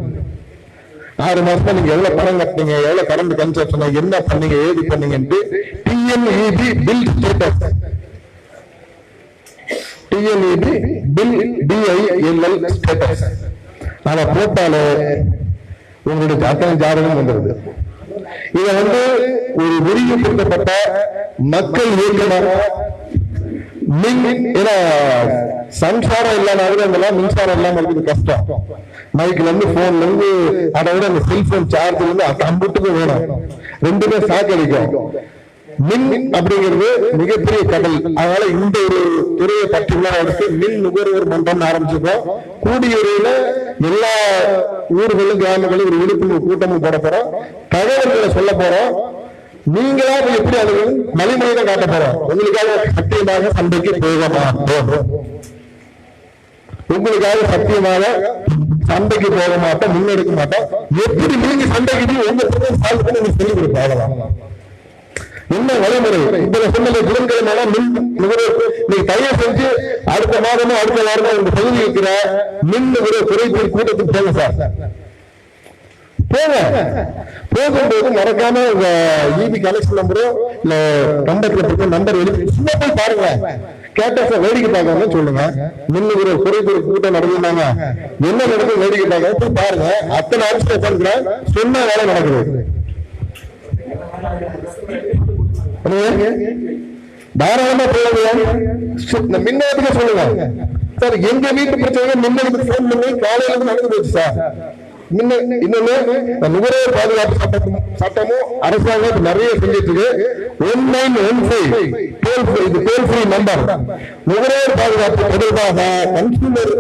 6 மாசமா நீங்க எவ்வளவு பணம் கட்டினீங்க, எவ்வளவு கரண்ட் கன்சப்ஷன், என்ன பண்ணீங்க, ஏது பண்ணீங்கன்னு TNEB bill status, TNEB bill BILL status அதை போட்டாலே உங்களுடைய ஜாதகம் வந்துருது. இத வந்து ஒரு விரிவுபடுத்தப்பட்ட மக்கள் இயக்கமாக சம்சாரம் இல்லாம மின்சாரம் இல்லாம இருக்குது கஷ்டம். மைக்ல இருந்து போன்ல இருந்து அதை விட அந்த செல்போன் சார்ஜ்ல இருந்து அம்புட்டுக்கு வேணும். 2மே சாக்கடிக்கும். மின் அப்படிங்கிறது மிகப்பெரிய கடல். அதனால இந்த ஒரு துறையை பர்டிகுலரா எடுத்து மின் நுகர்வோர் மன்றம் ஆரம்பிச்சிருக்கோம். கூடியூரில் எல்லா ஊர்களும் கிராமங்களும் ஒரு விழிப்புணர்வு கூட்டமும் போட போறோம். தகவல்களை சொல்ல போறோம். நீங்களா எப்படி அது மலிமொழிதான் காட்ட போறோம். உங்களுக்காக சத்தியமாக சண்டைக்கு போக மாட்டோம். உங்களுக்காக சத்தியமாக சண்டைக்கு போக மாட்டோம், முன்னெடுக்க மாட்டோம். எப்படி நீங்க சண்டைக்கு உங்க சால்வ் பண்ணி நீங்க சொல்லி கொடுப்போம். அவ்வளவுதான் என்ன வழிமுறை. இப்ப சொன்ன புதன்கிழமை மின் நுகர்வோர் நீங்க தயார் செஞ்சு அடுத்த மாதமோ அடுத்த வாரமோ உங்க பகுதி இருக்கிற மின் நுகர்வோர் குறைதீர் கூட்டத்துக்கு போங்க சார். போங்க. போகும்போது மறக்காம உங்க EB கனெக்ஷன் நம்பரோ இல்ல கண்டக்டர் நம்பர் எழுதி சும்மா போய் பாருங்க. கேட்டா சார் வேடிக்கை பார்க்காம சொல்லுங்க. மின் நுகர்வோர் குறைதீர் கூட்டம் நடந்தாங்க, என்ன நடக்குது வேடிக்கை பார்க்க போய் பாருங்க. அத்தனை ஆப்ஷன் சொன்ன வேலை நடக்குது. தாராளமா சொல்லுங்க. மின்னேற்ற சொல்லுங்க சார். எங்க வீட்டு பிரச்சனை மின்னேற்ற போன் பண்ணி காலையில இருந்து நடந்து போச்சு சார். இன்னொன்னு நுகர்வோர் பாதுகாப்பு சட்டமும் அரசாங்கம் நிறைய செஞ்சிட்டு இருக்கு. 1915 டோல் ஃப்ரீ நம்பர். நுகர்வோர் பாதுகாப்பு தொடர்பாக கன்சூமர்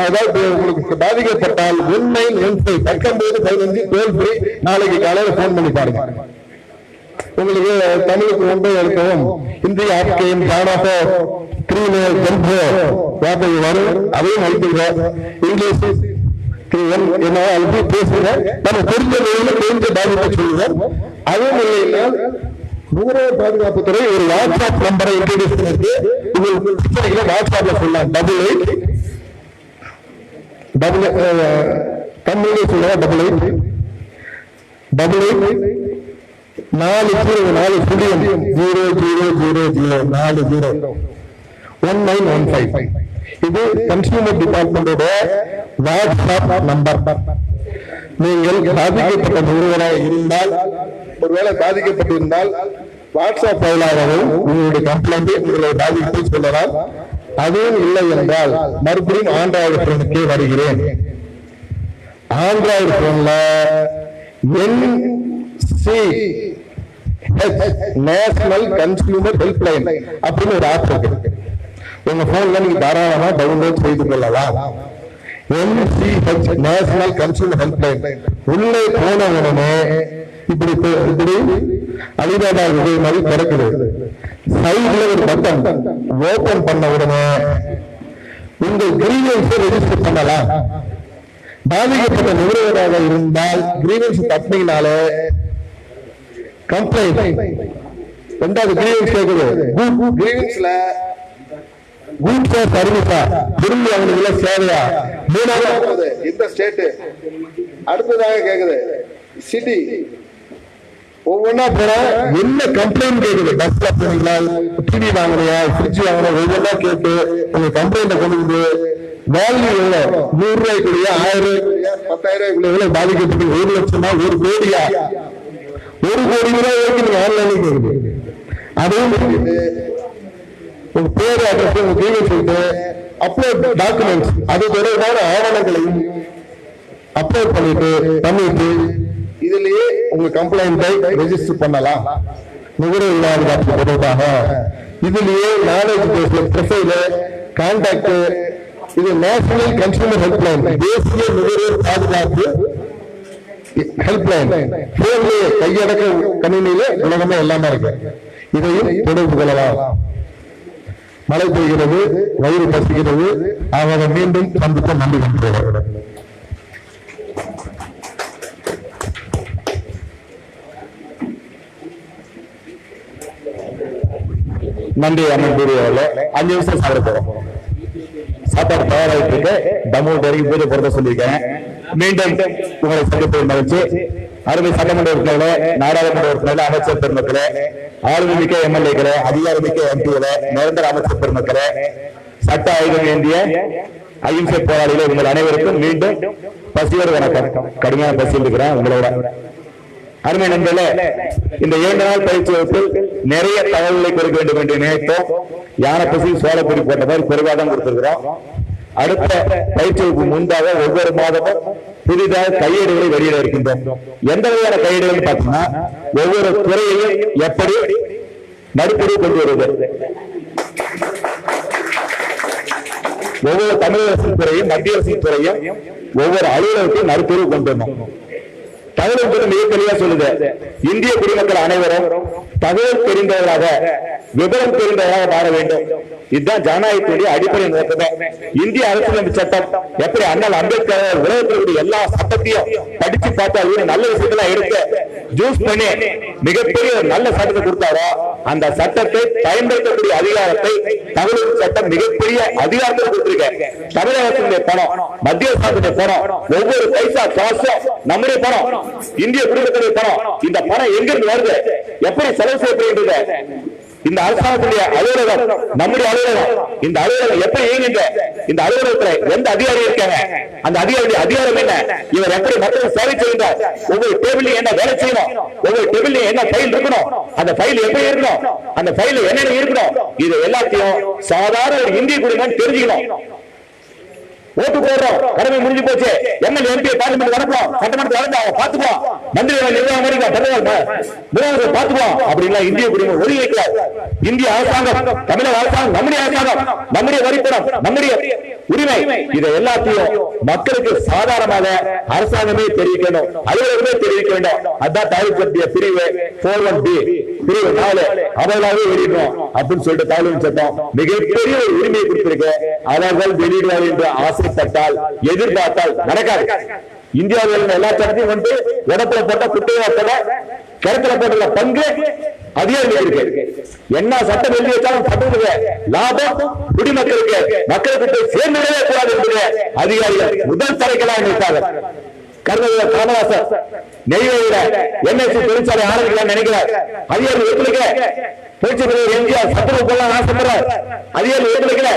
அதாவது உங்களுக்கு பாதிக்கப்பட்டால் 1915 1915 டோல் ஃப்ரீ. நாளைக்கு காலையில போன் பண்ணி பாருங்க. உங்களுக்கு தமிழுக்கு ஒன்றை எடுக்கவும் இந்திய ஆட்கையும் காணாத கிரீனர் ஜம்போ வார்த்தை வரும். அதையும் அழுத்துகிறோம். இங்கிலீஷ் என்ன அழுத்தி பேசுங்க. நம்ம தெரிஞ்ச மொழியில தெரிஞ்ச பாதிப்பை சொல்லுவோம். அதுவும் இல்லைன்னா நுகர்வோர் பாதுகாப்புத்துறை ஒரு வாட்ஸ்அப் நம்பரை இன்ட்ரோடியூஸ் பண்ணிருக்கு. இது வாட்ஸ்அப்ல சொல்லலாம். 88 தமிழ்ல சொல்லுவா 88 40000401915. இது கன்சியூமர் டிபார்ட்மெண்டோட வாட்ஸ்அப் நம்பர். நீங்கள் பாதிக்கப்பட்ட நுகர்வோராக இருந்தால், ஒருவேளை பாதிக்கப்பட்டிருந்தால் வாட்ஸ்அப் வாயிலாகவும் உங்களுடைய கம்ப்ளைண்ட் உங்களுடைய பாதிப்பை சொல்லலாம். அதுவும் இல்லை என்றால் மறுபடியும் ஆண்ட்ராய்டு போனுக்கே வருகிறேன். ஆண்ட்ராய்டு போன்ல நேஷனல் கன்சியூமர் ஹெல்ப்லைன் அப்படின்னு ஒரு ஆப் இருக்கு. உங்க போன்ல நீங்க தாராளமா டவுன்லோட் செய்து கொள்ளலாம். NCH national consumer helpline. உள்ளே போன உடனே இப்படி அலிபாபா விஜய் மாதிரி திறக்குது. சைட்ல ஒரு பட்டன் ஓபன் பண்ண உடனே உங்கள் கிரீவன்ஸை ரெஜிஸ்டர் பண்ணலாம். பாதிக்கப்பட்ட நுகர்வோராக இருந்தால் கிரீவன்ஸ் தட்டினாலே கம்ப்ளைண்ட். ரெண்டாவது கிரீவன்ஸ் கேக்குது. கிரீவன்ஸ்ல கூட்ஸா சர்வீஸா திரும்பி அவங்களுக்கு சேவையா. மூணாவது இந்த ஸ்டேட். அடுத்ததாக கேக்குது சிட்டி. ஒவ்வொன்னா போற என்ன கம்ப்ளைண்ட் கேக்குது. பஸ்ல போனீங்களா, டிவி வாங்கினியா, ஃப்ரிட்ஜ் வாங்கினா, ஒவ்வொன்னா கேட்டு உங்க கம்ப்ளைண்ட கொண்டு வந்து வேல்யூ எவ்வளவு, 100 ரூபாய்க்குள்ளயா, 1000 ரூபாய்க்குள்ளயா, 10,000 ரூபாய்க்குள்ள பாதிக்கப்பட்டு 1 லட்சமா, 1 கோடியா, 1 கோடி ரூபாய் வரைக்கும் நீங்க ஆன்லைன்ல கேக்குது. அதுவும் உங்க பேரு, அட்ரஸ், உங்க டீடைல்ஸ் சொல்லிட்டு அப்லோட் டாக்குமெண்ட்ஸ், அது தொடர்பான ஆவணங்களையும் அப்லோட் பண்ணிட்டு இதுலயே உங்க கம்ப்ளைண்டை ரெஜிஸ்டர் பண்ணலாம். நுகர்வோர் பாதுகாப்பு தொடர்பாக இதுலயே நாலேஜ் பேஸ்ல ப்ரொஃபைல், கான்டாக்ட். இது நேஷனல் கன்சியூமர் ஹெல்ப்லைன், தேசிய நுகர்வோர் பாதுகாப்பு ஹெல்ப்லைன். போன்லயே கையடக்க கணினியில உலகமே எல்லாமே இருக்கு. இதையும் தொடர்பு கொள்ளலாம். மழை பெய்கிறது, வயிறு பசிக்கிறது, அவரை மீண்டும் சந்திக்க நம்பி கொண்டிருக்கிறார். நன்றி அண்ணன் கூறியவர்களே. 5 நிமிஷம் சாப்பிட போறோம். சாப்பாடு தயாராகிட்டு இருக்கு. டமூர் வரைக்கும் போய் பொறுத்த சொல்லியிருக்கேன். மீண்டும் உங்களை சந்திப்பது மகிழ்ச்சி. அருமை சட்டமன்ற உறுப்பினர்களே, நாடாளுமன்ற உறுப்பினர்களே, அமைச்சர் பெருமக்களே, ஆளுமிக்க எம்எல்ஏக்களே, அதிகாரமிக்க எம்பிகளே, நிரந்தர அமைச்சர் பெருமக்களே, சட்ட ஆயுதம் ஏந்திய அகிம்சை போராளிகளே, உங்கள் அனைவருக்கும் மீண்டும் பசியோடு வணக்கம். கடுமையான பசி இருக்கிறேன் உங்களோட. அருமை நண்பர்களே, இந்த 2 நாள் பயிற்சி வகுப்பில் நிறைய தகவல்களை கொடுக்க வேண்டும் என்று நினைத்தோம். யானை பசி சோழப்பொடி போட்ட மாதிரி குறைவாக தான் கொடுத்திருக்கிறோம். அடுத்த பயிற்சி வகுப்பு முன்பாக ஒவ்வொரு மாதமும் புதிதாக கையேடுகளை வெளியிட இருக்கின்றோம். எந்த வகையான கையேடுகள் பார்த்தீங்கன்னா, ஒவ்வொரு துறையையும் எப்படி நடுப்படி கொண்டு வருவது, ஒவ்வொரு தமிழக அரசு துறையும் மத்திய அரசு துறையும் ஒவ்வொரு அலுவலகத்தையும் நடுப்படி கொண்டு வரணும். தகவல் மிக தெளிவா சொல்லுது. இந்திய குடிமக்கள் அனைவரும் தகவல் தெரிந்தவராக, விவரம் தெரிந்தவராக மாற வேண்டும். இதுதான் ஜனநாயகத்துடைய அடிப்படை நோக்கமே. இந்திய அரசியலமைப்பு சட்டம் எப்படி அண்ணல் அம்பேத்கர் உலகத்தினுடைய எல்லா சட்டத்தையும் படிச்சு பார்த்தா நல்ல விஷயத்தெல்லாம் எடுத்து ஜூஸ் பண்ணி மிகப்பெரிய ஒரு நல்ல சட்டத்தை கொடுத்தாரோ, அந்த சட்டத்தை பயன்படுத்தக்கூடிய அதிகாரத்தை தகவல் சட்டம் மிகப்பெரிய அதிகாரத்தை கொடுத்திருக்க. தமிழக அரசுடைய பணம், மத்திய அரசுடைய பணம், ஒவ்வொரு பைசா காசும் நம்முடைய பணம், இந்திய குடிமக்களுடைய பணம். இந்த பணம் எங்கிருந்து வருது, எப்படி செலவு செய்யப்படுகின்றது, இந்த அரசாங்கத்துடைய அலுவலகம் நம்முடைய அலுவலகம், இந்த அலுவலகம் எப்படி இயங்குகின்ற, இந்த அலுவலகத்தில் எந்த அதிகாரி இருக்காங்க, அந்த அதிகாரியுடைய அதிகாரம் என்ன, இவர் எப்படி மக்களுக்கு சேவை செய்கின்றார், ஒவ்வொரு டேபிளையும் என்ன வேலை செய்யணும், ஒவ்வொரு டேபிளையும் என்ன ஃபைல் இருக்கணும், அந்த ஃபைல் எப்படி இருக்கணும், அந்த ஃபைல் என்னென்ன இருக்கணும், இது எல்லாத்தையும் சாதாரண ஒரு இந்திய குடிமகன் தெரிஞ்சுக்கணும். ஓட்டு போடுறோம், கடமை முடிஞ்சு போச்சு, எம்எல்ஏ எம்பி பார்லிமெண்ட் அனுப்புறோம், சட்டமன்றத்தில் அனுப்ப பாத்துக்குவோம், மந்திரி நிர்வாகம் பாத்துக்குவோம் அப்படின்னா இந்திய குடிமகன் ஒதுக்கி வைக்கிறார். இந்திய அரசாங்கம், தமிழக அரசாங்கம், நம்முடைய அரசாங்கம், நம்முடைய வரிப்பணம், நம்முடைய உரிமை, இதை எல்லாத்தையும் மக்களுக்கு சாதாரணமாக அரசாங்கமே தெரிவிக்கணும், அலுவலகமே தெரிவிக்க வேண்டும். அதான் தகவல் பற்றிய பிரிவு 41B பிரிவு 4 அவர்களாகவே வெளியிடணும் அப்படின்னு சொல்லிட்டு தகவல் சட்டம் மிகப்பெரிய ஒரு உரிமையை கொடுத்திருக்கு. அவர்கள் வெளியிடுவார் என்று ஆசைப்பட்டால், எதிர்பார்த்தால் நடக்காது. இந்தியாவில் எல்லா சட்டத்தையும் வந்து இடத்துல போட்ட குட்டையா போல கிணத்துல போட்டுள்ள பங்கு அதிகாரிகளுக்கு இருக்கு. என்ன சட்டம் எழுதி வச்சாலும் சட்டத்துக்கு லாபம் குடிமக்களுக்கு, மக்களுக்கு போய் சேர்ந்துடவே கூடாது என்பது அதிகாரிகள் முதல் தரைக்கலாம் நினைத்தாங்க. கருணாநிதி காமராசர் நெய்வேலியில என்எஸ்சி தொழிற்சாலை ஆரம்பிக்கலாம் நினைக்கிறார். அதிகாரிகள் ஒத்துழைக்கல. புரட்சி எம்ஜிஆர் சத்துணவு போடலாம் ஆசைப்படுறார். அதிகாரிகள் ஒத்துழைக்கல.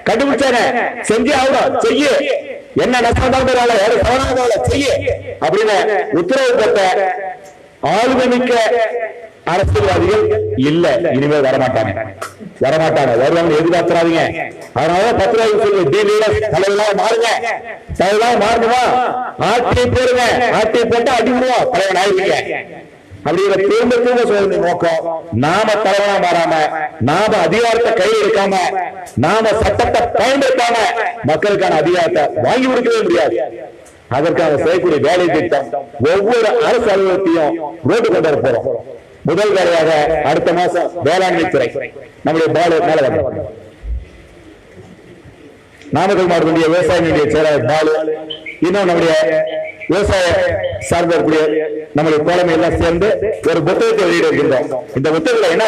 கண்டுபிடிச்சாங்க. செஞ்சு ஆகணும், செய்ய என்ன நஷ்டம் செய்ய அப்படின்னு உத்தரவு போட்ட ஆளுமை மிக்க அரசியல்வாதிகள் இல்ல. இனிமேல் வரமாட்டாங்க. வருவாங்க எதிர்பார்க்கிறாதீங்க. அதனால 10 ரூபாய்க்கு சொல்லி தலைவெல்லாம் மாறுங்க. தலைவெல்லாம் மாறணுமா? ஆட்சி போடுங்க. ஆட்சி போட்டு அடிக்கணும் தலைவன் ஆயிருக்கீங்க அப்படிங்கிற திரும்ப சொல்ற நோக்கம். நாம தலைவனா மாறாம, நாம அதிகாரத்தை கையில் எடுக்காம, நாம சட்டத்தை பயன்படுத்தாம மக்களுக்கான அதிகாரத்தை வாங்கி கொடுக்கவே முடியாது. அதற்காக செய்யக்கூடிய வேலை திட்டம் ஒவ்வொரு அரசு அலுவலகத்தையும் ரோடு கொண்டு வர போறோம். முதல் வேலையாக அடுத்த மாசம் வேளாண்மை துறை நம்முடைய பாலு மேல வரும். நாமக்கல் மாவட்ட விவசாய செயலாளர் பாலு, இன்னும் நம்முடைய விவசாய சார்ந்த நம்முடைய தோழமை எல்லாம் சேர்ந்து ஒரு புத்தகத்தை வெளியிட இருக்கின்றோம். இந்த புத்தகத்துல என்ன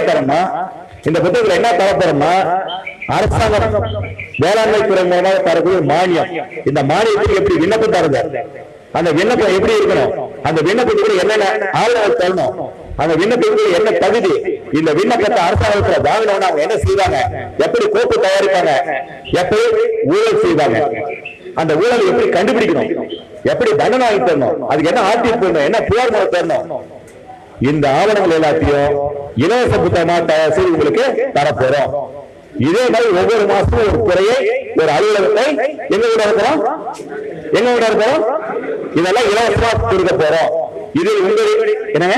தரம்னா, அரசாங்கம் வேளாண்மை துறை மூலமாக தரக்கூடிய மானியம். இந்த மானியத்துக்கு எப்படி விண்ணப்பம் தருது, அந்த விண்ணப்பம் எப்படி இருக்கணும், அந்த விண்ணப்பத்துக்கு என்னென்ன ஆவணங்கள் தரணும், அந்த விண்ணப்பத்துக்கு என்ன தகுதி, இந்த விண்ணப்பத்தை அரசாங்கத்துல வாங்கினவங்க அவங்க என்ன செய்வாங்க, எப்படி கோப்பு தயாரிப்பாங்க, எப்படி ஊழல் செய்வாங்க, அந்த ஊழல் எப்படி கண்டுபிடிக்கணும், எப்படி தண்டனை வாங்கி தரணும், அதுக்கு என்ன ஆட்சி போடணும், என்ன புகார் மனு தரணும், இந்த ஆவணங்கள் எல்லாத்தையும் இலவச புத்தகமா தயார் செய்து உங்களுக்கு தரப்போறோம். இதே மாதிரி ஒவ்வொரு மாசமும் ஒரு துறையை, ஒரு அலுவலகத்தை எங்க விட இருக்கிறோம், இதெல்லாம் இலவசமா கொடுக்க போறோம். இது உங்களுடைய என்னங்க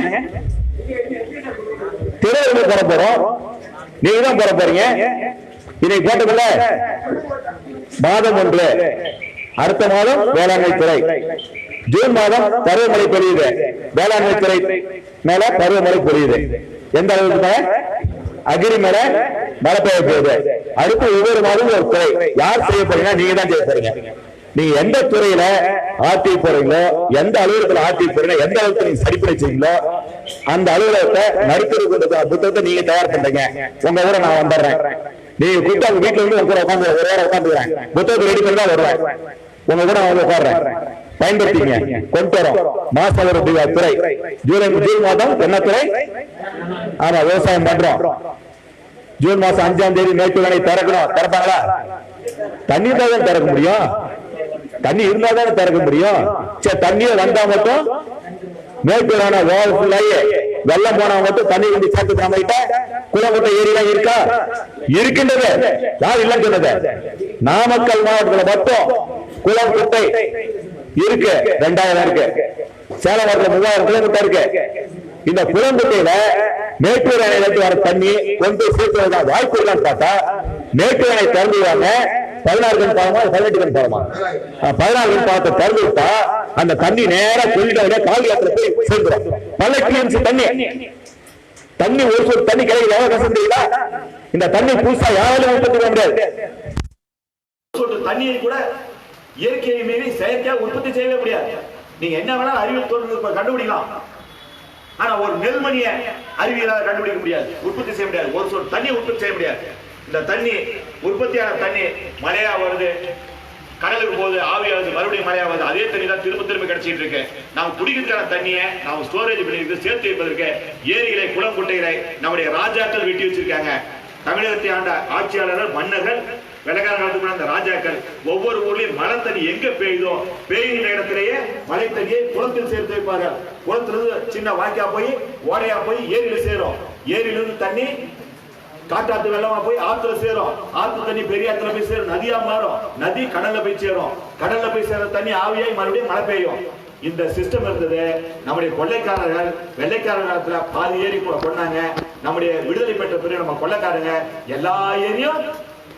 திரையில போட போறோம். நீங்க தான் போட போறீங்க. இன்னைக்கு போட்டதுல மாதம் 1, அடுத்த மாதம் வேளாண்மை துறை, ஜூன் மாதம் பருவமழை பொழியுது, வேளாண்மை துறை மேல பருவமழை பொழியுது. எந்த அளவுக்கு அக்ரி மேல மழை பெய்ய போகுது. அடுத்து ஒவ்வொரு மாதமும் ஒரு துறை. யார் செய்ய போறீங்கன்னா நீங்க தான் செய்ய போறீங்க. நீங்க எந்த துறையில ஆட்சி போறீங்களோ, எந்த அலுவலகத்துல ஆட்சி போறீங்களோ, எந்த அளவுக்கு நீங்க சரிப்படை செய்யுங்களோ அந்த அலுவலகத்தை நடுத்தருக்கு புத்தகத்தை நீங்க தயார் பண்றீங்க. உங்க கூட நான் வந்துடுறேன். நீங்க கூப்பிட்டு அவங்க வீட்டுல இருந்து உங்க உட்காந்து ஒரு நேரம் உட்காந்துக்கிறேன், புத்தகத்தை ரெடி பண்ணி தான் வருவேன். உங்க கூட நான் உட்காடுறேன், பயன்படுத்திங்க. கொண்டு வரோம் மாசம் ஒரு துறை. ஜூன் மாதம் என்ன துறை? ஆமா, விவசாயம் பண்றோம். ஜூன் மாசம் 5ஆம் தேதி மேட்டூர் திறக்கணும். திறப்பாங்களா? தண்ணி தான் திறக்க முடியும். தண்ணி இருந்தா தானே திறக்க முடியும். சரி, தண்ணியே வந்தா மட்டும் மேட்டூர் வெள்ளம் போனா மட்டும் தண்ணி வந்து சேர்த்து நம்ம கிட்ட குளங்குட்டை ஏரியெல்லாம் இருக்கா? இருக்கின்றது. யார் இல்லைன்னு சொன்னது? நாமக்கல் மாவட்டத்துல மட்டும் குளம் குட்டை இருக்கு, 2000 இருக்கு. சேலம் மாவட்டத்தில் 3000 கிலோமீட்டர் இருக்கு. இந்த குளங்குட்டையில மேட்டூர் அணையிலிருந்து வர தண்ணி கொண்டு சேர்த்து வாய்ப்பு இருக்கான்னு பார்த்தா மேட்டூர் அணை திறந்துவாங்க. 16 கண் பாவமா 18 கண் பாவமா 14 கண் பாவத்தை திறந்து விட்டா அந்த தண்ணி நேரா சொல்லிட்டு கால்குளத்துல போய் சேர்ந்துடும். பல கிளியன்ஸ் தண்ணி ஒரு சொல் தண்ணி கிடையாது. எவ்வளவு கஷ்டம் தெரியுதா? இந்த தண்ணி புதுசா யாராலும் உற்பத்தி பண்ண முடியாது. தண்ணியை கூட இயற்கையை மீறி செயற்கையாக உற்பத்தி செய்யவே முடியாது. நீங்க என்ன வேணா அறிவியல் தொழில்நுட்பம் கண்டுபிடிக்கலாம். ஆனா ஒரு நெல்மணியை அறிவியலாக கண்டுபிடிக்க முடியாது, உற்பத்தி செய்ய முடியாது. ஒரு சொல் தண்ணி உற்பத்தி செய்ய முடியாது. இந்த தண்ணி உற்பத்தியான தண்ணி மழையா வருது, கடலுக்கு போகுது, ஆவியாவது, மறுபடியும் மழையா வருது. அதே தண்ணி தான் திரும்ப திரும்ப கிடைச்சிட்டு இருக்கு. நாம் குடிக்கிறதுக்கான தண்ணியை நாம் ஸ்டோரேஜ் பண்ணி சேர்த்து வைப்பதற்கு ஏரிகளை, குளம் குட்டைகளை நம்முடைய ராஜாக்கள் வெட்டி வச்சிருக்காங்க. தமிழகத்தை ஆண்ட ஆட்சியாளர்கள், மன்னர்கள், வெள்ளக்கார காலத்துக்கு அந்த ராஜாக்கள் ஒவ்வொரு ஊர்லயும் மழை தண்ணி எங்க பெய்யுதோ பெய்கின்ற இடத்திலேயே மழை தண்ணியை குளத்தில் சேர்த்து வைப்பார்கள். குளத்திலிருந்து சின்ன வாய்க்கா போய் ஓடையா போய் ஏரியில சேரும். ஏரியிலிருந்து தண்ணி காட்டாத்து வெள்ளமா போய் ஆத்துல சேரும். ஆத்து தண்ணி பெரிய ஆத்துல போய் சேரும், நதியா மாறும். நதி கடல்ல போய் சேரும். கடல்ல போய் சேர தண்ணி ஆவியாய் மறுபடியும் மழை பெய்யும். இந்த சிஸ்டம் இருந்தது. நம்முடைய கொள்ளைக்காரர்கள் வெள்ளைக்கார காலத்துல பாதி ஏரி கொண்டாங்க. நம்முடைய விடுதலை பெற்ற பிறகு நம்ம கொள்ளைக்காரங்க எல்லா ஏரியும்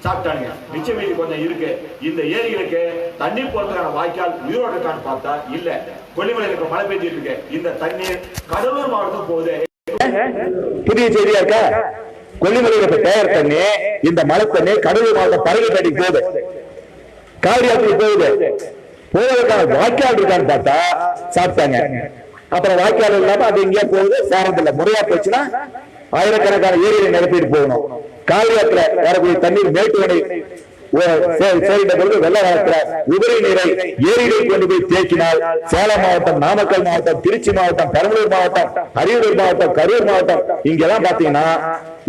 சாப்பிட்டானுங்க. மிச்ச மீதி கொஞ்சம் இருக்கு. இந்த ஏரிகளுக்கு தண்ணி போறதுக்கான வாய்க்கால் உயிரோடு இருக்கான்னு பார்த்தா இல்ல. கொல்லிமலையில மழை பெய்ஞ்சிட்டு இருக்கு. இந்த தண்ணீர் கடலூர் மாவட்டத்துக்கு போகுது. புதிய செய்தியா இருக்க? கொல்லிமலையில தயார் தண்ணி, இந்த மழை தண்ணி கடலூர் மாவட்டம் பரங்கிப்பேட்டைக்கு போகுது, காவிரி ஆற்றுக்கு போகுது. போவதற்கான வாய்க்கால் இருக்கான்னு பார்த்தா சாப்பிட்டாங்க. அப்புறம் வாய்க்கால் இல்லாம அது எங்கேயா போகுது, சேரதில்லை. முறையா போச்சுன்னா ஆயிரக்கணக்கான ஏரியை நிரப்பிட்டு போகணும். கால்வாய்ல வரக்கூடிய தண்ணீர் மேட்டுவனை சேர்ந்த பொழுது வெள்ள காலத்துல உபரி நீரை ஏரியில் கொண்டு போய் தேக்கினால் சேலம் மாவட்டம், நாமக்கல் மாவட்டம், திருச்சி மாவட்டம், பெரம்பலூர் மாவட்டம், அரியலூர் மாவட்டம், கரூர் மாவட்டம் இங்கெல்லாம் பாத்தீங்கன்னா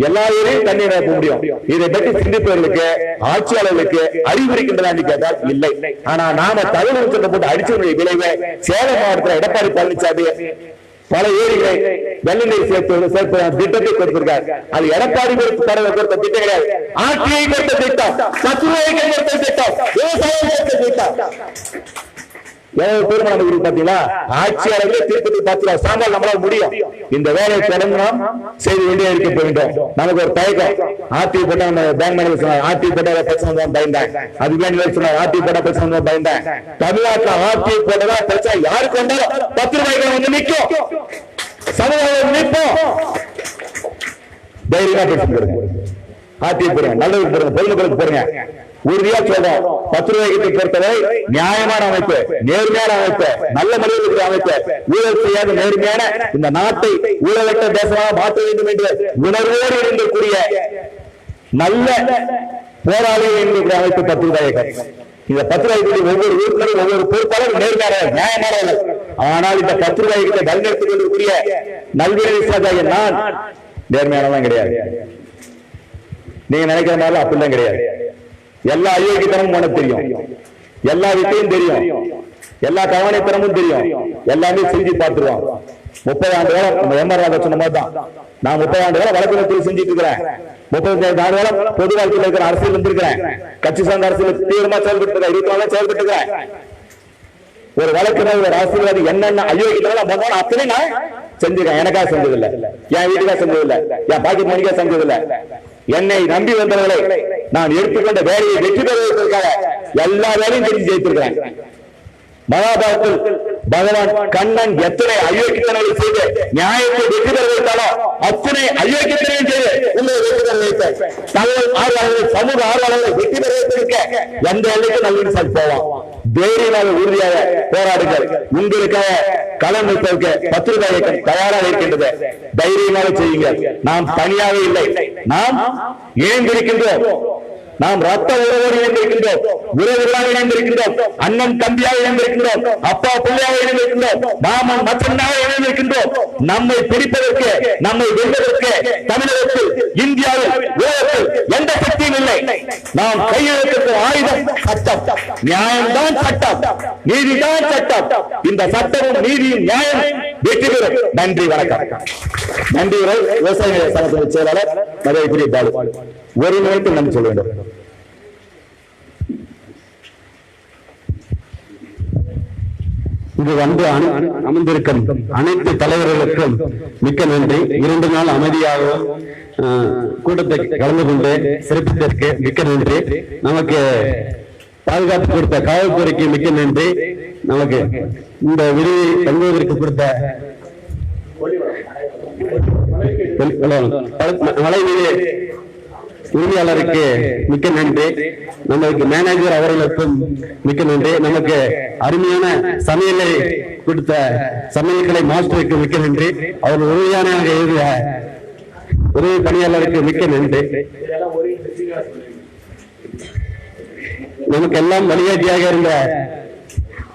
எல்லா ஏரியும் தண்ணீர் நிரப்ப முடியும். இதை பற்றி சிந்திப்பவர்களுக்கு, ஆட்சியாளர்களுக்கு அறிவு இருக்கின்றதா கேட்டால் இல்லை. ஆனா நாம தகவல் போட்டு அடிச்சவருடைய விளைவை சேலம் மாவட்டத்தில் எடப்பாடி பழனிசாமி பல ஏரிகளை வெள்ள நீர் சேர்ப்பு திட்டத்தை கொடுத்திருக்கார். அது எடப்பாடி கொடுத்த திட்டம் கிடையாது, ஆட்சியை கொடுத்த திட்டம், 10 ரூபாய்க்கு கொடுத்த திட்டம், விவசாயம் கொடுத்த திட்டம். எவ்வளவு பாத்தீங்களா? ஆட்சியாளர்களே திருப்பதி 10 ரூபாய் சாம்பால் நம்மளால முடியும். இந்த வேலையை தொடர்ந்து நாம் செய்து கொண்டே இருக்க வேண்டும். நமக்கு ஒரு தயக்கம், ஆர்டி போட்டா பேங்க் மேனேஜர் சொன்னார், ஆர்டி போட்டா பிரச்சனை தான் பயந்தேன், அது பேங்க் சொன்னார், ஆர்டி போட்டா பிரச்சனை தான் பயந்தேன். தமிழ்நாட்டில் ஆர்டி போட்டதா பிரச்சனை யாருக்கு வந்தாலும் 10 ரூபாய்க்கு வந்து நிற்கும், சமுதாயம் நிற்போம். தைரியமா பேசுங்க, ஆர்டி போடுங்க, நல்லது போடுங்க, பொதுமக்களுக்கு போடுங்க. உறுதியா சொல்றோம், 10 ரூபாய்க்கு பொறுத்தவரை நியாயமான அமைப்பு, நேர்மையான அமைப்பு, நல்ல மனிதர்களுடைய அமைப்பு, ஊழல் செய்யாத நேர்மையான இந்த நாட்டை ஊழலற்ற தேசமாக மாற்ற வேண்டும் என்று உணர்வோடு இருக்கக்கூடிய நல்ல போராளி என்கிற அமைப்பு 10 ரூபாய். இந்த 10 ரூபாய்க்கு ஒவ்வொரு உறுப்பினரும், ஒவ்வொரு பொறுப்பாளரும் நேர்மையானவர், நியாயமானவர். ஆனால் இந்த 10 ரூபாய்க்கு வழிநடத்திக் கொண்டிருக்கூடிய நல்வினை நான் நேர்மையானதான் கிடையாது. நீங்க நினைக்கிற மாதிரி அப்படிலாம் கிடையாது. எல்லா அயோக்கியத்தனமும் உனக்கு தெரியும், எல்லா வித்தையும் தெரியும், எல்லா கவனித்தனமும் தெரியும், எல்லாமே செஞ்சு பார்த்துருவோம். 30 ஆண்டு காலம் நம்ம எம்ஆர் சொன்ன மாதிரி தான். நான் 30 ஆண்டு காலம் வழக்கு செஞ்சுட்டு இருக்கிறேன். 35 ஆண்டு காலம் பொது வாழ்க்கையில் இருக்கிற அரசியல் இருந்திருக்கிறேன். கட்சி சார்ந்த அரசியல் தீவிரமா செயல்பட்டு இருக்கேன், 24 செயல்பட்டு இருக்கிறேன். ஒரு வழக்கு ஒரு அரசியல்வாதி என்னென்ன அயோக்கியத்தனம் அத்தனை நான் செஞ்சிருக்கேன். எனக்காக செஞ்சதில்லை, என் வீட்டுக்காக செஞ்சதில்லை, என் பாக்கெட் மணிக்காக செஞ்சதில்லை. என்னை நம்பி வந்தவர்களை நான் எடுத்துக்கொண்ட வேலையை வெற்றி பெறுவதற்காக எல்லா வேலையும் தெரிஞ்சு ஜெயித்திருக்கிறேன். மகாபாரதத்தில் பகவான் கண்ணன் எத்தனை அயோக்கியத்தனங்களை செய்து நியாயத்தை வெற்றி பெற வைத்தாலோ அத்தனை அயோக்கியத்தனையும் செய்து உங்களை வெற்றி பெற வைத்தார். தகவல் ஆர்வலர்கள், சமூக ஆர்வலர்கள் வெற்றி பெற வைத்திருக்க எந்த எல்லைக்கும் நல்ல போவான். தைரியமாக உறுதியாக போராடுங்கள். உங்களுக்காக களம் வைப்பதற்கு 10 ரூபாய் இயக்கம் தயாராக இருக்கின்றது. தைரியமாக செய்யுங்கள். நாம் தனியாக இல்லை, நாம் இணைந்திருக்கின்றோம். நாம் ரத்த உறவோடு இணைந்திருக்கின்றோம், உறவுகளாக இணைந்திருக்கின்றோம், அண்ணன் தம்பியாக இணைந்திருக்கின்றோம், அப்பா பிள்ளையாக இணைந்திருக்கின்றோம், மாமன் மச்சனாக இணைந்திருக்கின்றோம். நம்மை பிடிப்பதற்கு, நம்மை வெல்வதற்கு தமிழகத்தில், இந்தியாவில், உலகத்தில் எந்த சக்தியும் இல்லை. நாம் கையெழுத்திற்கு ஆயுதம் சட்டம், நியாயம்தான் சட்டம், நீதிதான் சட்டம். இந்த சட்டமும் நீதியும் நியாயம் வெற்றி பெறும். நன்றி, வணக்கம். நன்றி. விவசாய சங்கத்தின் செயலாளர் மதுரைக்குரிய பாலு. ஒரு நிமிடத்தில் நன்றி சொல்ல வேண்டும். இங்கு வந்து அமர்ந்திருக்கும் அனைத்து தலைவர்களுக்கும் மிக்க நன்றி. 2 நாள் அமைதியாகவும் கூட்டத்தை கலந்து கொண்டு சிறப்பித்ததற்கு மிக்க நன்றி. நமக்கு பாதுகாப்பு கொடுத்த காவல்துறைக்கு மிக்க நன்றி. நமக்கு இந்த விருதை தங்குவதற்கு கொடுத்த மலைநீர் உரிமையாளருக்கு மிக்க நன்றி. நமக்கு மேனேஜர் அவர்களுக்கும் மிக்க நன்றி. நமக்கு அருமையான சமையலை கொடுத்த சமையல்கலை மாஸ்டருக்கு மிக்க நன்றி. அவர் உறுதியான எழுதிய உதவி பணியாளருக்கு மிக்க நன்றி. நமக்கு எல்லாம் வழிகாட்டியாக இருந்த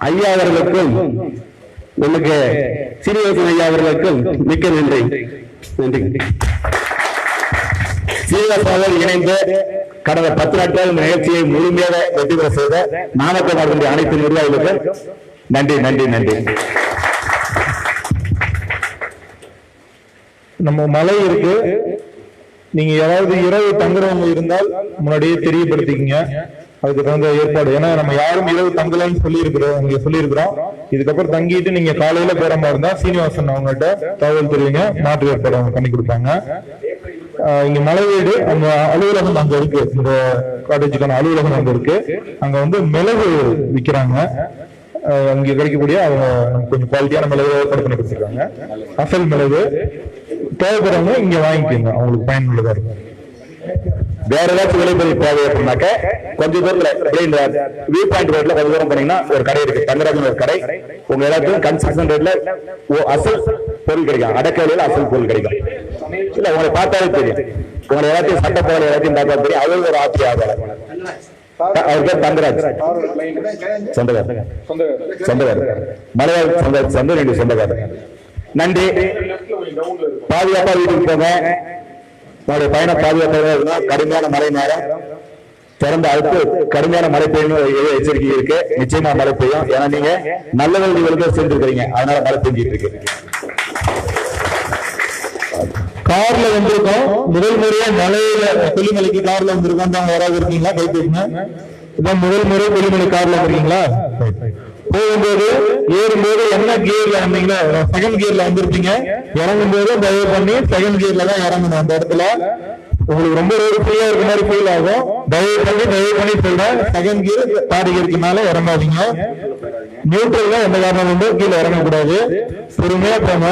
ஐயா அவர்களுக்கும், நமக்கு சீனிவாசன் ஐயா அவர்களுக்கும் மிக்க நன்றி. நன்றி. சீனிவாசன் இணைந்து கடந்த 10 நாட்கள் நிகழ்ச்சியை முழுமையாக வெற்றி பெற செய்த நாமக்கல் மாவட்ட அனைத்து நிர்வாகிகளுக்கும் நன்றி, நன்றி, நன்றி. நம்ம மலை இருக்கு, நீங்க யாராவது இரவு தங்குறவங்க இருந்தால் முன்னாடியே தெரியப்படுத்திக்கங்க. அதுக்கு தகுந்த ஏற்பாடு, ஏன்னா நம்ம யாரும் இரவு தங்கலன்னு சொல்லியிருக்கிறோம். இதுக்கப்புறம் தங்கிட்டு நீங்க காலையில போற மாதிரி இருந்தா சீனிவாசன் அவங்கள்ட்ட தகவல் தெரியுங்க, மாற்று ஏற்பாடு அவங்க பண்ணி கொடுப்பாங்க. இங்க மலை வீடு, அந்த அலுவலகம் அங்க இருக்கு, இந்த காலேஜுக்கான அலுவலகம் அங்க இருக்கு. அங்க வந்து மிளகு விற்கிறாங்க, அங்க கிடைக்கக்கூடிய அவங்க கொஞ்சம் குவாலிட்டியான மிளகு ஏற்பாடு பண்ணி கொடுத்துருக்காங்க. அசல் மிளகு தேவைப்படுறவங்க இங்க வாங்கிக்கோங்க, அவங்களுக்கு பயனுள்ளதா இருக்கும். வேற ஏதாச்சும் விலைப்பதிவு தேவை அப்படின்னாக்க கொஞ்சம் தூரத்துல வியூ பாயிண்ட் ரோட்ல கொஞ்சம் தூரம் போனீங்கன்னா ஒரு கடை இருக்கு, தங்கராஜன் ஒரு கடை. உங்க எல்லாத்துக்கும் கன்ஸ்ட்ரக்ஷன் ரேட்ல அசல் பொருள் கிடைக்கும், அடக்கலையில அசல் பொருள் கிடைக்கும். இல்ல உங்களை பார்த்தாலே தெரியும், உங்களை எல்லாத்தையும் சட்ட பொருள் எல்லாத்தையும் பார்த்தா தெரியும். அது ஒரு ஆட்சி ஆகாது. அவர் பேர் தங்கராஜ், சொந்தக்காரர் சொந்தக்காரர் மலையாள சொந்தக்காரர். நன்றி. பாதுகாப்பா வீட்டுக்கு போங்க. உங்களுடைய பயணம் பாதுகாப்பாக. கடுமையான மழை நேரம் திறந்த அடுத்து கடுமையான மழை பெய்யும் எச்சரிக்கை இருக்கு. நிச்சயமா மழை பெய்யும். ஏன்னா நீங்க நல்ல வழிகளுக்கு சேர்ந்துருக்கீங்க, அதனால மழை பெஞ்சிட்டு இருக்கு. கார்ல வந்திருக்கோம், முதல் முறையா மலையில கொல்லிமலைக்கு கார்ல வந்திருக்கோம். தான் யாராவது இருக்கீங்களா? கை தூக்குங்க. இதான் முதல் முறை கொல்லிமலை கார்ல இருக்கீங்களா? போகும்போது ஏறும்போது என்ன கியர்ல வந்தீங்களோ செகண்ட் கியர்ல வந்திருப்பீங்க. இறங்கும் போது தயவு பண்ணி செகண்ட் கியர்ல தான் இறங்கணும். அந்த இடத்துல உங்களுக்கு ரொம்ப ஃப்ரீயா இருக்க மாதிரி ஃபீல் ஆகும். தயவு பண்ணி சொல்றேன், செகண்ட் கியர் தேர்ட் கியருக்கு மேல இறங்காதீங்க. நியூட்ரல் எந்த காரணம் உண்டோ கீழே இறங்கக்கூடாது. பொறுமையா போங்க.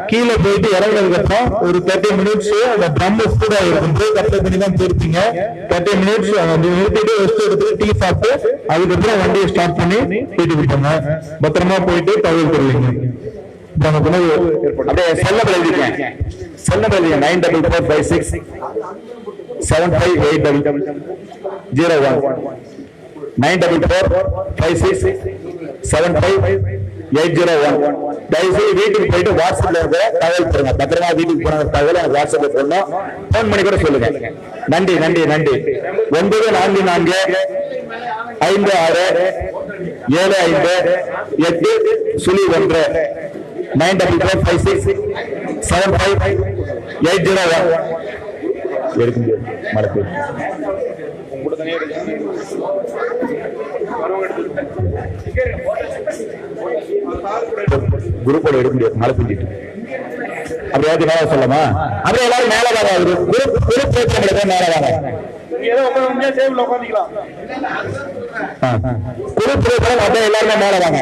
கீழே போயிட்டு இறங்கினதுக்கு அப்புறம் ஒரு 30 மினிட்ஸ் அந்த ட்ரம் சூடா இருக்கும், அப்ளை பண்ணி தான் போயிருப்பீங்க. 30 மினிட்ஸ் நிறுத்திட்டு ரெஸ்ட் எடுத்து டீ சாப்பிட்டு அதுக்கப்புறம் வண்டியை ஸ்டார்ட் பண்ணி வீட்டுக்கு போங்க. பத்திரமா போயிட்டு தகவல் தருவீங்க. அப்படியே செல்ல எழுதிருக்கேன், செல்ல எழுதிங்க 9446 758801 9446 758801. தயவுசெய்து வீட்டுக்கு போயிட்டு வாட்ஸ்அப்ல இருக்கிற தகவல் தருங்க. பத்திரமா வீட்டுக்கு போன தகவல் எனக்கு வாட்ஸ்அப்ல சொல்லணும். போன் பண்ணி கூட சொல்லுங்க. நன்றி நன்றி நன்றி. 944 56 75 8 9446 758801. எடுக்க முடியாது மழை பெய்யும். குரூப்போட எடுக்க முடியாது, மழை பெஞ்சிட்டு. அப்படியாவது மேல சொல்லலாமா? அப்படியே எல்லாரும் மேல வாங்க. குரூப் மேல வாங்க. குரூப் எல்லாருமே மேல வாங்க.